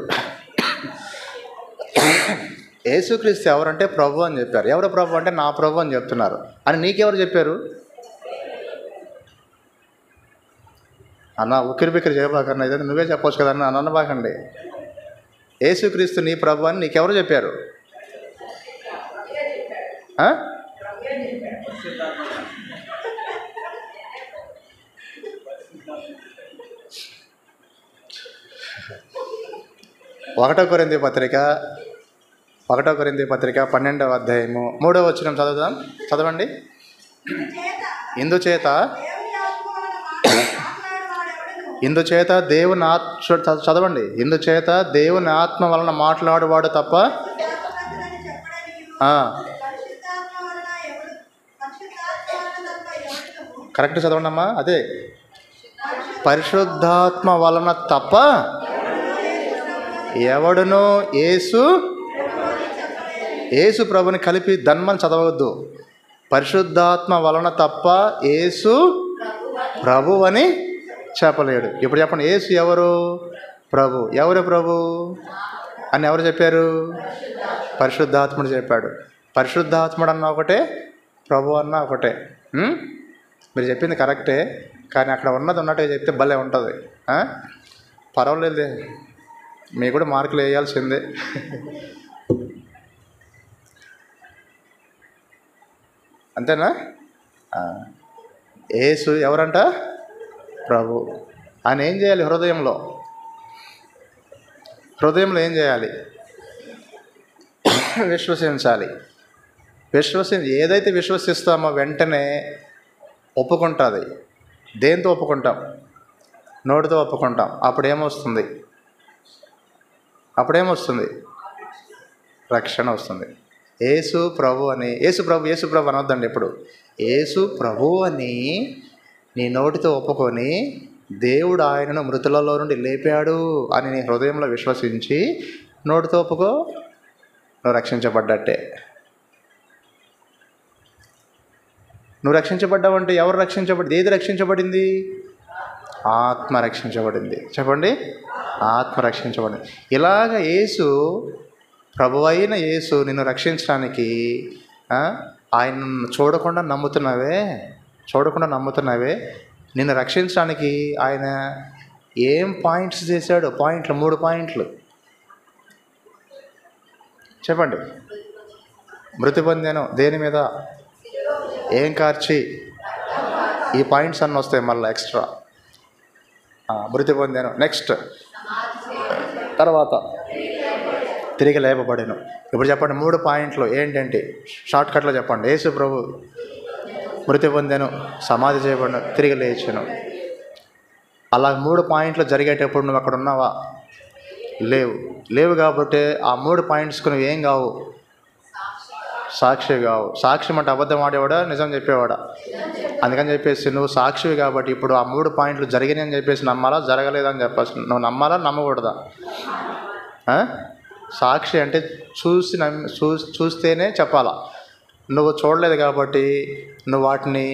యేసుక్రీస్తు ఎవరంటే ప్రభు అని చెప్పారు. ఎవరు ప్రభు అంటే నా ప్రభు అని చెప్తున్నారు. అని నీకెవరు చెప్పారు? అన్న ఉక్కిరి బిక్కిరి చేయబాకన్నా, ఇదే నువ్వే చెప్పొచ్చు కదన్నా, అనబాకండి. యేసుక్రీస్తు నీ ప్రభు అని నీకెవరు చెప్పారు? ఒకటో కొరింథీ పత్రిక 12వ అధ్యాయము 3వ వచనం చదవండి. ఇందుచేత ఇందుచేత దేవుని ఆత్మ, చదవండి, ఇందుచేత దేవుని ఆత్మ వలన మాట్లాడువాడు తప్ప కరెక్ట్ చదవండి అమ్మా. అదే పరిశుద్ధాత్మ వలన తప్ప ఎవడునో యేసు ప్రభుని కలిపి ధన్మని చదవద్దు. పరిశుద్ధాత్మ వలన తప్ప యేసు ప్రభు అని చెప్పలేడు. ఇప్పుడు చెప్పండి, యేసు ఎవరు? ప్రభు. ఎవరు ప్రభు అని ఎవరు చెప్పారు? పరిశుద్ధాత్ముడు చెప్పాడు. పరిశుద్ధాత్ముడు అన్న ఒకటే, ప్రభు అన్న ఒకటే. మీరు చెప్పింది కరెక్టే, కానీ అక్కడ ఉన్నది ఉన్నట్టుగా చెప్తే భలే ఉంటుంది. పర్వాలేదు, మీకు కూడా మార్కులు వేయాల్సిందే. అంతేనా? యేసు ఎవరంట? ప్రభు. ఆయన ఏం చేయాలి? హృదయంలో ఏం చేయాలి? విశ్వసించాలి. ఏదైతే విశ్వసిస్తామో వెంటనే ఒప్పుకుంటుంది. దేంతో ఒప్పుకుంటాం? నోటితో ఒప్పుకుంటాం. అప్పుడేమొస్తుంది? రక్షణ వస్తుంది. యేసు ప్రభు అని, యేసు ప్రభు అనొద్దండి ఎప్పుడు. యేసు ప్రభు అని నీ నోటితో ఒప్పుకొని దేవుడు ఆయనను మృతులలో నుండి లేపాడు అని నీ హృదయంలో విశ్వసించి నోటితో ఒప్పుకో, నువ్వు రక్షించబడ్డట్టే. నువ్వు రక్షించబడ్డావంటే ఎవరు రక్షించబడింది? ఏది రక్షించబడింది? ఆత్మ రక్షించబడింది. చెప్పండి, ఆత్మ రక్షించబడింది. ఇలాగ యేసు, ప్రభువైన యేసు నిన్ను రక్షించడానికి, ఆయనను చూడకుండా నమ్ముతున్నావే, నిన్ను రక్షించడానికి ఆయన ఏం పాయింట్స్ చేశాడు? 3 పాయింట్లు చెప్పండి. మృతి పొందాను, దేని మీద? ఏం కార్చి? ఈ పాయింట్స్ అన్నీ వస్తాయి మళ్ళీ ఎక్స్ట్రా. మృతి పొందాను, నెక్స్ట్ తర్వాత తిరిగి లేపబడాను. ఇప్పుడు చెప్పండి 3 పాయింట్లు ఏంటంటే, షార్ట్కట్లో చెప్పండి. యేసు ప్రభు మృతి పొందాను, సమాధి చేయబడిన, తిరిగి లేచాను. అలా 3 పాయింట్లు జరిగేటప్పుడు నువ్వు అక్కడ ఉన్నావా? లేవు కాబట్టి ఆ 3 పాయింట్స్కి నువ్వు ఏం కావు? సాక్షి కావు. సాక్ష్యం అంటే అబద్ధం ఆడేవాడా, నిజం చెప్పేవాడా? అందుకని చెప్పేసి నువ్వు సాక్షివి కాబట్టి ఇప్పుడు ఆ 3 పాయింట్లు జరిగినాయి అని చెప్పేసి నమ్మాలా, జరగలేదని చెప్పేసి నువ్వు నమ్మాలా, నమ్మకూడదా? సాక్షి అంటే చూస్తేనే చెప్పాలా. నువ్వు చూడలేదు కాబట్టి నువ్వు వాటిని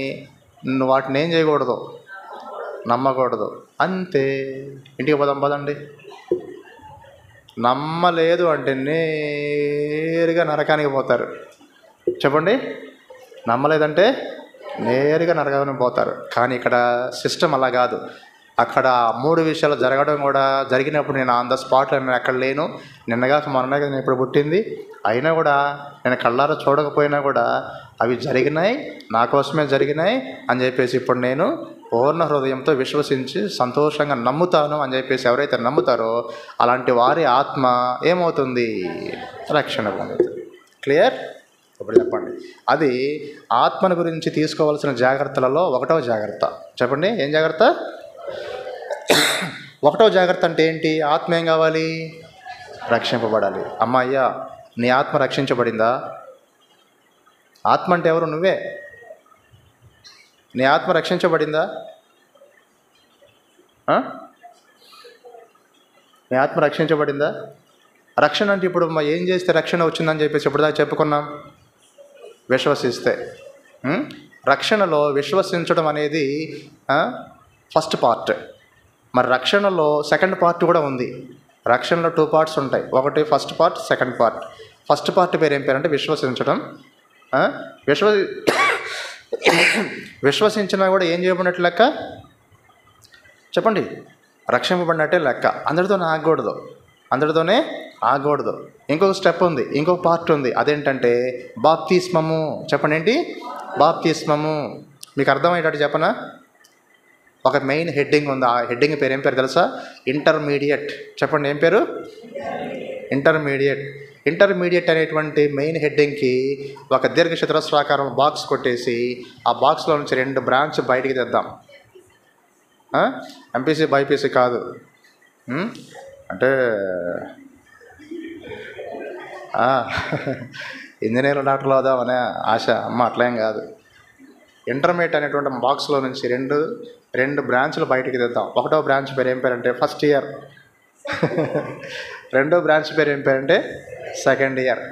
ఏం చేయకూడదు? నమ్మకూడదు. అంతే. ఇంటికి పదండి. నమ్మలేదు అంటే నేరుగా నరకానికి పోతారు. చెప్పండి, నమ్మలేదంటే నేరుగా నరకానికి పోతారు. కానీ ఇక్కడ సిస్టమ్ అలా కాదు. అక్కడ 3 విషయాలు జరిగినప్పుడు నేను ఆన్ ద స్పాట్లో నేను ఎక్కడ లేను. మొన్నగా నేను ఇప్పుడు పుట్టింది. అయినా కూడా నేను కళ్ళారా చూడకపోయినా కూడా అవి జరిగినాయి, నా కోసమే జరిగినాయి అని చెప్పేసి ఇప్పుడు నేను పూర్ణ హృదయంతో విశ్వసించి సంతోషంగా నమ్ముతాను అని చెప్పేసి ఎవరైతే నమ్ముతారో అలాంటి వారి ఆత్మ ఏమవుతుంది? రక్షణ పొందుతుంది. క్లియర్? ఇప్పుడు చెప్పండి, అది ఆత్మను గురించి తీసుకోవాల్సిన జాగ్రత్తలలో 1వ జాగ్రత్త. చెప్పండి, ఏం జాగ్రత్త? 1వ జాగ్రత్త అంటే ఏంటి? ఆత్మ ఏం కావాలి? రక్షింపబడాలి. అయ్యా, నీ ఆత్మ రక్షించబడిందా? ఆత్మ అంటే ఎవరు? నువ్వే. నీ ఆత్మ రక్షించబడిందా? నీ ఆత్మ రక్షించబడిందా? రక్షణ అంటే ఇప్పుడు ఏం చేస్తే రక్షణ వచ్చిందని చెప్పేసి ఇప్పుడు చెప్పుకున్నాం. విశ్వసిస్తే. రక్షణలో విశ్వసించడం అనేది ఫస్ట్ పార్ట్. మరి రక్షణలో సెకండ్ పార్ట్ కూడా ఉంది. రక్షణలో 2 పార్ట్స్ ఉంటాయి. ఒకటి first part, second part. First part పేరు ఏం పేరంటే విశ్వసించడం. విశ్వసించినా కూడా ఏం చేయబడినట్లు లెక్క? చెప్పండి, రక్షింపబడినట్టే లెక్క. అందరితోనే ఆగకూడదు. ఇంకొక స్టెప్ ఉంది, ఇంకొక పార్ట్ ఉంది. అదేంటంటే బాప్తిస్మము. చెప్పండి, ఏంటి? బాప్తిస్మము. మీకు అర్థమయ్యేటట్టు చెప్పనా? ఒక మెయిన్ హెడ్డింగ్ ఉంది. ఆ హెడ్డింగ్ పేరు ఏం పేరు తెలుసా? ఇంటర్మీడియట్. చెప్పండి, ఏం పేరు? ఇంటర్మీడియట్ అనేటువంటి మెయిన్ హెడ్డింగ్కి ఒక దీర్ఘ చతురస్రాకారం బాక్స్ కొట్టేసి ఆ బాక్స్లో నుంచి 2 బ్రాంచ్ బయటికి తెద్దాం. ఎంపీసీ బైపీసీ కాదు. అంటే ఇంజనీర్ డాక్టర్లు అవుదామనే ఆశ. అమ్మ అట్లేం కాదు. ఇంటర్మీడియట్ అనేటువంటి బాక్స్లో నుంచి రెండు బ్రాంచ్లు బయటికి తెద్దాం. ఒకటో బ్రాంచ్ పేరు ఏం పేరంటే ఫస్ట్ ఇయర్. రెండో బ్రాంచ్ పేరు ఏం పేరంటే సెకండ్ ఇయర్.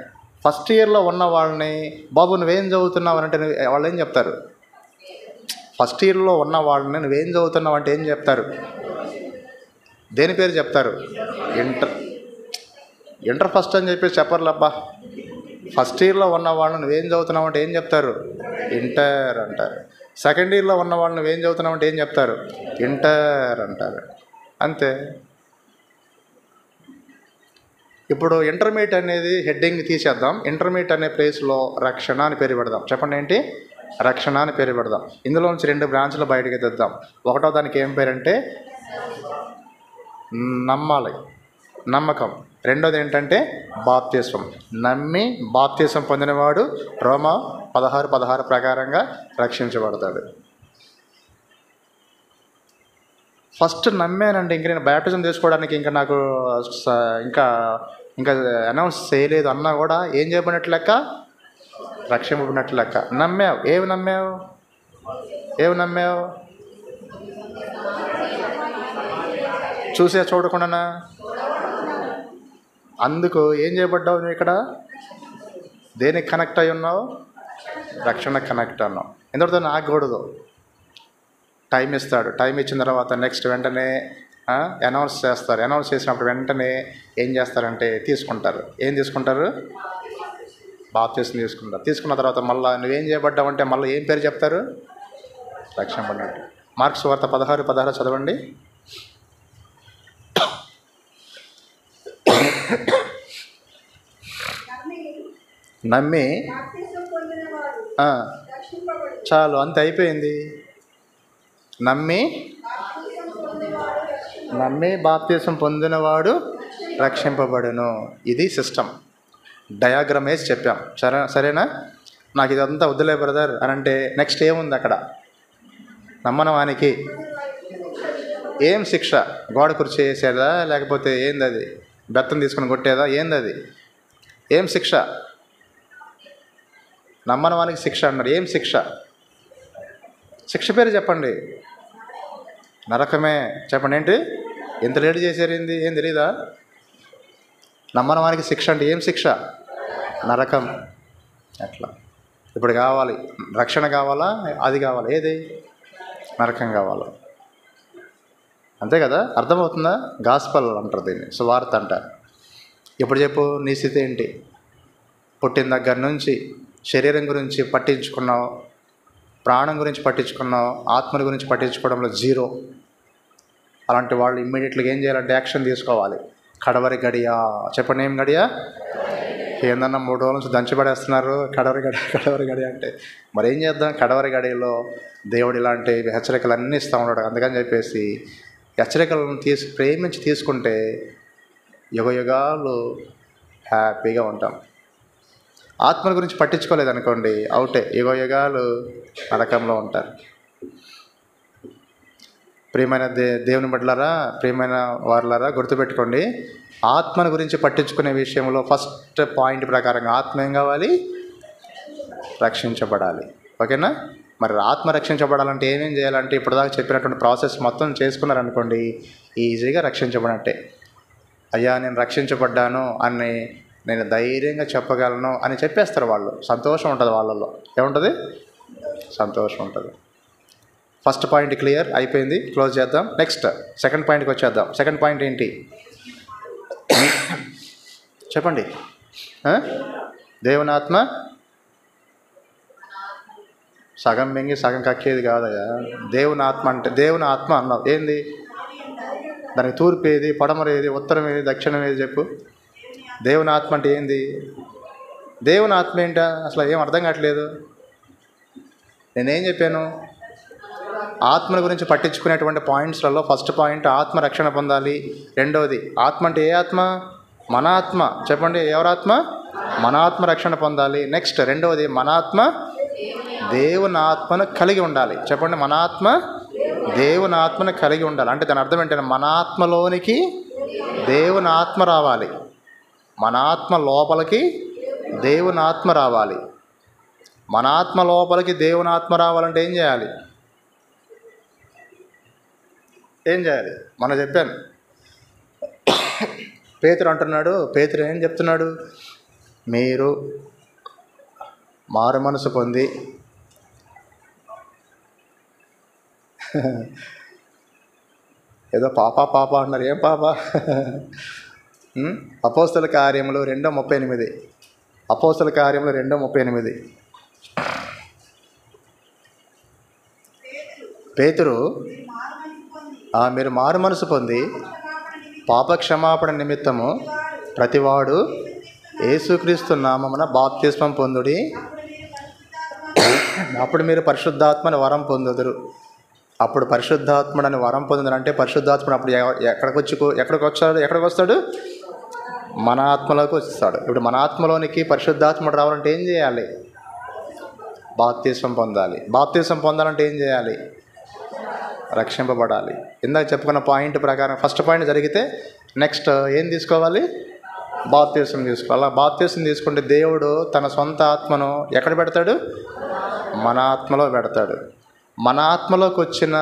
ఫస్ట్ ఇయర్లో ఉన్న వాళ్ళని, బాబు నువ్వేం చదువుతున్నావు అంటే వాళ్ళు ఏం చెప్తారు? ఫస్ట్ ఇయర్లో ఉన్న వాళ్ళని నువ్వేం చదువుతున్నావు అంటే ఏం చెప్తారు? దేని పేరు చెప్తారు? ఇంటర్ ఫస్ట్ అని చెప్పేసి చెప్పర్లబ్బా. ఫస్ట్ ఇయర్లో ఉన్న వాళ్ళని నువ్వేం చదువుతున్నావు అంటే ఏం చెప్తారు? ఇంటర్ అంటారు. సెకండ్ ఇయర్లో ఉన్న వాళ్ళని నువ్వేం చదువుతున్నావు అంటే ఏం చెప్తారు? ఇంటర్ అంటారు. అంతే. ఇప్పుడు ఇంటర్మీడియట్ అనేది హెడ్డింగ్ తీసేద్దాం. ఇంటర్మీడియట్ అనే ప్లేస్లో రక్షణ అని పేరు పెడదాం. చెప్పండి ఏంటి? రక్షణ అని పేరు పెడదాం. ఇందులో నుంచి 2 బ్రాంచ్లు బయటకి తెద్దాం. ఒకటో దానికి ఏం పేరంటే నమ్మాలి, నమ్మకం. రెండోది ఏంటంటే బాప్తిస్వం. నమ్మి బాప్తిస్వం పొందినవాడు రోమా 16:16 ప్రకారంగా రక్షించబడతాడు. ఫస్ట్ నమ్మానండి, ఇంక నేను బ్యాప్టిజం తీసుకోవడానికి ఇంకా నాకు ఇంకా అనౌన్స్ చేయలేదు అన్నా కూడా ఏం చేయబడినట్లు లెక్క? రక్షింపబడినట్లు లెక్క. నమ్మావు. ఏమి నమ్మావు? చూసే చూడకుండా. అందుకు ఏం చేయబడ్డావు నువ్వు ఇక్కడ? దేనికి కనెక్ట్ అయి ఉన్నావు? రక్షణ కనెక్ట్ అన్నావు. ఎందుకంటే ఆగకూడదు. టైం ఇస్తాడు. టైం ఇచ్చిన తర్వాత నెక్స్ట్ వెంటనే అనౌన్స్ చేస్తారు. అనౌన్స్ చేసినప్పుడు వెంటనే ఏం చేస్తారంటే తీసుకుంటారు. ఏం తీసుకుంటారు? బాప్తిస్మం తీసుకుంటారు. తీసుకున్న తర్వాత మళ్ళీ నువ్వేం చేయబడ్డావు అంటే మళ్ళీ ఏం పేరు చెప్తారు? రక్షింపబడినట్టు. మార్క్స్ వార్త 16:16 చదవండి. నమ్మి చాలు, అంత అయిపోయింది. నమ్మి బాప్తిస్మం పొందినవాడు రక్షింపబడును. ఇది సిస్టమ్. డయాగ్రామ్ వేసి చెప్పాం. సరేనా? నాకు ఇదంతా వద్దులే బ్రదర్ అని అంటే నెక్స్ట్ ఏముంది అక్కడ? నమ్మని వానికి ఏం శిక్ష? గోడ కుర్చీ వేసేదా లేకపోతే ఏంది? అది బెత్తం తీసుకుని కొట్టేదా? ఏంది అది? ఏం శిక్ష? నమ్మని వానికి శిక్ష అన్నారు. ఏం శిక్ష? శిక్ష పేరు చెప్పండి. నరకమే. చెప్పండి ఏంటి? ఎంత లేట్ చేశారు? ఏం తెలీదా? నమ్మని వానికి శిక్ష అంటే ఏం శిక్ష? నరకం. అట్లా. ఇప్పుడు కావాలి రక్షణ కావాలా? అది కావాలా? ఏది? నరకం కావాలా? అంతే కదా? అర్థమవుతుందా? గాస్పల్ అంటారు దీన్ని, సువార్త అంటారు. ఇప్పుడు చెప్పు, నీ స్థితి ఏంటి? పుట్టిన దగ్గర నుంచి శరీరం గురించి పట్టించుకున్నావు, ప్రాణం గురించి పట్టించుకున్నావు, ఆత్మ గురించి పట్టించుకోవడంలో జీరో. అలాంటి వాళ్ళు ఇమ్మీడియట్గా ఏం చేయాలంటే యాక్షన్ తీసుకోవాలి. కడవరి గడియ. చెప్పండి ఏం గడియ? ఏందన్నా 3 రోజుల నుంచి దంచిపడేస్తున్నారు కడవరి గడియ అంటే మరి ఏం చేద్దాం? కడవరి గడియలో దేవుడు ఇలాంటి హెచ్చరికలన్నీ ఇస్తూ ఉన్నాడు. అందుకని చెప్పేసి హెచ్చరికలను ప్రేమించి తీసుకుంటే యుగాలు హ్యాపీగా ఉంటాం. ఆత్మ గురించి పట్టించుకోలేదనుకోండి, అవుటే, యుగాలు నరకంలో ఉంటారు. ప్రియమైన దేవుని బిడ్డలారా, ప్రియమైన వారులారా, గుర్తుపెట్టుకోండి, ఆత్మను గురించి పట్టించుకునే విషయంలో ఫస్ట్ పాయింట్ ప్రకారంగా ఆత్మ ఏం కావాలి? రక్షించబడాలి. ఓకేనా? మరి ఆత్మ రక్షించబడాలంటే ఏమేం చేయాలంటే ఇప్పుడు దాకా చెప్పినటువంటి ప్రాసెస్ మొత్తం చేసుకున్నారనుకోండి, ఈజీగా రక్షించబడినట్టే. అయ్యా నేను రక్షించబడ్డాను అని నేను ధైర్యంగా చెప్పగలను అని చెప్పేస్తారు వాళ్ళు. సంతోషం ఉంటుంది వాళ్ళల్లో. ఏముంటుంది? సంతోషం ఉంటుంది. ఫస్ట్ పాయింట్ క్లియర్ అయిపోయింది, క్లోజ్ చేద్దాం. నెక్స్ట్ సెకండ్ పాయింట్కి వచ్చేద్దాం. సెకండ్ పాయింట్ ఏంటి చెప్పండి? దేవుని ఆత్మ సగం మింగి సగం కక్కేది కాదయ్యా. దేవుని ఆత్మ అంటే దేవుని ఆత్మ అన్నావు, ఏంది? దానికి తూర్పు ఏది, పడమర ఏది, ఉత్తరం ఏది, దక్షిణం ఏది చెప్పు? దేవుని ఆత్మ అంటే ఏంది? దేవుని ఆత్మ ఏంటా? అసలు ఏం అర్థం కావట్లేదు. నేనేం చెప్పాను? ఆత్మ గురించి పట్టించుకునేటువంటి పాయింట్స్లలో ఫస్ట్ పాయింట్ ఆత్మ రక్షణ పొందాలి. రెండవది ఆత్మ అంటే ఏ ఆత్మ? మన ఆత్మ. చెప్పండి, ఎవరాత్మ? మన ఆత్మ రక్షణ పొందాలి. నెక్స్ట్ రెండవది మన ఆత్మ దేవుని ఆత్మను కలిగి ఉండాలి. చెప్పండి, మన ఆత్మ దేవుని ఆత్మని కలిగి ఉండాలి. అంటే దాని అర్థం ఏంటంటే మన ఆత్మలోనికి దేవుని ఆత్మ రావాలి, మన ఆత్మ లోపలికి దేవుని ఆత్మ రావాలి. మన ఆత్మ లోపలికి దేవుని ఆత్మ రావాలంటే ఏం చేయాలి? ఏం చేయాలి? మనం చెప్పాను. పేతురు అంటున్నాడు, పేతురు ఏం చెప్తున్నాడు? మీరు మారు మనసు పొంది ఏదో పాప అన్నారు. ఏం పాప? అపోస్తల కార్యములు 2:38. అపోస్తల కార్యములు 2:38. పేతురు మీరు మారు మనసు పొంది పాపక్షమాపణ నిమిత్తము ప్రతివాడు యేసుక్రీస్తు నామమున బాప్తిస్మం పొందుడి, అప్పుడు మీరు పరిశుద్ధాత్మని వరం పొందుదురు. అప్పుడు పరిశుద్ధాత్ముడని వరం పొందుదురు అంటే పరిశుద్ధాత్ముడు అప్పుడు ఎక్కడికి వస్తాడు? మన ఆత్మలోకి వస్తాడు. ఇప్పుడు మన ఆత్మలోనికి పరిశుద్ధాత్ముడు రావాలంటే ఏం చేయాలి? బాప్తిస్మం పొందాలి. బాప్తిస్మం పొందాలంటే ఏం చేయాలి? రక్షింపబడాలి. ఇందాక చెప్పుకున్న పాయింట్ ప్రకారం ఫస్ట్ పాయింట్ జరిగితే నెక్స్ట్ ఏం తీసుకోవాలి? బాప్తిస్మం తీసుకోవాలి. అలా బాప్తిస్మం తీసుకుంటే దేవుడు తన సొంత ఆత్మను ఎక్కడ పెడతాడు? మన ఆత్మలో పెడతాడు. మన ఆత్మలోకి వచ్చిన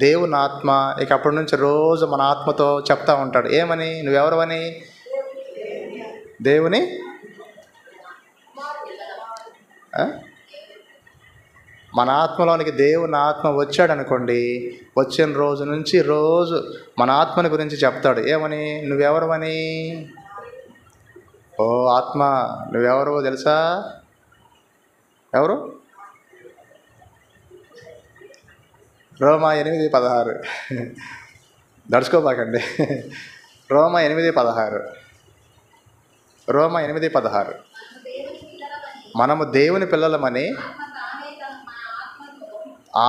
దేవుని ఆత్మ ఇక అప్పటి నుంచి రోజు మన ఆత్మతో చెప్తా ఉంటాడు. ఏమని? నువ్వెవరవని? దేవుని మన ఆత్మలోనికి దేవుని ఆత్మ వచ్చాడు అనుకోండి, వచ్చిన రోజు నుంచి రోజు మన ఆత్మని గురించి చెప్తాడు. ఏమని? నువ్వెవరవని? ఓ ఆత్మ, నువ్వెవరో తెలుసా? ఎవరు? రోమా 8:16. దడుచుకోబాకండి. రోమా 8:16. రోమా 8:16. మనము దేవుని పిల్లలమని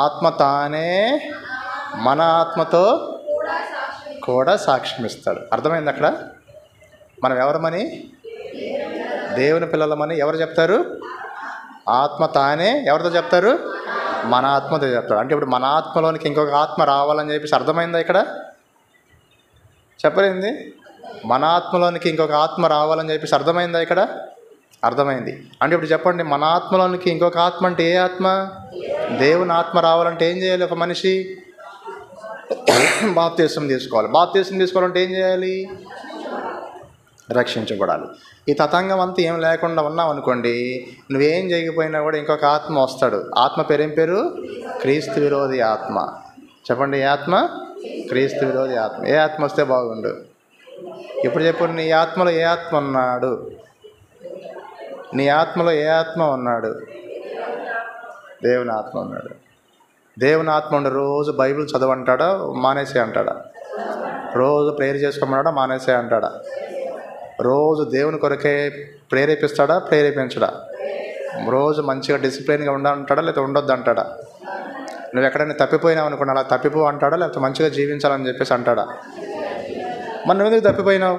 ఆత్మ తానే మన ఆత్మతో కూడా సాక్ష్యం ఇస్తాడు. అర్థమైంది అక్కడ? మనం ఎవరమని? దేవుని పిల్లలమని ఎవరు చెప్తారు? ఆత్మ తానే ఎవరితో చెప్తారు? మన ఆత్మతో చెప్తాడు. అంటే ఇప్పుడు మన ఆత్మలోనికి ఇంకొక ఆత్మ రావాలని చెప్పేసి అర్థమైందా ఇక్కడ? చెప్పలేంది? మన ఆత్మలోనికి ఇంకొక ఆత్మ రావాలని చెప్పేసి అర్థమైందా ఇక్కడ? అర్థమైంది. అంటే ఇప్పుడు చెప్పండి, మన ఆత్మలోనికి ఇంకొక ఆత్మ అంటే ఏ ఆత్మ? దేవుని ఆత్మ రావాలంటే ఏం చేయాలి? ఒక మనిషి బాప్తిస్మం తీసుకోవాలి. బాప్తిస్మం తీసుకోవాలంటే ఏం చేయాలి? రక్షించబడాలి. ఈ తతంగం అంతా ఏం లేకుండా ఉన్నావు అనుకోండి, నువ్వేం చేయకపోయినా కూడా ఇంకొక ఆత్మ వస్తాడు. ఆత్మ పేరేం పేరు? క్రీస్తు విరోధి ఆత్మ. చెప్పండి, ఏ ఆత్మ? క్రీస్తు విరోధి ఆత్మ. ఏ ఆత్మ వస్తే బాగుండు? ఇప్పుడు చెప్పు, నీ ఆత్మలో ఏ ఆత్మ ఉన్నాడు? నీ ఆత్మలో ఏ ఆత్మ ఉన్నాడు? దేవుని ఆత్మ ఉన్నాడు. దేవుని ఆత్మ ఉండి రోజు బైబిల్ చదవంటాడా? మానేసే అంటాడా? రోజు ప్రేయర్ చేసుకోమన్నాడా? మానేసే అంటాడా? రోజు దేవుని కొరకే ప్రేరేపిస్తాడా? ప్రేరేపించడా? రోజు మంచిగా డిసిప్లిన్గా ఉండాలంటాడా? లేకపోతే ఉండొద్దు అంటాడా? నువ్వు ఎక్కడైనా తప్పిపోయినావు అనుకోండి, అలా తప్పిపో అంటాడా? లేకపోతే మంచిగా జీవించాలని చెప్పేసి అంటాడా? మరి నువ్వు ఎందుకు తప్పిపోయినావు?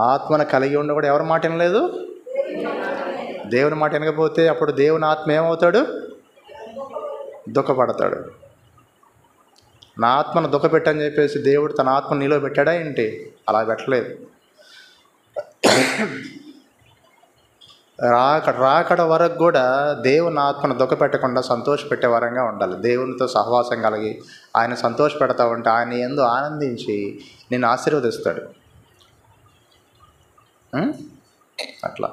ఆత్మను కలిగి ఉండి కూడా ఎవరి మాట వినలేదు? దేవుని మాట వినకపోతే అప్పుడు దేవుని ఆత్మ ఏమవుతాడు? దుఃఖపడతాడు. నా ఆత్మను దుఃఖపెట్టని చెప్పేసి దేవుడు తన ఆత్మను నీలో పెట్టాడా ఏంటి? అలా పెట్టలేదు. రాకడ వరకు కూడా దేవుని ఆత్మను దుఃఖపెట్టకుండా సంతోషపెట్టే వరంగా ఉండాలి. దేవునితో సహవాసం కలిగి ఆయన సంతోషపెడతా ఉంటే ఆయన యందు ఆనందించి నిన్ను ఆశీర్వదిస్తాడు. అట్లా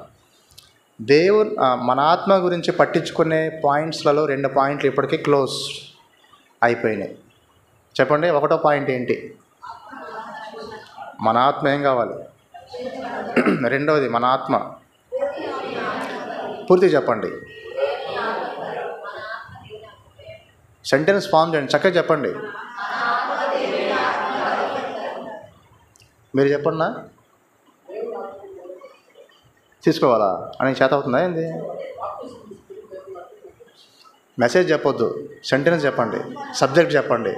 మన ఆత్మ గురించి పట్టించుకునే పాయింట్స్లలో 2 పాయింట్లు ఇప్పటికీ క్లోజ్ అయిపోయినాయి. చెప్పండి, 1వ పాయింట్ ఏంటి? మన ఆత్మ ఏం కావాలి? 2వది మన ఆత్మ. పూర్తి చెప్పండి. సెంటెన్స్ ఫామ్ చేయండి, చక్కగా చెప్పండి. మీరు చెప్పండి. తీసుకోవాలా అని చేత అవుతుందా ఏంది? మెసేజ్ చెప్పొద్దు, సెంటెన్స్ చెప్పండి, సబ్జెక్ట్ చెప్పండి.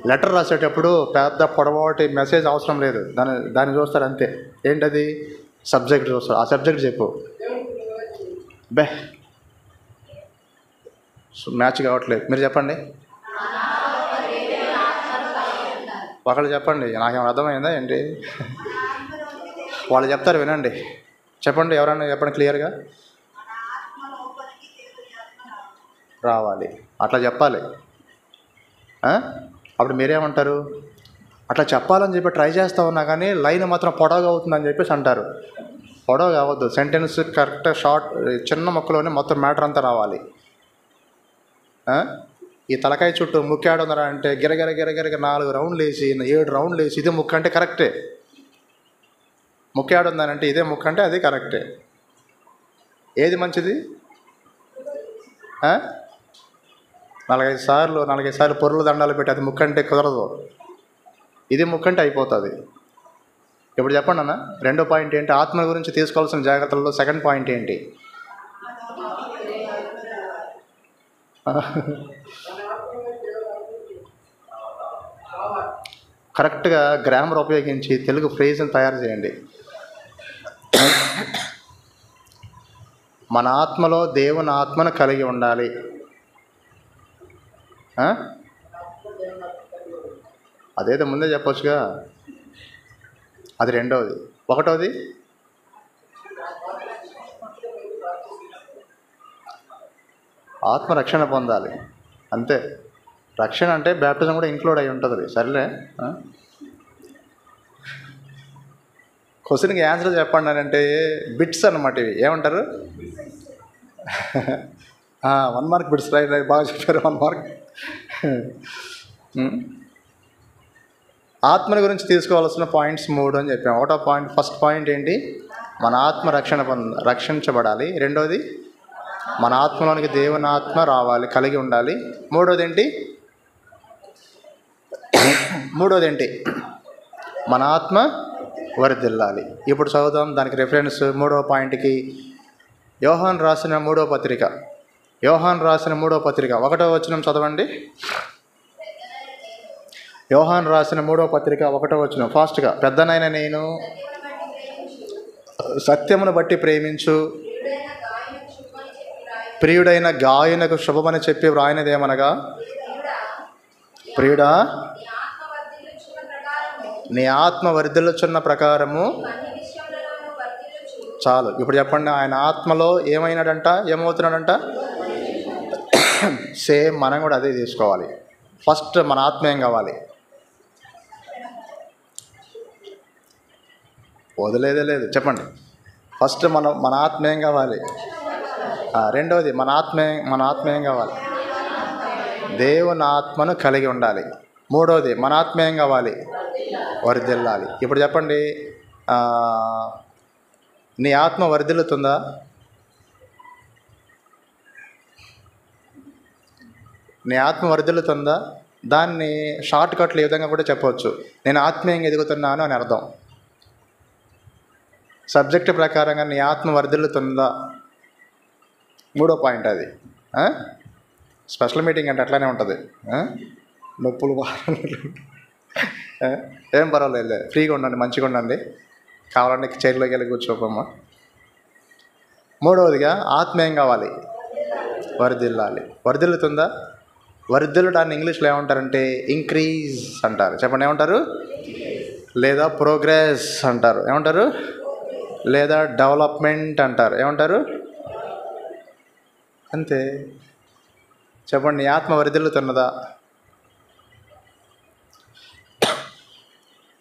లెటర్ రాసేటప్పుడు పెద్ద పొడవాటి మెసేజ్ అవసరం లేదు, దాన్ని చూస్తారు అంతే. ఏంటది? సబ్జెక్ట్ చూస్తారు. ఆ సబ్జెక్ట్ చెప్పు. మ్యాచ్ కావట్లేదు. మీరు చెప్పండి, ఒకళ్ళు చెప్పండి. నాకేమైనా అర్థమైందా ఏంటి? వాళ్ళు చెప్తారు, వినండి. చెప్పండి, ఎవరైనా చెప్పండి క్లియర్గా. రావాలి, అట్లా చెప్పాలి. అప్పుడు మీరేమంటారు? అట్లా చెప్పాలని చెప్పి ట్రై చేస్తూ ఉన్నా కానీ లైన్ మాత్రం పొడవుగా అవుతుందని చెప్పేసి అంటారు. పొడవు కావద్దు, సెంటెన్స్ కరెక్ట్ షార్ట్ చిన్న మొక్కలోనే మొత్తం మ్యాటర్ అంతా రావాలి. ఈ తలకాయ చుట్టూ ముక్కాడున్నారా అంటే గిరగిర గిరగిరగ 4 రౌండ్లు వేసి 7 రౌండ్లు వేసి ఇదే ముక్క అంటే కరెక్టే. ముక్కాడుందనంటే ఇదే ముక్క అంటే అదే కరెక్టే. ఏది మంచిది? 4-5 సార్లు పొర్లు దండాలు పెట్టి అది ముక్క అంటే కుదరదు. ఇది ముక్క అంటే అయిపోతుంది. ఇప్పుడు చెప్పండి అన్న, రెండో పాయింట్ ఏంటి? ఆత్మ గురించి తీసుకోవాల్సిన జాగ్రత్తల్లో సెకండ్ పాయింట్ ఏంటి? కరెక్ట్గా గ్రామర్ ఉపయోగించి తెలుగు ఫ్రేజ్ని తయారు చేయండి. మన ఆత్మలో దేవుని ఆత్మను కలిగి ఉండాలి. అదేదో ముందే చెప్పొచ్చుగా. అది రెండవది. ఒకటోది ఆత్మరక్షణ పొందాలి, అంతే. రక్షణ అంటే బ్యాప్టిజం కూడా ఇంక్లూడ్ అయి ఉంటుంది. సరేలే, క్వశ్చన్కి ఆన్సర్ చెప్పండి అని అంటే బిట్స్ అన్నమాట ఇవి. ఏమంటారు? 1 మార్క్ బిట్స్. రైట్, బాగా చెప్పారు, 1 మార్క్. ఆత్మని గురించి తీసుకోవాల్సిన పాయింట్స్ 3 అని చెప్పాము. ఒకటో పాయింట్, ఫస్ట్ పాయింట్ ఏంటి? మన ఆత్మ రక్షించబడాలి. రెండోది మన ఆత్మలోనికి దేవుని ఆత్మ రావాలి, కలిగి ఉండాలి. మూడోది ఏంటి? మన ఆత్మ వర్ధిల్లాలి. ఇప్పుడు చదువుదాం దానికి రిఫరెన్స్. 3వ పాయింట్కి యోహాను రాసిన 3వ పత్రిక. 1వ వచనం చదవండి. యోహాను రాసిన 3వ పత్రిక 1వ వచనం ఫాస్ట్గా. పెద్దనైన నేను సత్యమును బట్టి ప్రేమించు ప్రియుడైన గాయనకు శుభమని చెప్పి వ్రాయినదేమనగా, ప్రియుడా నీ ఆత్మ వర్ధిల్లుచున్న ప్రకారము. చాలు. ఇప్పుడు చెప్పండి, ఆయన ఆత్మలో ఏమవుతున్నాడంట? సేమ్ మనం కూడా అదే తీసుకోవాలి. ఫస్ట్ మన ఆత్మ ఏం కావాలి? వదిలేదే లేదు, చెప్పండి. ఫస్ట్ మన ఆత్మ ఏం కావాలి? రెండవది మన ఆత్మ ఏం కావాలి? దేవుని ఆత్మను కలిగి ఉండాలి. మూడవది మన ఆత్మ ఏం కావాలి? వర్ధిల్లాలి. ఇప్పుడు చెప్పండి, నీ ఆత్మ వర్ధిల్లుతుందా? నీ ఆత్మ వర్ధిల్లుతుందా? దాన్ని షార్ట్ కట్లు ఈ విధంగా కూడా చెప్పవచ్చు. నేను ఆత్మీయంగా ఎదుగుతున్నాను అని అర్థం. సబ్జెక్ట్ ప్రకారంగా నీ ఆత్మ వర్ధిల్లుతుందా? 3వ పాయింట్ అది. స్పెషల్ మీటింగ్ అంటే అట్లానే ఉంటుంది. నొప్పులు ఏం పర్వాలేదు, ఫ్రీగా ఉండండి, మంచిగా ఉండండి. కావాలంటే చైర్లోకి వెళ్ళి కూర్చోపమ్మా. మూడవదిగా ఆత్మ ఏం కావాలి? వర్ధిల్లాలి. వర్ధిల్లుతుందా? వర్ధిల్లడాన్ని ఇంగ్లీష్లో ఏమంటారంటే ఇంక్రీజ్ అంటారు. చెప్పండి, ఏమంటారు? లేదా ప్రోగ్రెస్ అంటారు. ఏమంటారు? లేదా డెవలప్మెంట్ అంటారు. ఏమంటారు? అంతే. చెప్పండి, నీ ఆత్మ వర్ధిల్లుతున్నదా?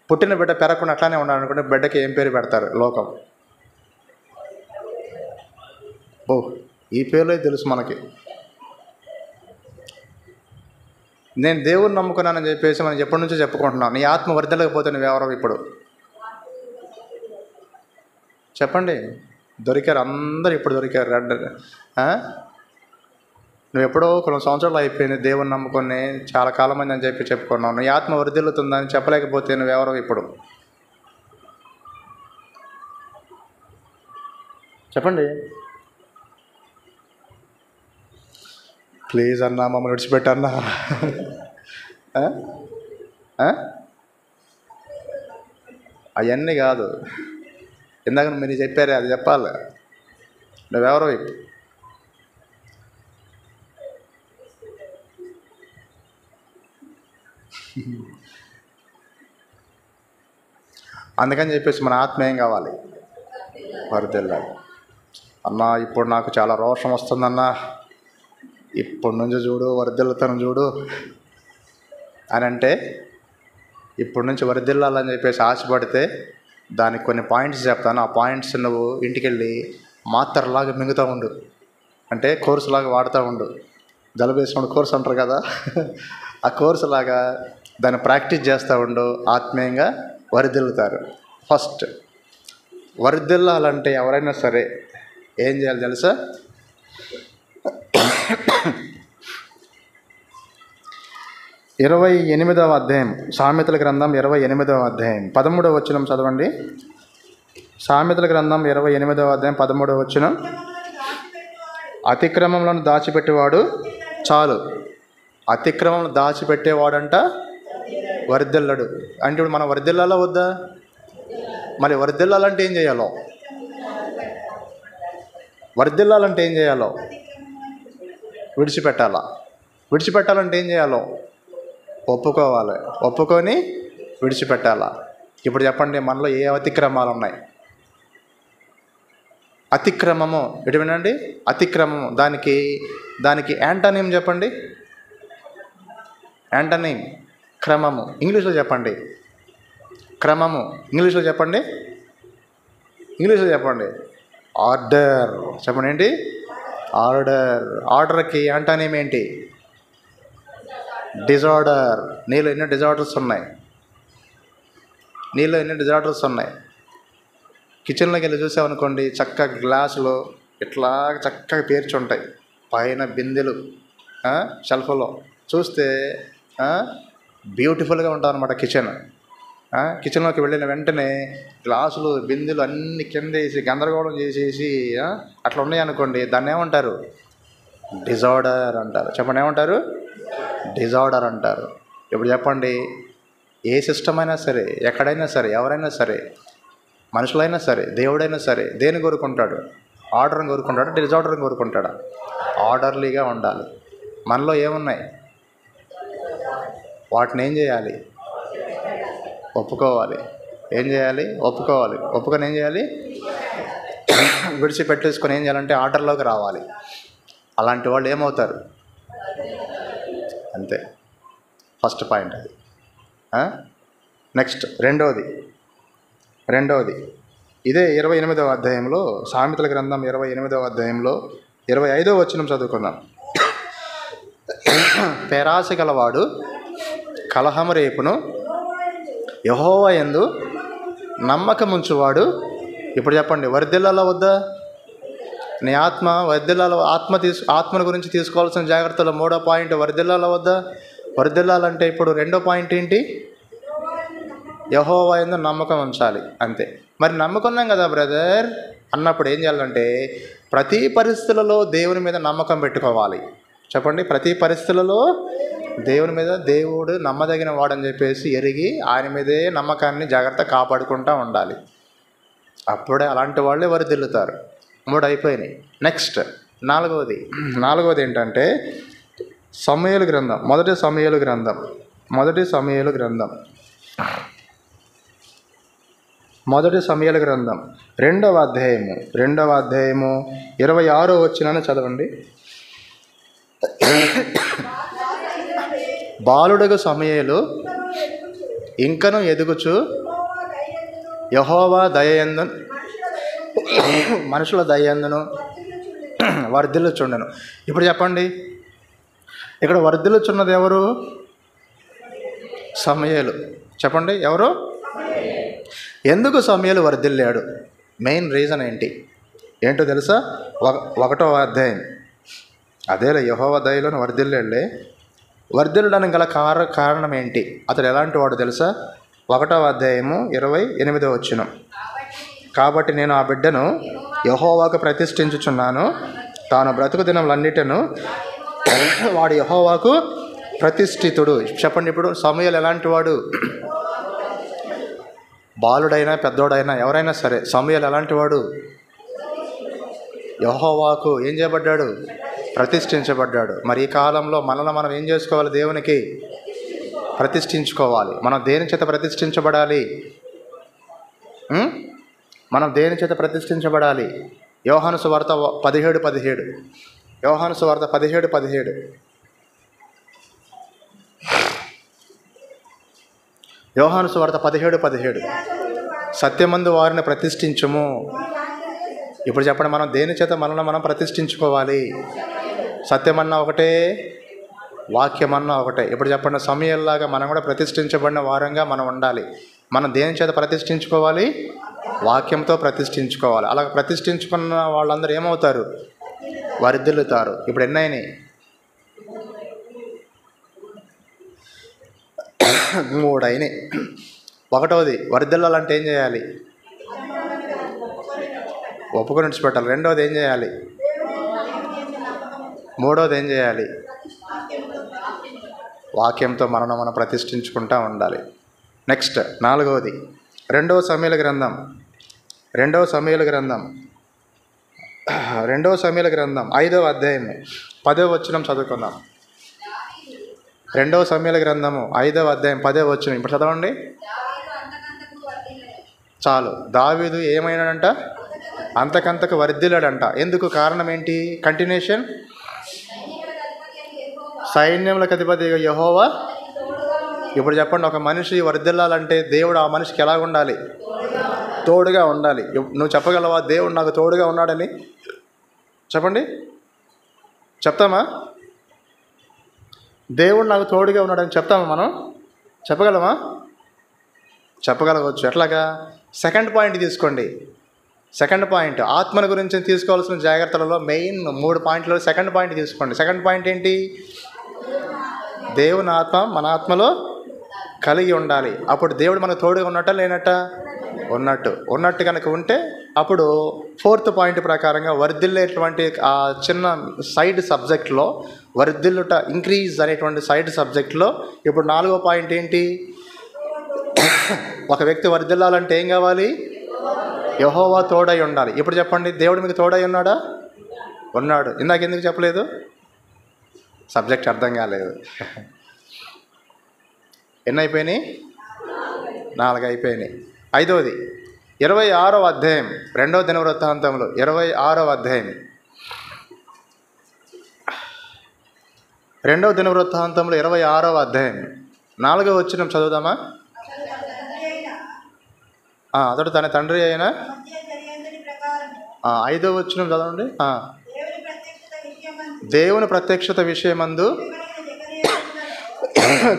పుట్టిన బిడ్డ పెరగకుండా అట్లానే ఉండాలనుకుంటే బిడ్డకి ఏం పేరు పెడతారు? లోకం. ఈ పేర్లే తెలుసు మనకి. నేను దేవుని నమ్ముకున్నానని చెప్పేసి మనం ఎప్పటి నుంచో చెప్పుకుంటున్నాం. నీ ఆత్మ వర్ధిల్లకపోతే నువ్వెవరో ఇప్పుడు చెప్పండి. దొరికారు, అందరు ఇప్పుడు దొరికారు. నువ్వు ఎప్పుడో కొన్ని సంవత్సరాలు అయిపోయింది దేవుని నమ్ముకొని చాలా కాలమైంది అని చెప్పి చెప్పుకున్నావు. నీ ఆత్మ వర్ధిల్లుతుందని చెప్పలేకపోతే నువ్వెవరో ఇప్పుడు చెప్పండి. ప్లీజ్ అన్నా, మమ్మల్ని విడిచిపెట్టన్నా. అవన్నీ కాదు, ఇందాక మీరు చెప్పారే అది చెప్పాలి. నువ్వెవరో ఇప్పుడు అందుకని చెప్పేసి మన ఆత్మ ఏం కావాలి? వర్ధిల్లాలి. అన్నా ఇప్పుడు నాకు చాలా రోషం వస్తుందన్నా, ఇప్పటి నుంచి చూడు వర్ధిల్లుతాను చూడు అని అంటే, ఇప్పటి నుంచి వర్ధిల్లాలని చెప్పేసి ఆశపడితే దానికి కొన్ని పాయింట్స్ చెప్తాను. ఆ పాయింట్స్ నువ్వు ఇంటికి వెళ్ళి మాత్రలాగా మింగుతూ ఉండు, అంటే కోర్సులాగా వాడుతూ ఉండు. జలుబు వేసుకుని కోర్సు అంటారు కదా, ఆ కోర్సు లాగా దాన్ని ప్రాక్టీస్ చేస్తూ ఉండు, ఆత్మీయంగా వర్ధిల్లుతారు. ఫస్ట్ వర్ధిల్లాలంటే ఎవరైనా సరే ఏం చేయాలి తెలుసా? 28వ అధ్యాయం, సామెతల గ్రంథం 28వ అధ్యాయం 13వ వచనం చదవండి. సామెతల గ్రంథం 28వ అధ్యాయం 13వ వచనం. అతిక్రమంలో దాచిపెట్టేవాడు చాలు. అతిక్రమం దాచిపెట్టేవాడంట వర్ధిల్లడు. అంటే ఇప్పుడు మనం వర్ధిల్లాలా వద్దా? మరి వర్ధిల్లాలంటే ఏం చేయాలో? వర్ధిల్లాలంటే ఏం చేయాలో? విడిచిపెట్టాలా. విడిచిపెట్టాలంటే ఏం చేయాలో? ఒప్పుకోవాలి. ఒప్పుకొని విడిచిపెట్టాలా. ఇప్పుడు చెప్పండి, మనలో ఏ అతిక్రమాలు ఉన్నాయి? అతిక్రమము ఎటు వినండి, అతిక్రమము. దానికి యాంటోనిమ్ చెప్పండి. యాంటోనిమ్ క్రమము. ఇంగ్లీష్లో చెప్పండి. క్రమము ఇంగ్లీష్లో చెప్పండి. ఇంగ్లీష్లో చెప్పండి. ఆర్డర్. చెప్పండి ఏంటి? ఆర్డర్. ఆర్డర్కి యాంటోనిమ్ ఏంటి? డిజార్డర్. నీలో ఎన్ని డిజార్డర్స్ ఉన్నాయి? నీలో ఎన్ని డిజార్డర్స్ ఉన్నాయి? కిచెన్లోకి వెళ్ళి చూసామనుకోండి, చక్కగా గ్లాసులో ఇట్లా చక్కగా పేర్చి ఉంటాయి, పైన బిందెలు షెల్ఫ్లో చూస్తే బ్యూటిఫుల్గా ఉంటుంది అన్నమాట కిచెన్. కిచెన్లోకి వెళ్ళిన వెంటనే గ్లాసులు బిందెలు అన్నీ కింద వేసి గందరగోళం చేసేసి అట్లా ఉన్నాయి అనుకోండి, దాన్ని ఏమంటారు? డిజార్డర్ అంటారు. చెప్పండి, ఏమంటారు? డిజార్డర్ అంటారు. ఇప్పుడు చెప్పండి, ఏ సిస్టమ్ అయినా సరే, ఎక్కడైనా సరే, ఎవరైనా సరే, మనుషులైనా సరే, దేవుడైనా సరే దేని కోరుకుంటాడు? ఆర్డర్ని కోరుకుంటాడా? డిజార్డర్ని కోరుకుంటాడా? ఆర్డర్లీగా ఉండాలి. మనలో ఏమున్నాయి? వాటిని ఏం చేయాలి? ఒప్పుకోవాలి. ఏం చేయాలి? ఒప్పుకోవాలి. ఒప్పుకొని ఏం చేయాలి? విడిచిపెట్టేసుకొని ఏం చేయాలంటే ఆర్డర్లోకి రావాలి. అలాంటి వాళ్ళు ఏమవుతారు? అంతే. ఫస్ట్ పాయింట్ అది. నెక్స్ట్ రెండవది ఇదే 28వ అధ్యాయంలో, సామెతల గ్రంథం 28వ అధ్యాయంలో 25వ వచనం చదువుకుందాం. పేరాశ గలవాడు కలహము రేపును, యెహోవా యందు నమ్మకముంచువాడు. ఇప్పుడు చెప్పండి, వర్ధిల్లాలా వద్దా? నీ ఆత్మ వర్ధిల్లాల. ఆత్మను గురించి తీసుకోవాల్సిన జాగ్రత్తలు 3వ పాయింట్ వర్ధిల్లాలా వద్దా? వర్ధిల్లాలంటే ఇప్పుడు 2వ పాయింట్ ఏంటి? యెహోవా యందు నమ్మకం ఉంచాలి. అంతే. మరి నమ్ముకున్నాం కదా బ్రదర్ అన్నప్పుడు ఏం చేయాలంటే ప్రతి పరిస్థితులలో దేవుని మీద నమ్మకం పెట్టుకోవాలి. చెప్పండి, ప్రతి పరిస్థితులలో దేవుని మీద, దేవుడు నమ్మదగిన వాడని చెప్పేసి ఎరిగి ఆయన మీదే నమ్మకాన్ని జాగ్రత్త కాపాడుకుంటూ ఉండాలి. అప్పుడే అలాంటి వాళ్ళే వర్ధిల్లుతారు. 3 అయిపోయినాయి. నెక్స్ట్ నాలుగవది ఏంటంటే సమూయేలు గ్రంథం, మొదటి సమూయేలు గ్రంథం 2వ అధ్యాయము 26వ వచనాన్ని చదవండి. బాలుడగు సమూయేలు ఇంకను ఎదుగుచు యెహోవా దయయందు మనుషుల దయయందును వర్ధిల్లుచుండెను. ఇప్పుడు చెప్పండి, ఇక్కడ వర్ధిల్లుచున్నది ఎవరు? సమూయేలు. చెప్పండి, ఎవరు? ఎందుకు సమూయేలు వర్ధిల్లాడు? మెయిన్ రీజన్ ఏంటో తెలుసా? 1వ అధ్యాయం. అదేలే, యెహోవా దయలోని వర్ధిల్లాడులే. వర్ధిల్లడానికి గల కారణం ఏంటి? అతడు ఎలాంటి వాడు తెలుసా? 1వ అధ్యాయము 28వ వచనం. కాబట్టి నేను ఆ బిడ్డను యెహోవాకు ప్రతిష్ఠించుచున్నాను, తాను బ్రతుకు దినములన్నిటిను వాడు యెహోవాకు ప్రతిష్ఠితుడు. చెప్పండి, ఇప్పుడు సమూయేలు ఎలాంటి వాడు? బాలుడైనా పెద్దోడైనా ఎవరైనా సరే, సమూయేలు ఎలాంటి వాడు? యెహోవాకు ఏం చేయబడ్డాడు? ప్రతిష్ఠించబడ్డాడు. మరి ఈ కాలంలో మనల్ని మనం ఏం చేసుకోవాలి? దేవునికి ప్రతిష్ఠించుకోవాలి. మనం దేని చేత ప్రతిష్ఠించబడాలి? మనం దేని చేత ప్రతిష్ఠించబడాలి? యోహాను సువార్త 17:17. యోహాను సువార్త 17:17. యోహాను సువార్త 17:17. సత్యమందు వారిని ప్రతిష్ఠించుము. ఇప్పుడు చెప్పండి, మనం దేని చేత మనల్ని మనం ప్రతిష్ఠించుకోవాలి? సత్యమన్నా ఒకటే, వాక్యమన్నా ఒకటే. ఇప్పుడు చెప్పండి, సమయంలాగా మనం కూడా ప్రతిష్ఠించబడిన వారంగా మనం ఉండాలి. మనం దేని చేత ప్రతిష్ఠించుకోవాలి? వాక్యంతో ప్రతిష్ఠించుకోవాలి. అలా ప్రతిష్ఠించుకున్న వాళ్ళందరూ ఏమవుతారు? వర్ధిల్లుతారు. ఇప్పుడు ఎన్నైనాయి? 3 అయినాయి. ఒకటోది, వర్ధిల్లాలంటే ఏం చేయాలి? ఒప్పుకొని విడిచిపెట్టాలి. రెండోది ఏం చేయాలి? మూడోది ఏం చేయాలి? వాక్యంతో మనం ప్రతిష్ఠించుకుంటూ ఉండాలి. నెక్స్ట్ 4వది, 2 సమూయేలు గ్రంథం 5వ అధ్యాయం 10వ వచనం చదువుకుందాం. 2 సమూయేలు గ్రంథము 5వ అధ్యాయం 10వ వచనం. ఇప్పుడు చదవండి చాలు. దావీదు ఏమైనాడంట? అంతకంతకు వర్ధిల్లాడంట. ఎందుకు? కారణం ఏంటి? కంటిన్యూషన్. సైన్యములకు అధిపతి యెహోవా. ఇప్పుడు చెప్పండి, ఒక మనిషి వర్ధిల్లాలంటే దేవుడు ఆ మనిషికి ఎలా ఉండాలి? తోడుగా ఉండాలి. నువ్వు చెప్పగలవా దేవుడు నాకు తోడుగా ఉన్నాడని? చెప్పండి, చెప్తామా? దేవుడు నాకు తోడుగా ఉన్నాడని చెప్తామా మనం? చెప్పగలమా? చెప్పగలవచ్చు. ఎట్లాగా? సెకండ్ పాయింట్ తీసుకోండి. సెకండ్ పాయింట్, ఆత్మను గురించి తీసుకోవాల్సిన జాగ్రత్తలలో మెయిన్ 3 పాయింట్లు. సెకండ్ పాయింట్ తీసుకోండి. సెకండ్ పాయింట్ ఏంటి? దేవుని ఆత్మ మన ఆత్మలో కలిగి ఉండాలి. అప్పుడు దేవుడు మనకు తోడుగా ఉన్నట్ట లేనట్ట? ఉన్నట్టు కనుక ఉంటే అప్పుడు 4th పాయింట్ ప్రకారంగా వర్ధిల్లేటువంటి ఆ చిన్న సైడ్ సబ్జెక్ట్లో, వర్ధిల్లుట ఇంక్రీజ్ అనేటువంటి సైడ్ సబ్జెక్ట్లో ఇప్పుడు 4వ పాయింట్ ఏంటి? ఒక వ్యక్తి వర్ధిల్లాలంటే ఏం కావాలి? యెహోవా తోడై ఉండాలి. ఇప్పుడు చెప్పండి, దేవుడు మీకు తోడై ఉన్నాడా? ఉన్నాడు. ఇందాక ఎందుకు చెప్పలేదు? సబ్జెక్ట్ అర్థం కాలేదు. ఎన్ని అయిపోయినాయి? 4 అయిపోయినాయి. 5వది 26వ అధ్యాయం 2వ దినవృత్తాంతంలో 26వ అధ్యాయం 2వ దినవృత్తాంతంలో 26వ అధ్యాయం 4వ వచనం చదువుదామా? అతడు తన తండ్రి అయిన 5వ వచనం చదవండి. దేవుని ప్రత్యక్షత విషయమందు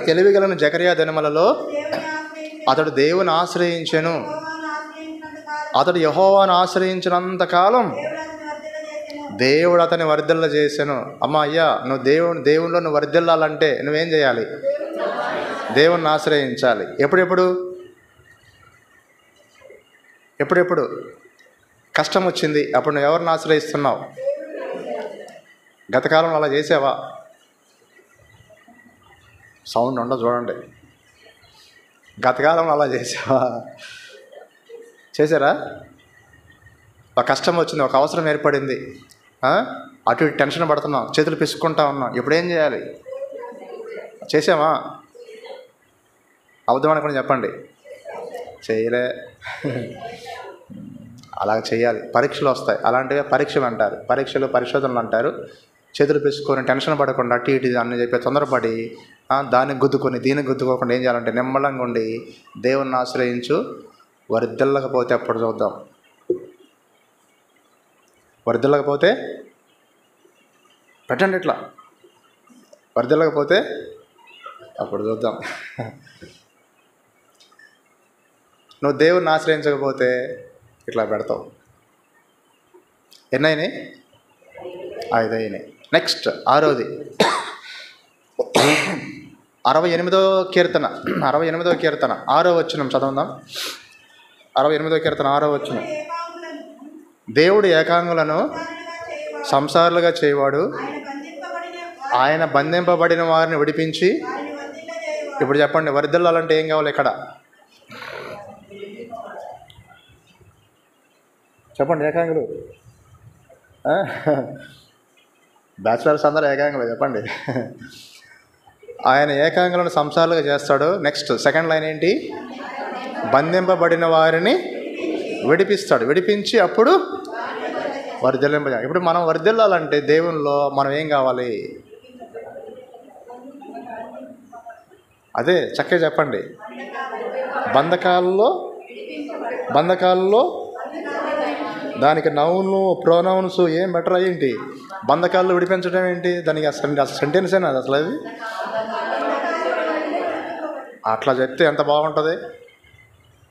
తెలివిగలను జకరియా దినములలో అతడు దేవుని ఆశ్రయించెను. అతడు యెహోవాను ఆశ్రయించినంత కాలం దేవుడు అతని వర్ధిల్ల చేసెను. అయ్యా, నువ్వు దేవునిలో నువ్వు వర్ధిల్లాలంటే నువ్వేం చేయాలి? దేవుణ్ణి ఆశ్రయించాలి. ఎప్పుడెప్పుడు కష్టం వచ్చింది అప్పుడు నువ్వు ఎవరిని ఆశ్రయిస్తున్నావు? గతకాలంలో అలా చేసావా? సౌండ్ ఉండదు చూడండి. గతకాలంలో అలా చేశారా? ఒక కష్టం వచ్చింది, ఒక అవసరం ఏర్పడింది, అటు ఇటు టెన్షన్ పడుతున్నాం, చేతులు పిసుక్కుంటా ఉన్నాం. ఇప్పుడు ఏం చేయాలి? చేసామా? అబద్ధం అనుకుని చెప్పండి. చేయలే. అలా చేయాలి. పరీక్షలు వస్తాయి, అలాంటివే పరీక్షలు అంటారు. పరిశోధనలు అంటారు. చేతులు పిసుకొని టెన్షన్ పడకుండా అటు ఇటు అన్నీ చెప్పి తొందరపడి దాన్ని గుద్దుకొని దీన్ని గుద్దుకోకుండా ఏం చేయాలంటే నిమ్మలంగా ఉండి దేవుణ్ణి ఆశ్రయించు. వర్ధిల్లకపోతే అప్పుడు చూద్దాం. వర్ధిల్లకపోతే పెట్టండి ఇట్లా. వర్ధిల్లకపోతే అప్పుడు చూద్దాం. నువ్వు దేవుణ్ణి ఆశ్రయించకపోతే ఇట్లా పెడతావు. ఎన్నైనాయి? 5 అయినాయి. నెక్స్ట్ 6వది 68వ కీర్తన 6వ వచనం చదువుదాం. 68వ కీర్తన 6వ వచనం. దేవుడు ఏకాంగులను సంసారులుగా చేయవాడు, ఆయన బంధింపబడిన వారిని విడిపించి. ఇప్పుడు చెప్పండి, వర్ధిల్లాలంటే ఏం కావాలి? ఇక్కడ చెప్పండి. ఏకాంగులు బ్యాచిలర్స్ అందరూ ఏకాంగులు చెప్పండి. ఆయన ఏకాంగులను సంసారులుగా చేస్తాడు. నెక్స్ట్ సెకండ్ లైన్ ఏంటి? బంధింపబడిన వారిని విడిపిస్తాడు. విడిపించి అప్పుడు వర్ధిల్లింపజేయాలి. ఇప్పుడు మనం వర్ధిల్లాలంటే దేవునిలో మనం ఏం కావాలి? అదే చక్కగా చెప్పండి. బంధకాల్లో దానికి నౌను ప్రోనౌన్స్ ఏం బెటర్ ఏంటి? బంధకాల్లో విడిపించడం ఏంటి? దానికి అసలు సెంటెన్స్ అయినా అసలు అది అట్లా చెప్తే ఎంత బాగుంటుంది.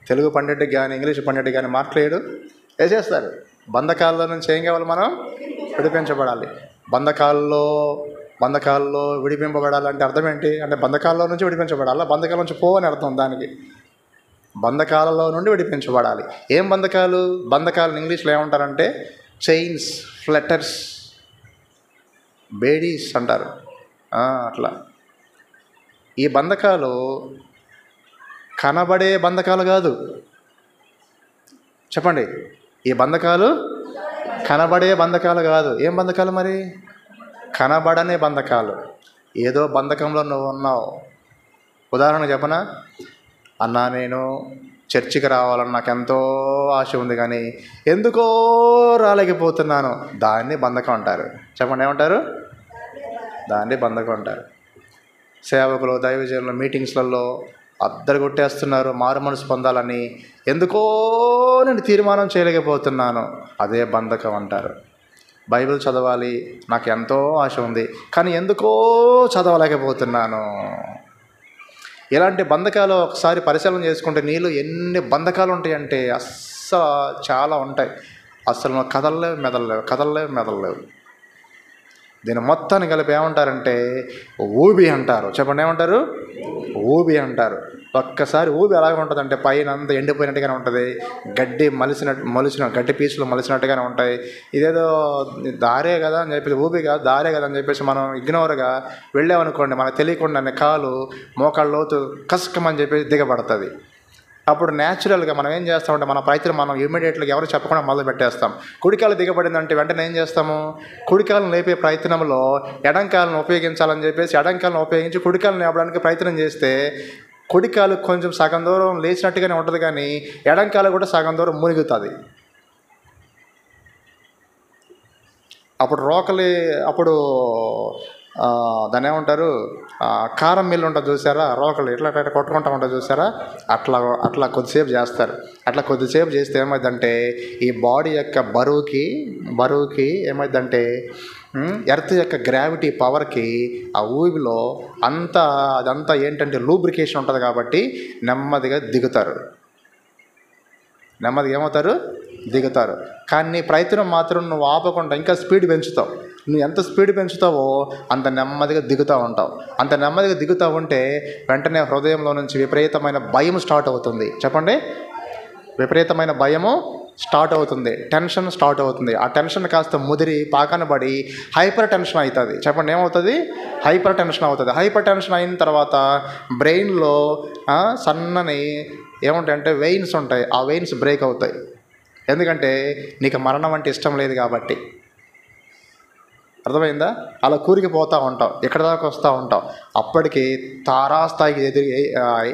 తెలుగు పండితుడికి కానీ ఇంగ్లీష్ పండితుడికి కానీ మాట్లాడు వేసేస్తారు. బంధకాల్లో నుంచి ఏం కావాలి? మనం విడిపించబడాలి. బంధకాల్లో విడిపింపబడాలంటే అర్థం ఏంటి? అంటే బంధకాల్లో నుంచి విడిపించబడాలా? బంధకాల నుంచి పో అని అర్థం దానికి. బంధకాలలో నుండి విడిపించబడాలి. ఏం బంధకాలు? బంధకాలను ఇంగ్లీష్లో ఏమంటారంటే చైన్స్, ఫ్లెటర్స్, బేడీస్ అంటారు. అట్లా ఈ బంధకాలు కనబడే బంధకాలు కాదు. చెప్పండి. ఈ బంధకాలు కనబడే బంధకాలు కాదు. ఏం బంధకాలు మరి? కనబడనే బంధకాలు. ఏదో బంధకంలో నువ్వు ఉన్నావు. ఉదాహరణ చెప్పనా? అన్నా, నేను చర్చికి రావాలని నాకు ఎంతో ఆశ ఉంది, కానీ ఎందుకో రాలేకపోతున్నాను. దాన్ని బంధకం అంటారు. చెప్పండి, ఏమంటారు? దాన్ని బంధకం అంటారు. సేవకులు, దైవజనులు మీటింగ్స్లలో అద్దరు కొట్టేస్తున్నారు మారు మనసు పొందాలని, ఎందుకో నేను తీర్మానం చేయలేకపోతున్నాను. అదే బంధకం అంటారు. బైబిల్ చదవాలి, నాకు ఎంతో ఆశ ఉంది, కానీ ఎందుకో చదవలేకపోతున్నాను. ఇలాంటి బంధకాలు ఒకసారి పరిశీలన చేసుకుంటే నీళ్ళు ఎన్ని బంధకాలు ఉంటాయంటే అస్సలు చాలా ఉంటాయి. అస్సలు నువ్వు కదలలేవు. దీన్ని మొత్తాన్ని కలిపి ఏమంటారంటే ఊబి అంటారు. చెప్పండి, ఏమంటారు? ఊబి అంటారు. ఒక్కసారి ఊబి ఎలాగ ఉంటుందంటే పైన అంతా ఎండిపోయినట్టుగానే ఉంటుంది. గడ్డి మొలిచిన గడ్డి పీసులు మొలిచినట్టుగానే ఉంటాయి. ఇదేదో దారే కదా అని చెప్పేసి, ఊబి కాదు దారే కదా అని చెప్పేసి మనం ఇగ్నోర్గా వెళ్ళామనుకోండి, మనకు తెలియకుండానే కాలు మోకాళ్ళ లోతు కసకమని చెప్పేసి దిగబడుతుంది. అప్పుడు న్యాచురల్గా మనం ఏం చేస్తామంటే మన ప్రయత్నం మనం ఇమ్మీడియట్గా ఎవరు చెప్పకుండా మొదలు పెట్టేస్తాం. కుడికాలు దిగబడిందంటే వెంటనే ఏం చేస్తాము? కుడికాలను లేపే ప్రయత్నంలో ఎడంకాలను ఉపయోగించాలని చెప్పేసి ఎడంకాలను ఉపయోగించి కుడికాలను లేపడానికి ప్రయత్నం చేస్తే కుడికాలు కొంచెం సగం దూరం లేచినట్టుగానే ఉంటుంది, కానీ ఎడంకాలు కూడా సగం దూరం మునిగుతుంది. అప్పుడు దాన్ని ఏమంటారు? కారం మిల్లు ఉంటుంది చూసారా? రోకలు ఇట్లా కొట్టుకుంటా ఉంటుంది చూసారా? అట్లా కొద్దిసేపు చేస్తారు. అట్లా కొద్దిసేపు చేస్తే ఏమైందంటే ఈ బాడీ యొక్క బరువుకి ఏమైందంటే ఎర్త్ యొక్క గ్రావిటీ పవర్కి ఆ ఊబిలో అదంతా ఏంటంటే లూబ్రికేషన్ ఉంటుంది కాబట్టి నెమ్మదిగా దిగుతారు. నెమ్మదిగా ఏమవుతారు? దిగుతారు. కానీ నీ ప్రయత్నం మాత్రం నువ్వు ఆపకుండా ఇంకా స్పీడ్ పెంచుతావు. నువ్వు ఎంత స్పీడ్ పెంచుతావో అంత నెమ్మదిగా దిగుతూ ఉంటావు. అంత నెమ్మదిగా దిగుతూ ఉంటే వెంటనే హృదయంలో నుంచి విపరీతమైన భయం స్టార్ట్ అవుతుంది. చెప్పండి, విపరీతమైన భయము స్టార్ట్ అవుతుంది. టెన్షన్ స్టార్ట్ అవుతుంది. ఆ టెన్షన్ కాస్త ముదిరి పాకన పడి హైపర్ టెన్షన్ అవుతుంది. చెప్పండి, ఏమవుతుంది? హైపర్ టెన్షన్ అవుతుంది. హైపర్ టెన్షన్ అయిన తర్వాత బ్రెయిన్లో సన్నని ఏముంటాయంటే వెయిన్స్ ఉంటాయి. ఆ వెయిన్స్ బ్రేక్ అవుతాయి. ఎందుకంటే నీకు మరణం అంటే ఇష్టం లేదు కాబట్టి. అర్థమైందా? అలా కూరికిపోతూ ఉంటావు, ఎక్కడి దాకా వస్తూ ఉంటావు. అప్పటికి తారాస్థాయికి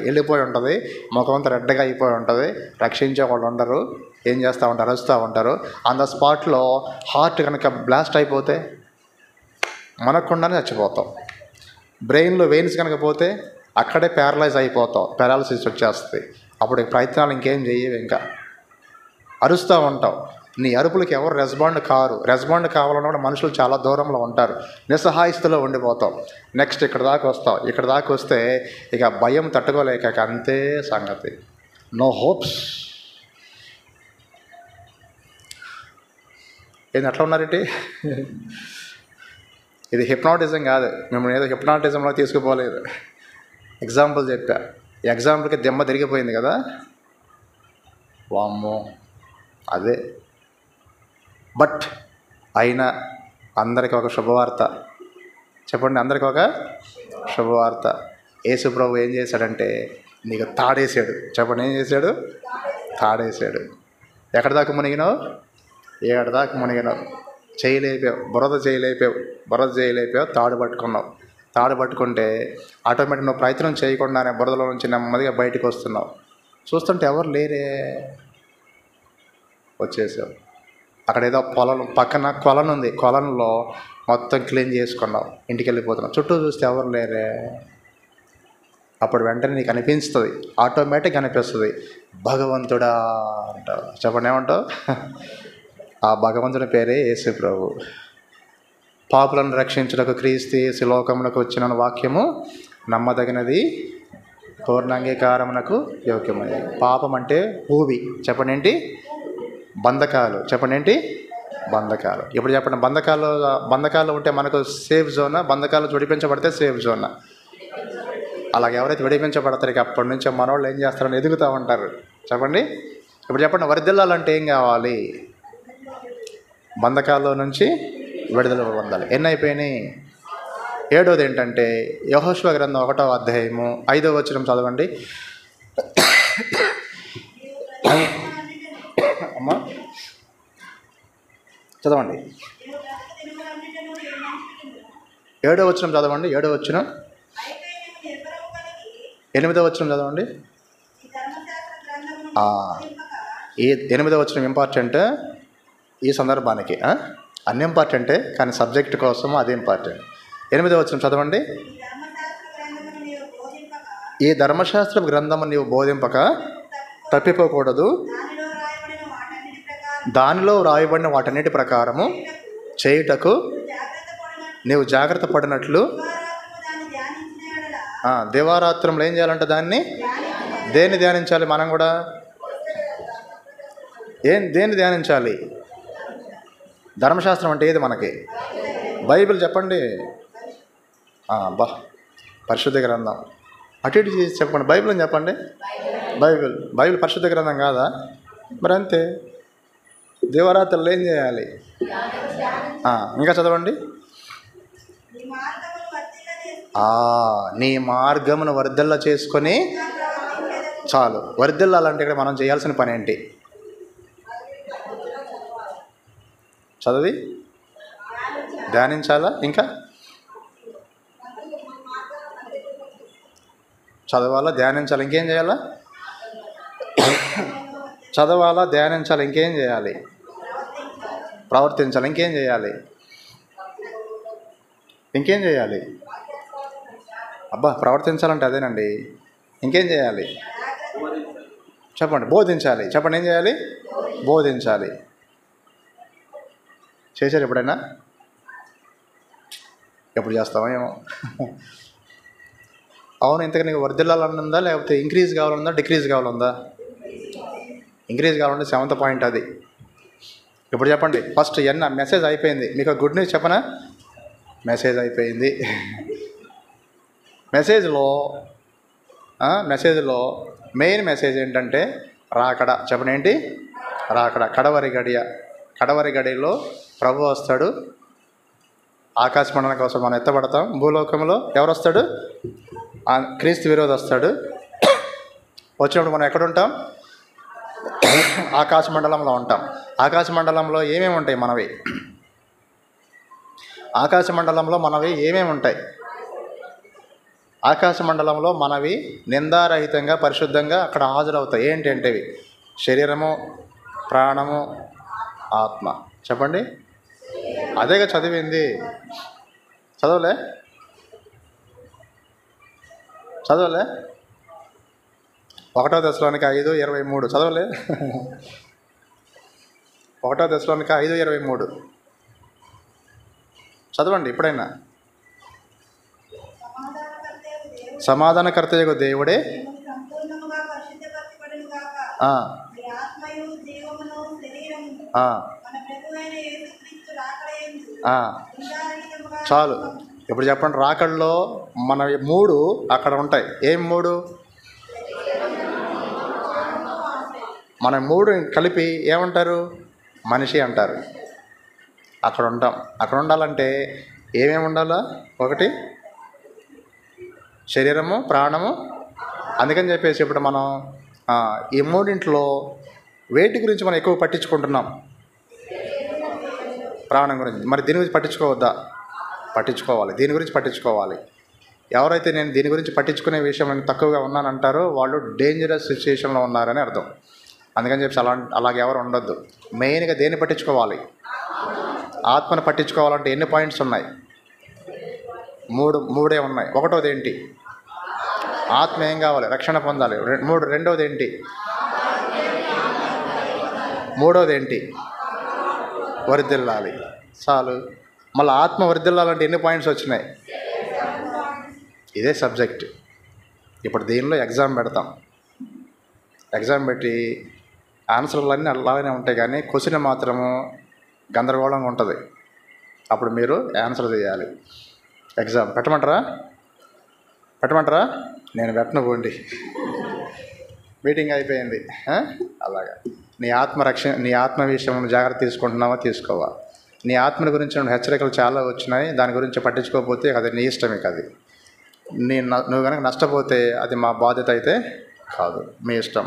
వెళ్ళిపోయి ఉంటుంది. ముఖమంతా రెడ్డగా అయిపోయి ఉంటుంది. రక్షించే వాళ్ళు ఉండరు. ఏం చేస్తూ ఉంటారు? అరుస్తూ ఉంటారు. ఆన్ ద స్పాట్లో హార్ట్ కనుక బ్లాస్ట్ అయిపోతే మనకుండానే చచ్చిపోతాం. బ్రెయిన్లో వెయిన్స్ కనుక పోతే అక్కడే పారాలసిస్ వచ్చేస్తుంది. అప్పుడు ప్రయత్నాలు ఇంకేం చేయవు. ఇంకా అరుస్తూ ఉంటావు. నీ అరుపులకి ఎవరు రెస్పాండ్ కావాలన్నప్పుడు మనుషులు చాలా దూరంలో ఉంటారు. నిస్సహాయస్థితిలో ఉండిపోతావు. నెక్స్ట్ ఇక్కడ దాకా వస్తావు. ఇక్కడ దాకా వస్తే ఇక భయం తట్టుకోలేక అంతే సంగతి. No hopes. ఏంది అట్లా ఉన్నారేంటి? ఇది హిప్నాటిజం కాదు. మిమ్మల్ని ఏదో హిప్నాటిజంలో తీసుకుపోలేదు. ఎగ్జాంపుల్ చెప్పా. ఎగ్జాంపుల్కి దెమ్మ తిరిగిపోయింది కదా. వామ్మో, అదే. బట్ అయినా అందరికీ ఒక శుభవార్త. చెప్పండి, అందరికీ ఒక శుభవార్త. యేసు ప్రభు ఏం చేశాడంటే నీకు తాడేసాడు. చెప్పండి, ఏం చేశాడు? తాడేసాడు. ఎక్కడి దాకా మునిగినావు? ఏడు దాకా మునిగినావు. చేయలేపావు, బురద చేయలేపావు, తాడు పట్టుకున్నావు. తాడు పట్టుకుంటే ఆటోమేటిక్ నువ్వు ప్రయత్నం చేయకుండానే బురదలో నుంచి నెమ్మదిగా బయటకు వస్తున్నావు. చూస్తుంటే ఎవరు లేరే. వచ్చేసావు. అక్కడ ఏదో పొలం పక్కన కొలను ఉంది, కొలంలో మొత్తం క్లీన్ చేసుకున్నావు, ఇంటికి వెళ్ళిపోతున్నావు. చుట్టూ చూస్తే ఎవరు లేరే. అప్పుడు వెంటనే నీకు అనిపిస్తుంది, ఆటోమేటిక్గా అనిపిస్తుంది, భగవంతుడా అంటావు. చెప్పండి, ఏమంటావు? ఆ భగవంతుని పేరే యేసు ప్రభు. పాపులను రక్షించుటకు క్రీస్తు యేసు లోకమునకు వచ్చిన వాక్యము నమ్మదగినది, పూర్ణాంగీకారమునకు యోగ్యమైనది. పాపం అంటే ఊబి. చెప్పండి ఏంటి? బంధకాలు. చెప్పండి ఏంటి? బంధకాలు. ఇప్పుడు చెప్పండి, బంధకాలు ఉంటే మనకు సేఫ్ జోనా, బంధకాలు విడిపించబడితే సేఫ్ జోనా? అలాగే ఎవరైతే విడిపించబడతారో అప్పటి నుంచి మనోళ్ళు ఏం చేస్తారని ఎదుగుతూ ఉంటారు. చెప్పండి. ఇప్పుడు చెప్పండి, వర్ధిల్లాలంటే ఏం కావాలి? బంధకాల్లో నుంచి విడుదల పొందాలి. ఎన్ని అయిపోయినాయి? 7వది ఏంటంటే యెహోషువ గ్రంథం 1వ అధ్యాయము 5వ వచనం చదవండి అమ్మా, చదవండి. 7వ వచనం చదవండి. 7వ వచనం, 8వ వచనం చదవండి. ఈ 8వ వచనం ఇంపార్టెంట్ ఈ సందర్భానికి. అన్ని ఇంపార్టెంటే, కానీ సబ్జెక్ట్ కోసం అది ఇంపార్టెంట్. 8వ వచనం చదవండి. ఈ ధర్మశాస్త్ర గ్రంథము నీవు బోధింపక తప్పిపోకూడదు, దానిలో వ్రాయబడిన వాటన్నిటి ప్రకారము చేయుటకు నీవు జాగ్రత్త పడినట్లు. దివారాత్రంలో ఏం చేయాలంట? దాన్ని దేన్ని ధ్యానించాలి? మనం కూడా దేన్ని ధ్యానించాలి? ధర్మశాస్త్రం అంటే ఏది మనకి? బైబిల్. చెప్పండి. పరిశుద్ధ గ్రంథం. అటు ఇటు చేసి చెప్పండి. బైబిల్ అని చెప్పండి. బైబిల్ పరిశుద్ధ గ్రంథం కాదా? మరి అంతే. దివారాత్రులు ఏం చేయాలి? ఇంకా చదవండి. నీ మార్గమును వర్ధిల్ల చేసుకొని చాలు. వర్ధిల్లాలంటే ఇక్కడ మనం చేయాల్సిన పని ఏంటి? చదివి ధ్యానించాలా? ఇంకా చదవాలా, ధ్యానించాలి, ఇంకేం చేయాలా? చదవాలా, ధ్యానించాలి, ఇంకేం చేయాలి? ప్రవర్తించాలి, ఇంకేం చేయాలి? ఇంకేం చేయాలి? ప్రవర్తించాలంటే అదేనండి. ఇంకేం చేయాలి? చెప్పండి. బోధించాలి. చెప్పండి, ఏం చేయాలి? బోధించాలి. చేశారు ఎప్పుడైనా? ఎప్పుడు చేస్తామో ఏమో. అవును. ఇంతకు నీకు వర్ధిల్లాలనుందా, లేకపోతే ఇంక్రీజ్ కావాలనుందా, డిక్రీజ్ కావాలనుందా? ఇంక్రీజ్ కావాలంటే 7th పాయింట్ అది. ఇప్పుడు చెప్పండి. ఫస్ట్ మెసేజ్ అయిపోయింది. మీకు గుడ్ న్యూస్ చెప్పనా? మెసేజ్ అయిపోయింది. మెసేజ్లో మెయిన్ మెసేజ్ ఏంటంటే రాకడ. చెప్పండి ఏంటి? రాకడ. కడవరి గడియలో ప్రభు వస్తాడు. ఆకాశ మండలం కోసం మనం ఎత్తబడతాం. భూలోకంలో ఎవరు వస్తాడు? క్రీస్తు విరోధి వస్తాడు. వచ్చినప్పుడు మనం ఎక్కడుంటాం? ఆకాశ మండలంలో ఉంటాం. ఆకాశ మండలంలో ఏమేమి ఉంటాయి మనవి? ఆకాశ మండలంలో మనవి ఏమేమి ఉంటాయి? ఆకాశ మండలంలో మనవి నిందారహితంగా పరిశుద్ధంగా అక్కడ హాజరవుతాయి. ఏంటంటేవి? శరీరము, ప్రాణము, ఆత్మ. చెప్పండి. అదేగా చదివింది. చదవలే 1 దశలోనికి 5:23 చదవలే? 1 దశలోనికి 5:23 చదవండి ఎప్పుడైనా. సమాధానకర్తయగు దేవుడే చాలు. ఇప్పుడు చెప్పండి. రాకడలో మన 3 అక్కడ ఉంటాయి. ఏం 3? మన 3 కలిపి ఏమంటారు? మనిషి అంటారు. అక్కడ ఉంటాం. అక్కడ ఉండాలంటే ఏమేమి ఉండాలా? 1 శరీరము, ప్రాణము. అందుకని చెప్పేసి ఇప్పుడు మనం ఈ 3 వేటి గురించి మనం ఎక్కువ పట్టించుకుంటున్నాం? ప్రాణం గురించి. మరి దీని గురించి పట్టించుకోవద్దా? పట్టించుకోవాలి. దీని గురించి పట్టించుకోవాలి. ఎవరైతే నేను దీని గురించి పట్టించుకునే విషయం తక్కువగా ఉన్నానంటారో వాళ్ళు డేంజరస్ సిచ్యుయేషన్లో ఉన్నారని అర్థం. అందుకని చెప్పి అలాగే ఎవరు ఉండొద్దు. మెయిన్గా దేన్ని పట్టించుకోవాలి? ఆత్మను పట్టించుకోవాలంటే ఎన్ని పాయింట్స్ ఉన్నాయి? మూడే ఉన్నాయి. ఒకటోది ఏంటి? ఆత్మ ఏం కావాలి? రక్షణ పొందాలి. రెండోది ఏంటి? మూడోది ఏంటి? వర్ధిల్లాలి. చాలు. మళ్ళీ ఆత్మ వర్ధిల్లాలంటే ఎన్ని పాయింట్స్ వచ్చినాయి? ఇదే సబ్జెక్ట్. ఇప్పుడు దీనిలో ఎగ్జామ్ పెడతాం. ఎగ్జామ్ పెట్టి ఆన్సర్లన్నీ అలానే ఉంటాయి, కానీ క్వశ్చన్ మాత్రము గందరగోళంగా ఉంటుంది. అప్పుడు మీరు ఆన్సర్ చేయాలి. ఎగ్జామ్ పెట్టమంటారా? నేను పెట్టను, పోండి. మీటింగ్ అయిపోయింది. అలాగా నీ ఆత్మ విషయం జాగ్రత్త తీసుకుంటున్నావా? తీసుకోవా? నీ ఆత్మల గురించి హెచ్చరికలు చాలా వచ్చినాయి. దాని గురించి పట్టించుకోకపోతే అది నీ ఇష్టమే. అది నువ్వు కనుక నష్టపోతే అది మా బాధ్యత అయితే కాదు, మీ ఇష్టం.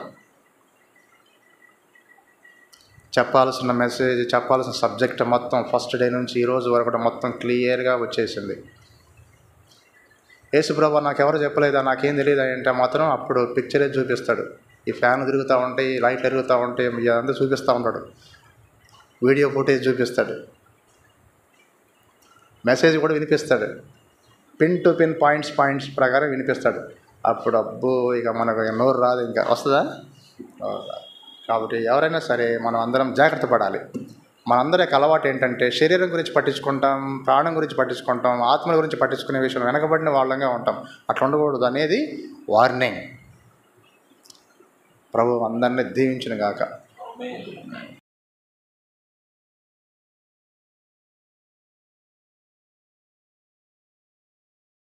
చెప్పాల్సిన మెసేజ్, చెప్పాల్సిన సబ్జెక్ట్ మొత్తం ఫస్ట్ డే నుంచి ఈ రోజు వరకు మొత్తం క్లియర్గా వచ్చేసింది. యేసుప్రభు నాకెవరు చెప్పలేదా, నాకేం తెలియదా అంటే మాత్రం అప్పుడు పిక్చరే చూపిస్తాడు. ఈ ఫ్యాన్ తిరుగుతూ ఉంటాయి, ఈ లైట్లు తిరుగుతూ ఉంటాయి, అదంతా చూపిస్తూ ఉంటాడు. వీడియో ఫుటేజ్ చూపిస్తాడు, మెసేజ్ కూడా వినిపిస్తాడు. పిన్ టు పిన్ పాయింట్స్ ప్రకారం వినిపిస్తాడు. అప్పుడు అబ్బో, ఇక మనకు నోరు రాదు, ఇంకా వస్తుందా? కాబట్టి ఎవరైనా సరే మనం అందరం జాగ్రత్త పడాలి. మనందరికి అలవాటు ఏంటంటే శరీరం గురించి పట్టించుకుంటాం, ప్రాణం గురించి పట్టించుకుంటాం, ఆత్మ గురించి పట్టించుకునే విషయం వెనకబడిన వాళ్ళంగా ఉంటాం. అట్లా ఉండకూడదు అనేది వార్నింగ్. ప్రభు అందరినీ దీవించును గాక.